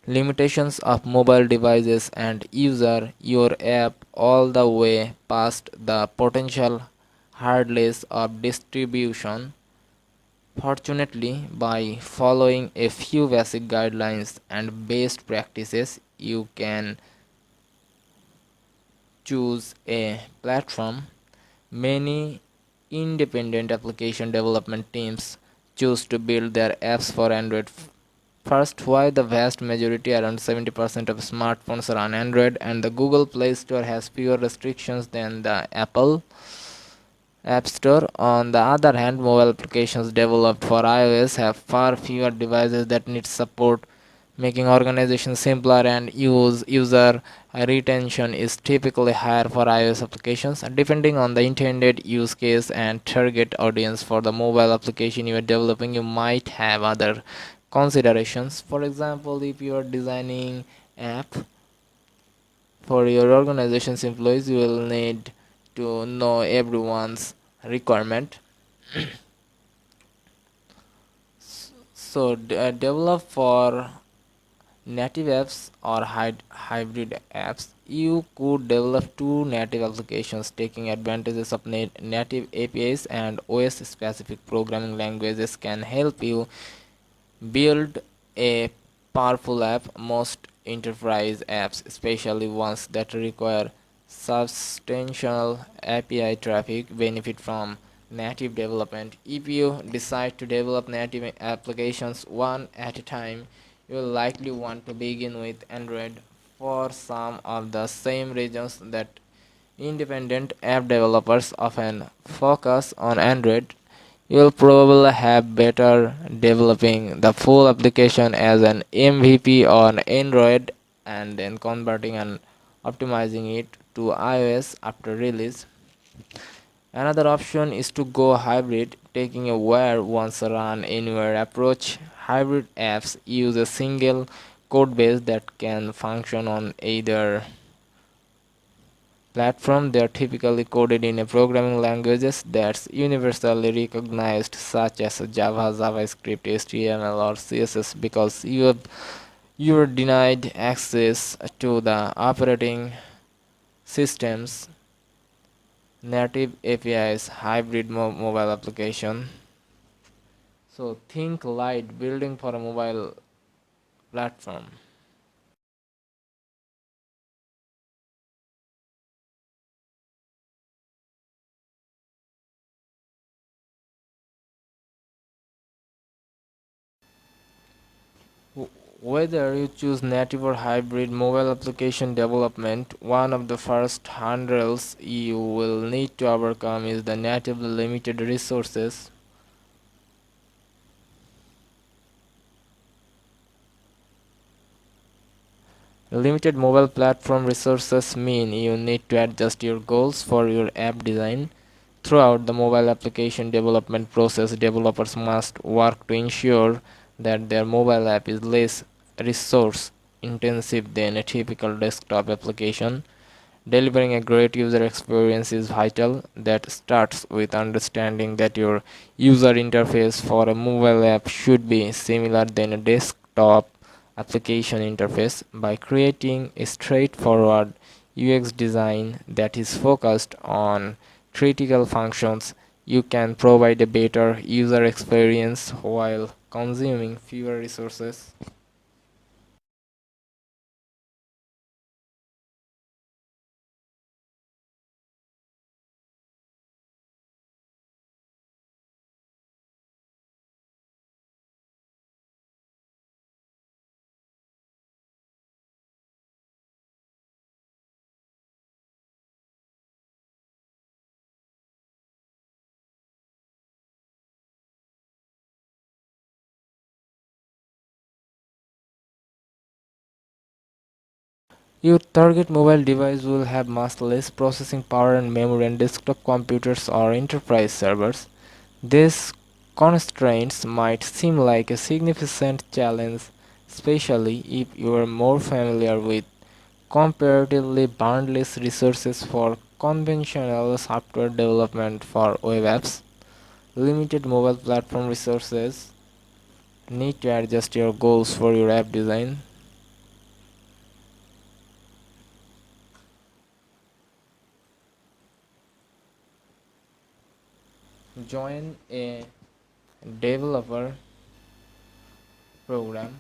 C: limitations of mobile devices and user your app all the way past the potential hurdles of distribution. Fortunately, by following a few basic guidelines and best practices, you can choose a platform. Many independent application development teams choose to build their apps for Android first. Why the vast majority, around 70% of smartphones are on Android, and the Google Play Store has fewer restrictions than the Apple App Store. On the other hand, mobile applications developed for iOS have far fewer devices that need support, making organization simpler, and user retention is typically higher for iOS applications. Depending on the intended use case and target audience for the mobile application you are developing, you might have other considerations. For example, if you are designing app for your organization's employees, you will need to know everyone's requirement. So develop for native apps or hybrid apps. You could develop two native applications taking advantages of native APIs, and OS specific programming languages can help you build a powerful app. Most enterprise apps, especially ones that require substantial API traffic, benefit from native development. If you decide to develop native applications one at a time, you will likely want to begin with Android for some of the same reasons that independent app developers often focus on Android. You will probably have better developing the full application as an MVP on Android and then converting and optimizing it to iOS after release. Another option is to go hybrid, taking a where once run anywhere approach. Hybrid apps use a single code base that can function on either platform. They are typically coded in a programming languages that's universally recognized, such as Java, JavaScript, HTML, or CSS, because you are denied access to the operating system's native APIs. Hybrid mobile application. So think light building for a mobile platform. Whether you choose native or hybrid mobile application development, one of the first hurdles you will need to overcome is the natively limited resources. Limited mobile platform resources mean you need to adjust your goals for your app design. Throughout the mobile application development process, developers must work to ensure that their mobile app is less resource intensive than a typical desktop application. Delivering a great user experience is vital. That starts with understanding that your user interface for a mobile app should be similar than a desktop application interface. By creating a straightforward UX design that is focused on critical functions, you can provide a better user experience while consuming fewer resources. Your target mobile device will have much less processing power and memory than desktop computers or enterprise servers. This constraints might seem like a significant challenge, especially if you are more familiar with comparatively boundless resources for conventional software development for web apps. Limited mobile platform resources need to adjust your goals for your app design. Join a developer program.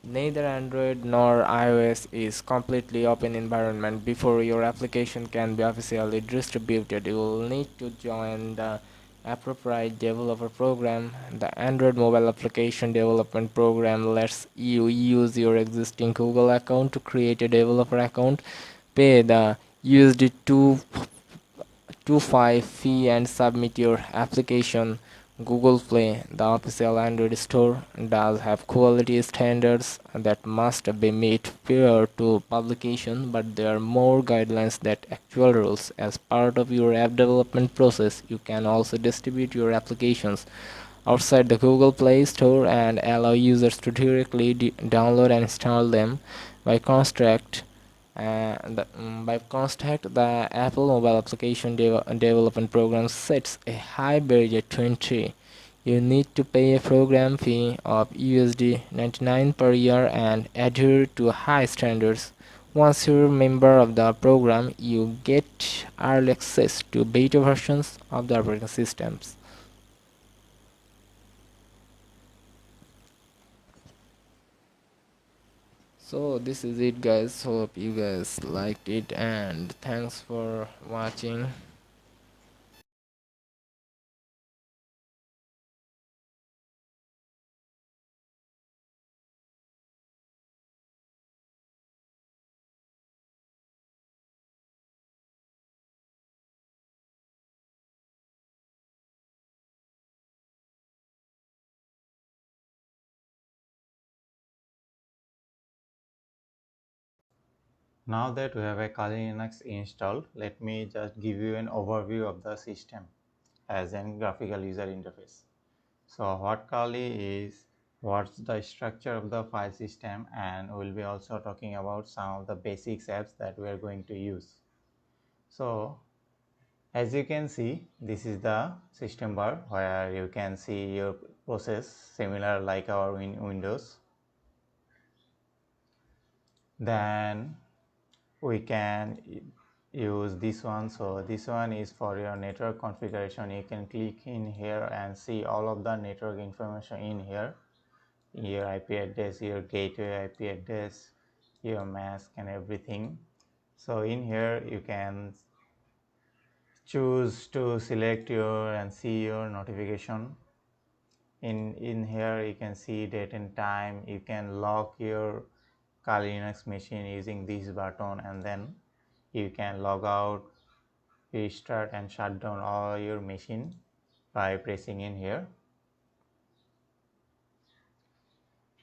C: Neither Android nor iOS is completely open environment. Before your application can be officially distributed, you will need to join the appropriate developer program. The Android mobile application development program lets you use your existing Google account to create a developer account, pay the USD 2.5 fee and submit your application. Google Play, the official Android store, does have quality standards that must be met prior to publication, but there are more guidelines than actual rules. As part of your app development process, you can also distribute your applications outside the Google Play Store and allow users to directly download and install them by construct the Apple mobile application development program sets a high barrier to entry. You need to pay a program fee of USD 99 per year and adhere to high standards. Once you're a member of the program, you get early access to beta versions of the operating systems. So this is it, guys. Hope you guys liked it, and thanks for watching.
D: Now that we have a Kali Linux installed, let me just give you an overview of the system as a graphical user interface. So what Kali is, what's the structure of the file system, and we'll be also talking about some of the basics apps that we are going to use. So as you can see, this is the system bar where you can see your process similar like our Windows. Then we can use this one. So this one is for your network configuration. You can click in here and see all of the network information in here, your IP address, your gateway IP address, your mask and everything. So in here you can choose to select your and see your notification. In here you can see date and time. You can lock your Kali Linux machine using this button, and then you can log out, restart and shut down all your machine by pressing in here.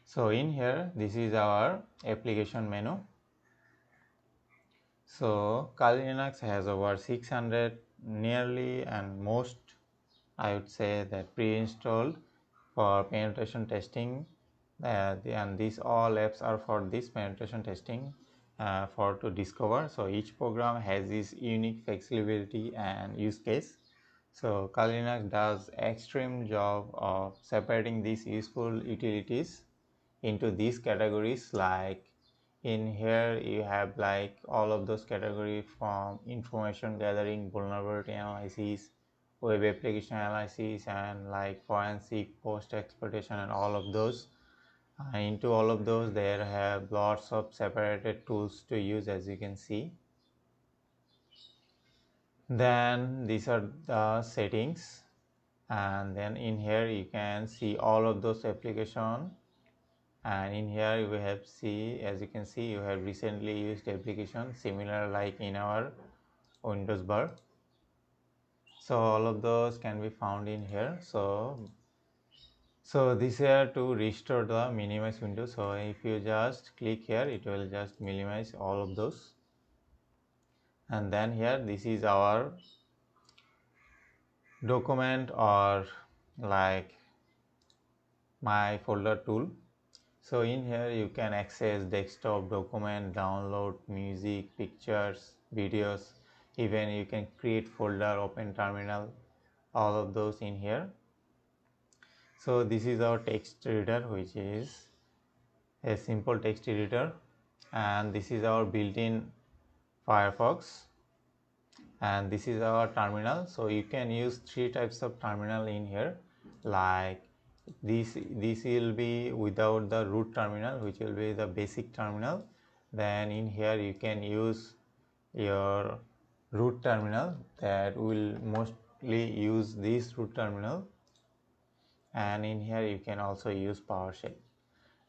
D: So in here, this is our application menu. So Kali Linux has over 600 nearly, and most I would say that pre-installed for penetration testing, and these all apps are for this penetration testing for to discover. So each program has its unique flexibility and use case. So Kali Linux does extreme job of separating these useful utilities into these categories. Like in here you have like all of those categories from information gathering, vulnerability analysis, web application analysis, and like forensic, post exploitation, and all of those. Into all of those there have lots of separated tools to use, as you can see. Then these are the settings, and then in here you can see all of those application, and in here we have see, as you can see, you have recently used application similar like in our Windows bar. So all of those can be found in here. So this here to restore the minimize window. So if you just click here, it will just minimize all of those. And then here this is our document, or like my folder tool. So in here you can access desktop, document, download, music, pictures, videos, even you can create folder, open terminal, all of those in here. So this is our text reader, which is a simple text editor, and this is our built-in Firefox, and this is our terminal. So you can use three types of terminal in here, like this will be without the root terminal, which will be the basic terminal. Then in here you can use your root terminal, that will mostly use this root terminal, and in here you can also use PowerShell.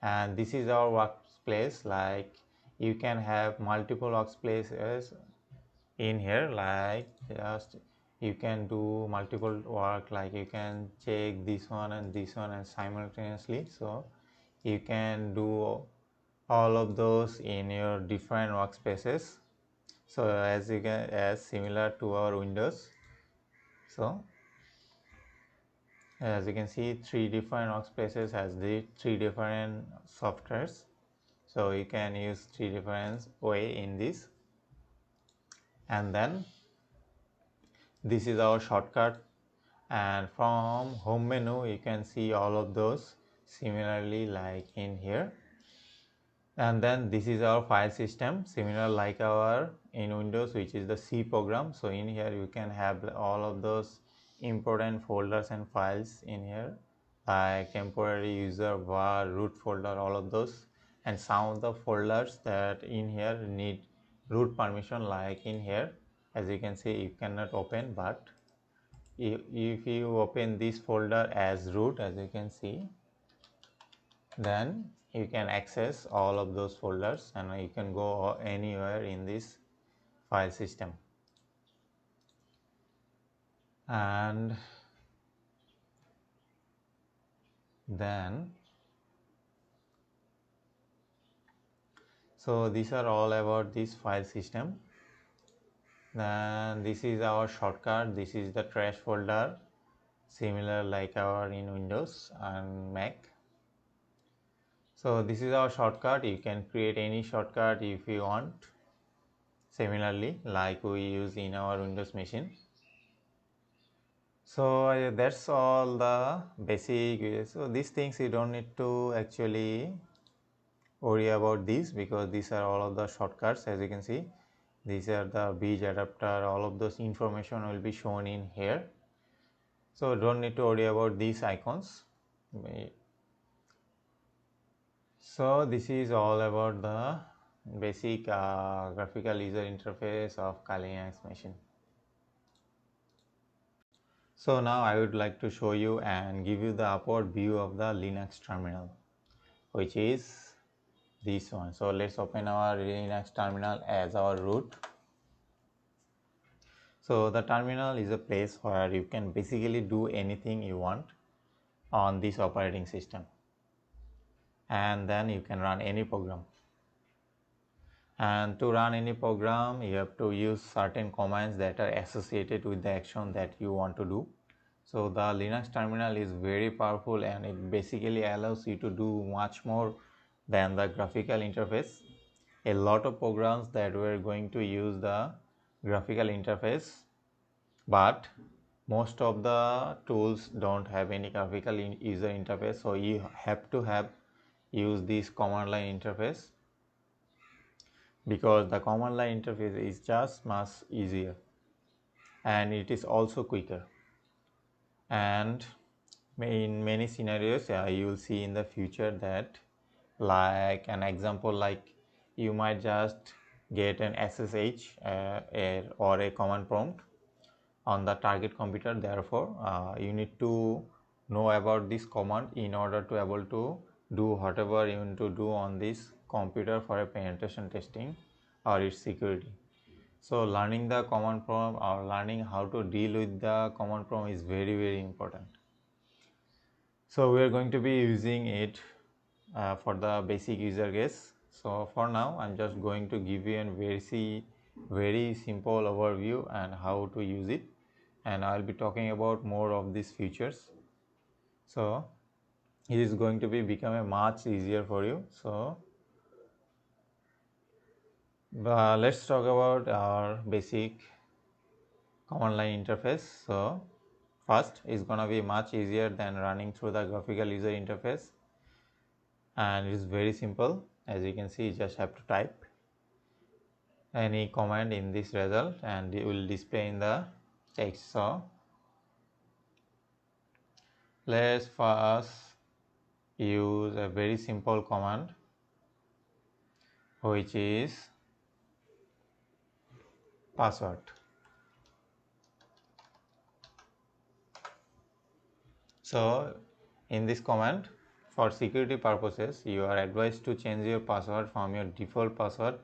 D: And this is our workplace, like you can have multiple workplaces in here, like just you can do multiple work, like you can check this one and simultaneously. So you can do all of those in your different workspaces. So as you can, as similar to our Windows. So as you can see, three different workspaces has the three different softwares. So you can use three different way in this. And then this is our shortcut, and from home menu you can see all of those similarly like in here. And then this is our file system, similar like our in Windows, which is the C program. So in here you can have all of those important folders and files in here, like temporary user, var, root folder, all of those. And some of the folders that in here need root permission, like in here as you can see you cannot open, but if you open this folder as root, as you can see, then you can access all of those folders and you can go anywhere in this file system. And then so these are all about this file system. Then this is our shortcut, this is the trash folder, similar like our in Windows and Mac. So this is our shortcut, you can create any shortcut if you want, similarly like we use in our Windows machine. So that's all the basic. So these things you don't need to actually worry about these, because these are all of the shortcuts. As you can see, these are the beach adapter, all of those information will be shown in here. So don't need to worry about these icons. So this is all about the basic graphical user interface of Kali Linux machine. So now I would like to show you and give you the upward view of the Linux terminal, which is this one. So let's open our Linux terminal as our root. So the terminal is a place where you can basically do anything you want on this operating system, and then you can run any program. And to run any program you have to use certain commands that are associated with the action that you want to do. So the Linux terminal is very powerful, and it basically allows you to do much more than the graphical interface. A lot of programs that were going to use the graphical interface, but most of the tools don't have any graphical user interface, so you have to use this command line interface, because the command line interface is just much easier and it is also quicker. And in many scenarios you will see in the future that, like an example, like you might just get an SSH or a command prompt on the target computer. Therefore you need to know about this command in order to able to do whatever you want to do on this computer for a penetration testing or its security. So learning the command prompt or learning how to deal with the command prompt is very important. So we are going to be using it for the basic user case. So for now I'm just going to give you a very simple overview and how to use it, and I'll be talking about more of these features. So it is going to be become a much easier for you. So let's talk about our basic command line interface. So first is gonna be much easier than running through the graphical user interface, and it is very simple. As you can see, you just have to type any command in this result and it will display in the text. So let's first use a very simple command, which is password. So in this command, for security purposes, you are advised to change your password from your default password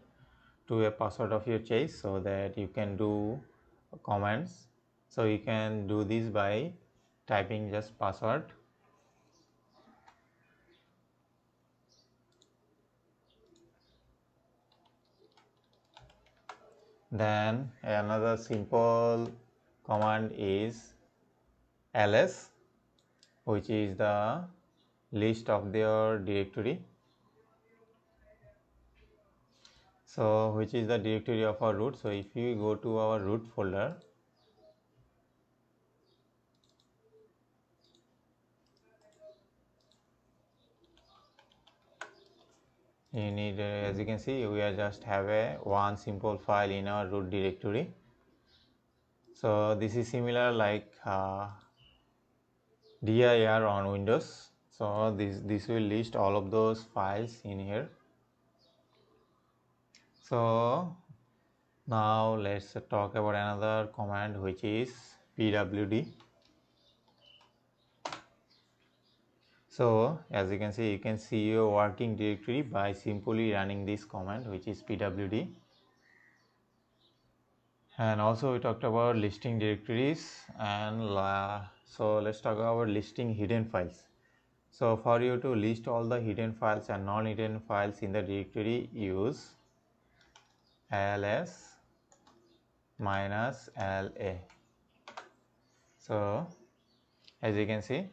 D: to a password of your choice, so that you can do commands. So you can do this by typing just password. Then another simple command is ls, which is the list of their directory. So which is the directory of our root. So if you go to our root folder, you need as you can see, we are just have a one simple file in our root directory. So this is similar like dir on Windows. So this will list all of those files in here. So now let's talk about another command, which is pwd. So as you can see your working directory by simply running this command, which is pwd. And also we talked about listing directories, and so let's talk about listing hidden files. So for you to list all the hidden files and non-hidden files in the directory, use ls minus la. So as you can see,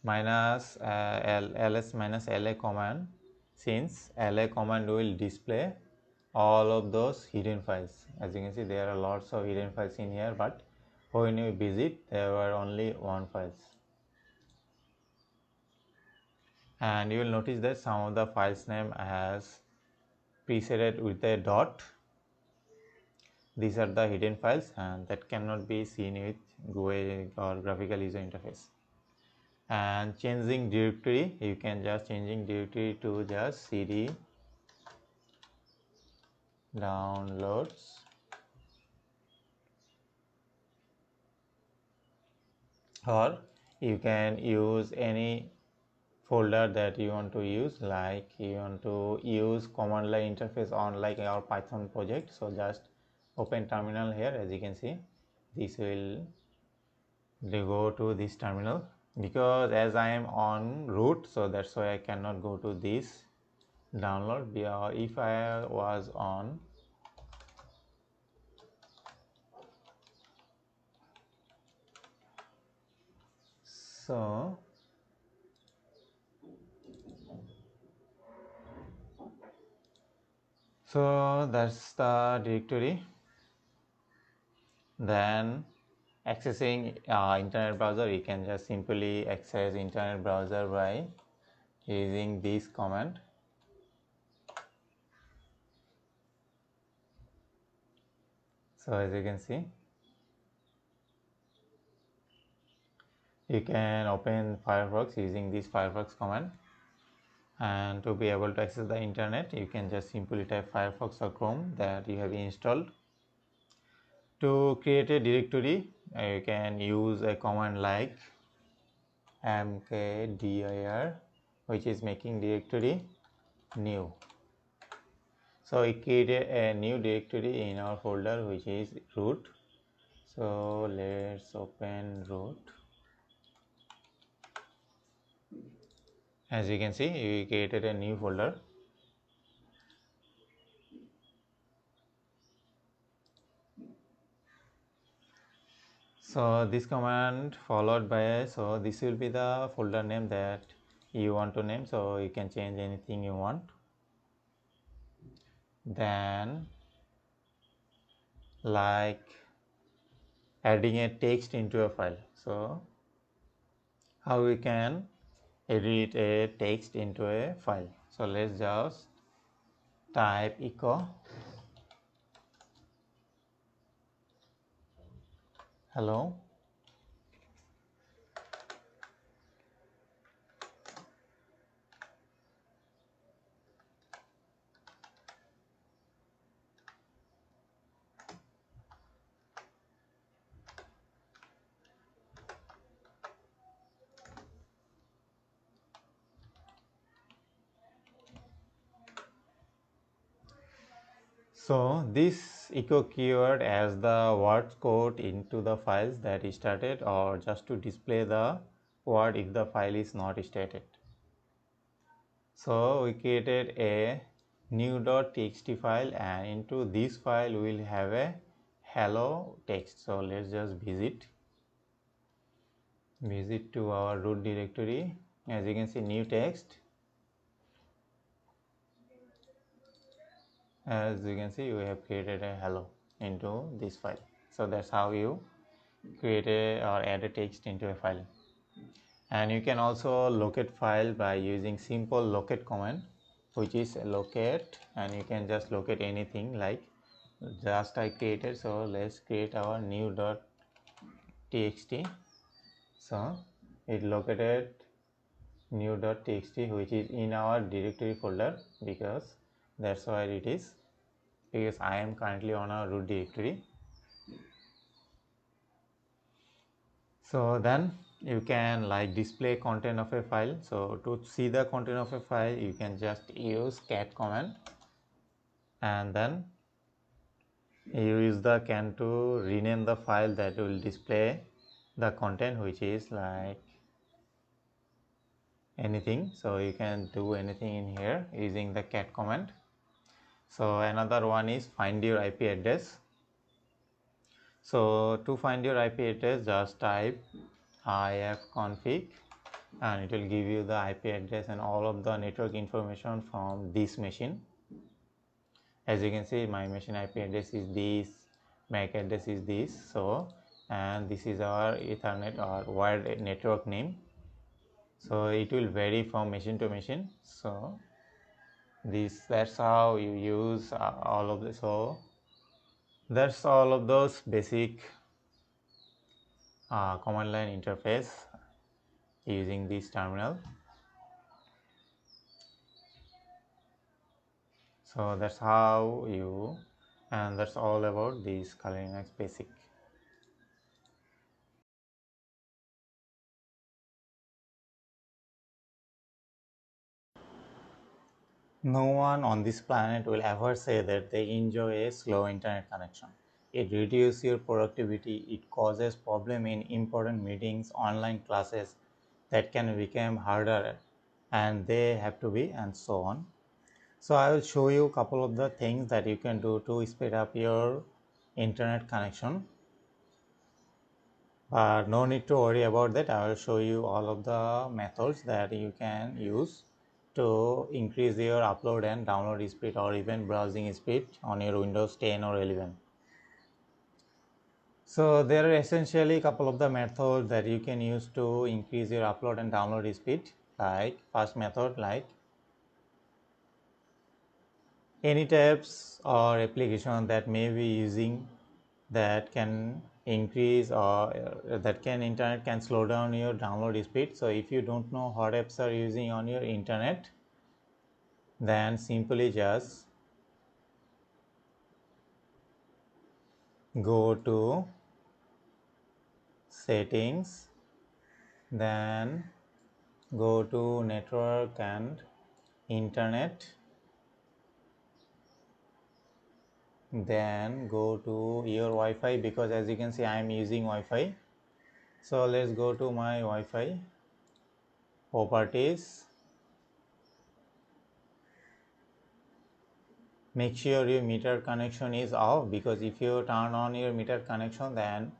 D: minus ls minus la command, since la command will display all of those hidden files. As you can see, there are lots of hidden files in here, but when you visit, there were only one files. And you will notice that some of the files name has preceded with a dot. These are the hidden files, and that cannot be seen with GUI or graphical user interface. And changing directory, you can just changing directory to just cd downloads, or you can use any folder that you want to use, like you want to use command line interface on like our Python project. So just open terminal here. As you can see, this will go to this terminal, because as I am on root, so that's why I cannot go to this download. If I was on so that's the directory. Then accessing internet browser, you can just simply access internet browser by using this command. So as you can see, you can open Firefox using this Firefox command, and to be able to access the internet, you can just simply type Firefox or Chrome that you have installed. To create a directory, you can use a command like mkdir, which is making directory new. So we created a new directory in our folder, which is root. So let's open root. As you can see, we created a new folder. So this command followed by, so this will be the folder name that you want to name, so you can change anything you want. Then like adding a text into a file, so how we can edit a text into a file. So let's just type echo hello. So this echo keyword as the word code into the files that is started, or just to display the word if the file is not stated. So we created a new.txt file, and into this file we will have a hello text. So let's just visit to our root directory. As you can see, new text. As you can see, we have created a hello into this file. So that's how you create or add a text into a file. And you can also locate file by using simple locate command, which is locate, and you can just locate anything like just I created. So let's create our new.txt. So it located new.txt, which is in our directory folder, because that's why it is, because I am currently on a root directory. So then you can like display content of a file. So to see the content of a file, you can just use cat command, and then you use the can to rename the file that will display the content, which is like anything. So you can do anything in here using the cat command. So another one is find your IP address. So to find your IP address, just type ifconfig, and it will give you the IP address and all of the network information from this machine. As you can see, my machine IP address is this, MAC address is this, so, and this is our Ethernet or wired network name. So it will vary from machine to machine. So that's how you use all of this. So that's all of those basic command line interface using this terminal. So that's how you, and that's all about this Kali Linux basic. No one on this planet will ever say that they enjoy a slow internet connection. It reduces your productivity, it causes problem in important meetings, online classes that can become harder, and they have to be, and so on. So I will show you a couple of the things that you can do to speed up your internet connection. But no need to worry about that. I will show you all of the methods that you can use to increase your upload and download speed, or even browsing speed on your Windows 10 or 11. So there are essentially a couple of the methods that you can use to increase your upload and download speed. Like first method, like any tabs or application that may be using that can increase, or that can internet can slow down your download speed. So if you don't know what apps are using on your internet, then simply just go to settings, then go to network and internet, then go to your Wi-Fi, because as you can see I am using Wi-Fi. So let's go to my Wi-Fi properties. Make sure your meter connection is off, because if you turn on your meter connection, then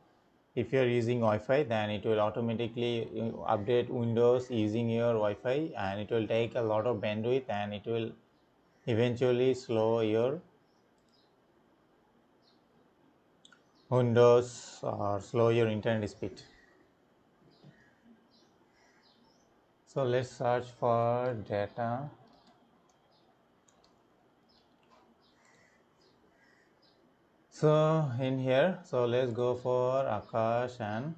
D: if you're using Wi-Fi, then it will automatically update Windows using your Wi-Fi, and it will take a lot of bandwidth, and it will eventually slow your Windows or slow your internet speed. So let's search for data. So in here, so let's go for Akash and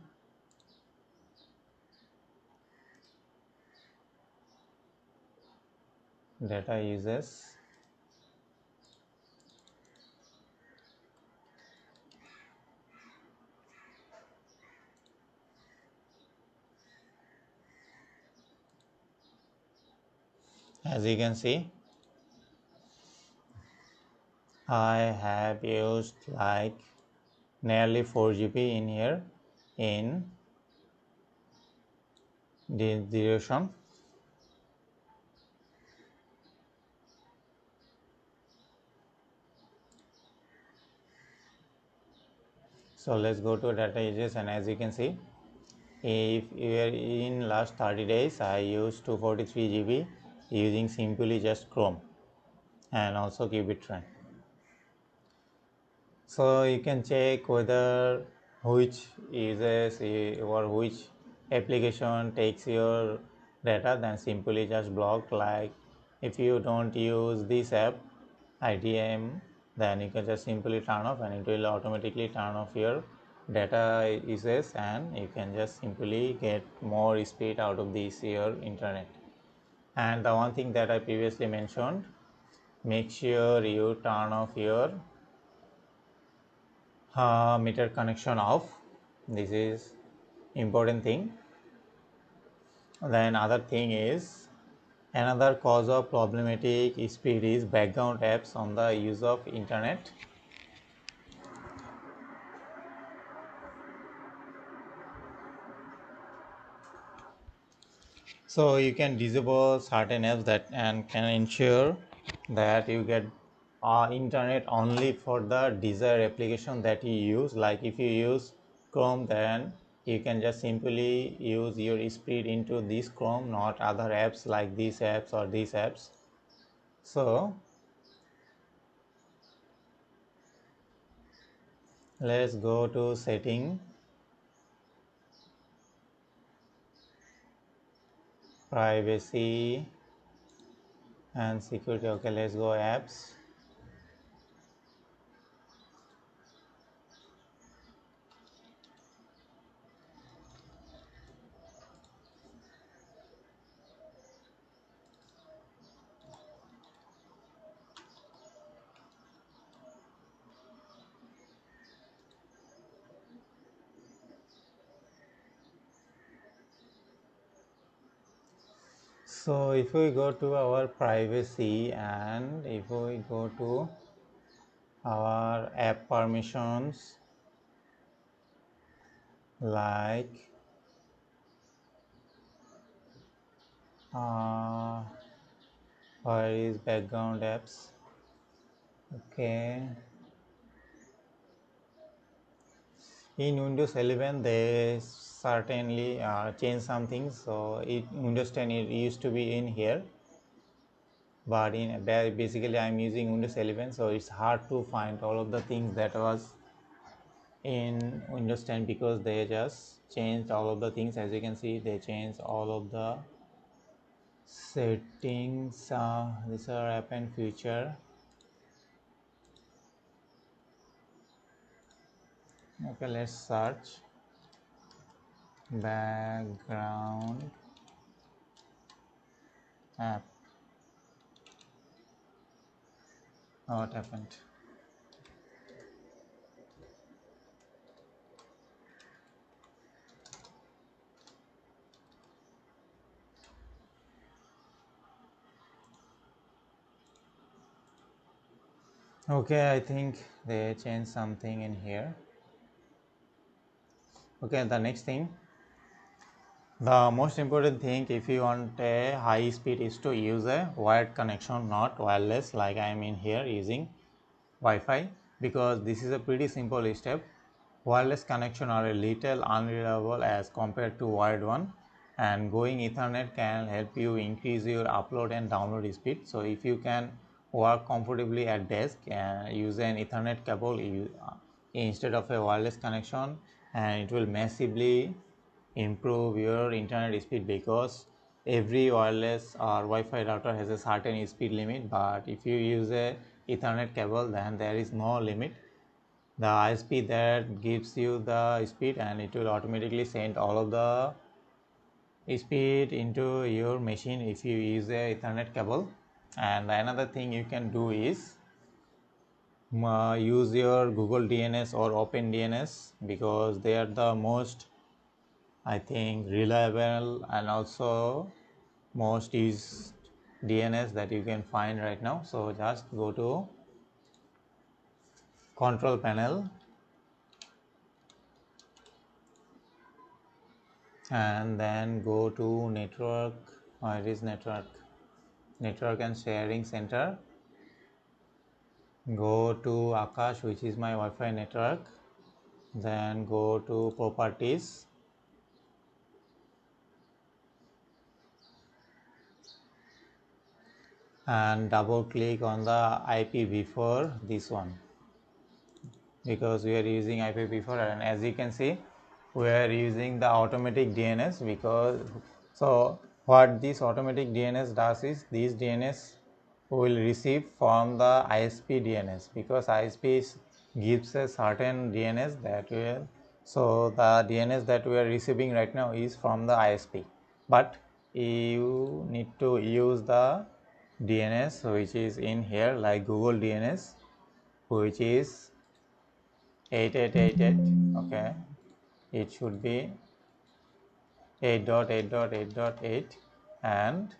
D: data uses. As you can see, I have used like nearly 4 GB in here in the duration. So let's go to data uses, and as you can see, if you are in last 30 days, I used 243 GB using simply just Chrome and also qubit train. So you can check whether which uses or which application takes your data, then simply just block. Like if you don't use this app IDM, then you can just simply turn off, and it will automatically turn off your data uses, and you can just simply get more speed out of this your internet. And the one thing that I previously mentioned, make sure you turn off your meter connection off. This is important thing. Then other thing is, another cause of problematic speed is background apps on the use of internet. So you can disable certain apps that and can ensure that you get internet only for the desired application that you use. Like if you use Chrome, then you can just simply use your speed into this Chrome, not other apps like these apps or these apps. So let's go to setting, privacy and security. Okay, let's go apps. So if we go to our privacy, and if we go to our app permissions, like where is background apps? Okay, in Windows 11 they certainly changed something. So in Windows 10 it used to be in here, but in basically I'm using Windows 11, so it's hard to find all of the things that was in Windows 10, because they just changed all of the things. As you can see, they changed all of the settings. These are app and feature. Okay, let's search background app. What happened? Okay, I think they changed something in here. Okay, the next thing, the most important thing if you want a high speed is to use a wired connection, not wireless, like I am in here using Wi-Fi, because this is a pretty simple step. wireless connection are a little unreliable as compared to wired one, and going Ethernet can help you increase your upload and download speed. So if you can work comfortably at desk and use an Ethernet cable instead of a wireless connection, and it will massively improve your internet speed, because every wireless or Wi-Fi router has a certain speed limit, but if you use a Ethernet cable, then there is no limit. The ISP that gives you the speed, and it will automatically send all of the speed into your machine if you use a Ethernet cable. And another thing you can do is use your Google DNS or Open DNS, because they are the most, I think, reliable and also most used DNS that you can find right now. So just go to control panel and then go to network. It is network and sharing center. Go to Akash, which is my Wi-Fi network. Then go to properties, and double click on the IPv4, this one, because we are using IPv4, and as you can see we are using the automatic DNS. Because so what this automatic DNS does is, this DNS will receive from the ISP DNS, because ISP gives a certain DNS that will, so the DNS that we are receiving right now is from the ISP, but you need to use the DNS which is in here, like Google DNS, which is 8888. Okay, it should be 8.8.8.8, and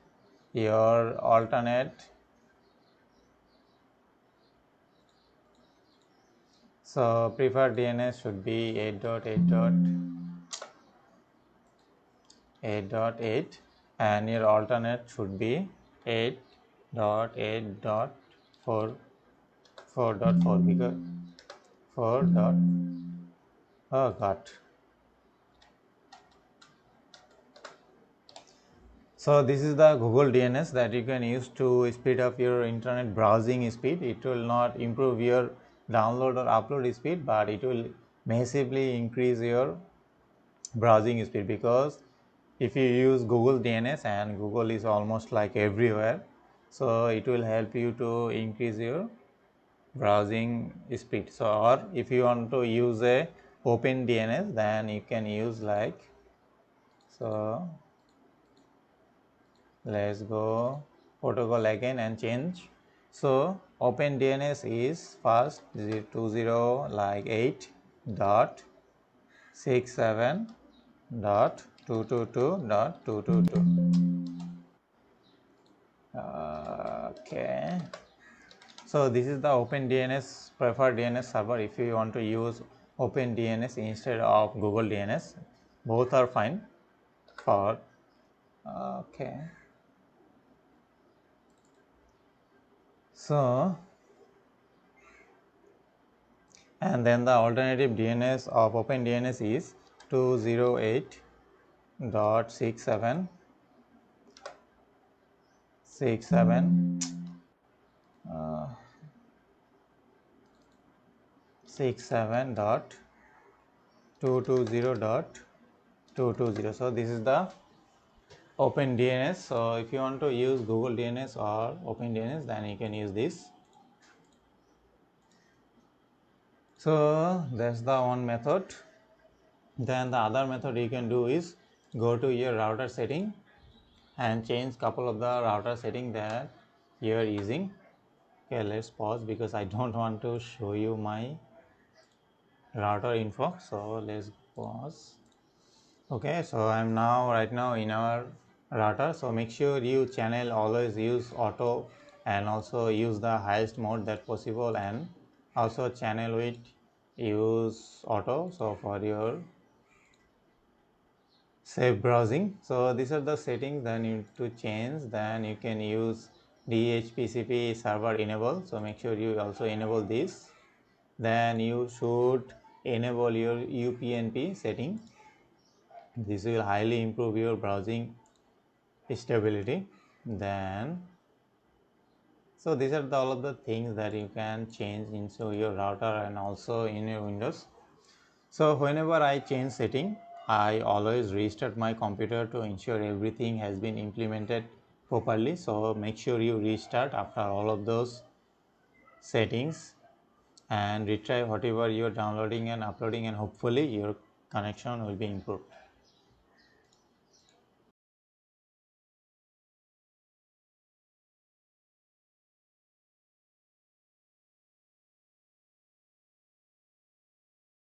D: your alternate, so preferred DNS should be 8.8.8.8, and your alternate should be 8.8.4, because 4 dot, oh god. So this is the Google DNS that you can use to speed up your internet browsing speed. It will not improve your download or upload speed, but it will massively increase your browsing speed, because if you use Google DNS, and Google is almost like everywhere, so it will help you to increase your browsing speed. So, or if you want to use a open DNS, then you can use like, so let's go protocol again and change. So open DNS is first 20 like 8 dot 67 dot 222 dot 222. Okay, so this is the open DNS preferred DNS server. If you want to use open DNS instead of Google DNS, both are fine for, okay. So, and then the alternative DNS of open DNS is 208.67 67 dot 220 dot 220. So this is the open DNS. So if you want to use Google DNS or open DNS, then you can use this. So that's the one method. Then the other method you can do is go to your router setting and change couple of the router setting that you are using. Okay, let's pause because I don't want to show you my router info. So let's pause. Okay, so I'm now right now in our router. So make sure you channel always use auto, and also use the highest mode that possible, and also channel width use auto, so for your safe browsing. So these are the settings that you need to change. Then you can use DHCP server enable, so make sure you also enable this. Then you should enable your UPnP setting. This will highly improve your browsing stability. Then so these are all of the things that you can change into your router and also in your Windows. So whenever I change setting, I always restart my computer to ensure everything has been implemented properly. So make sure you restart after all of those settings and retry whatever you're downloading and uploading, and hopefully your connection will be improved.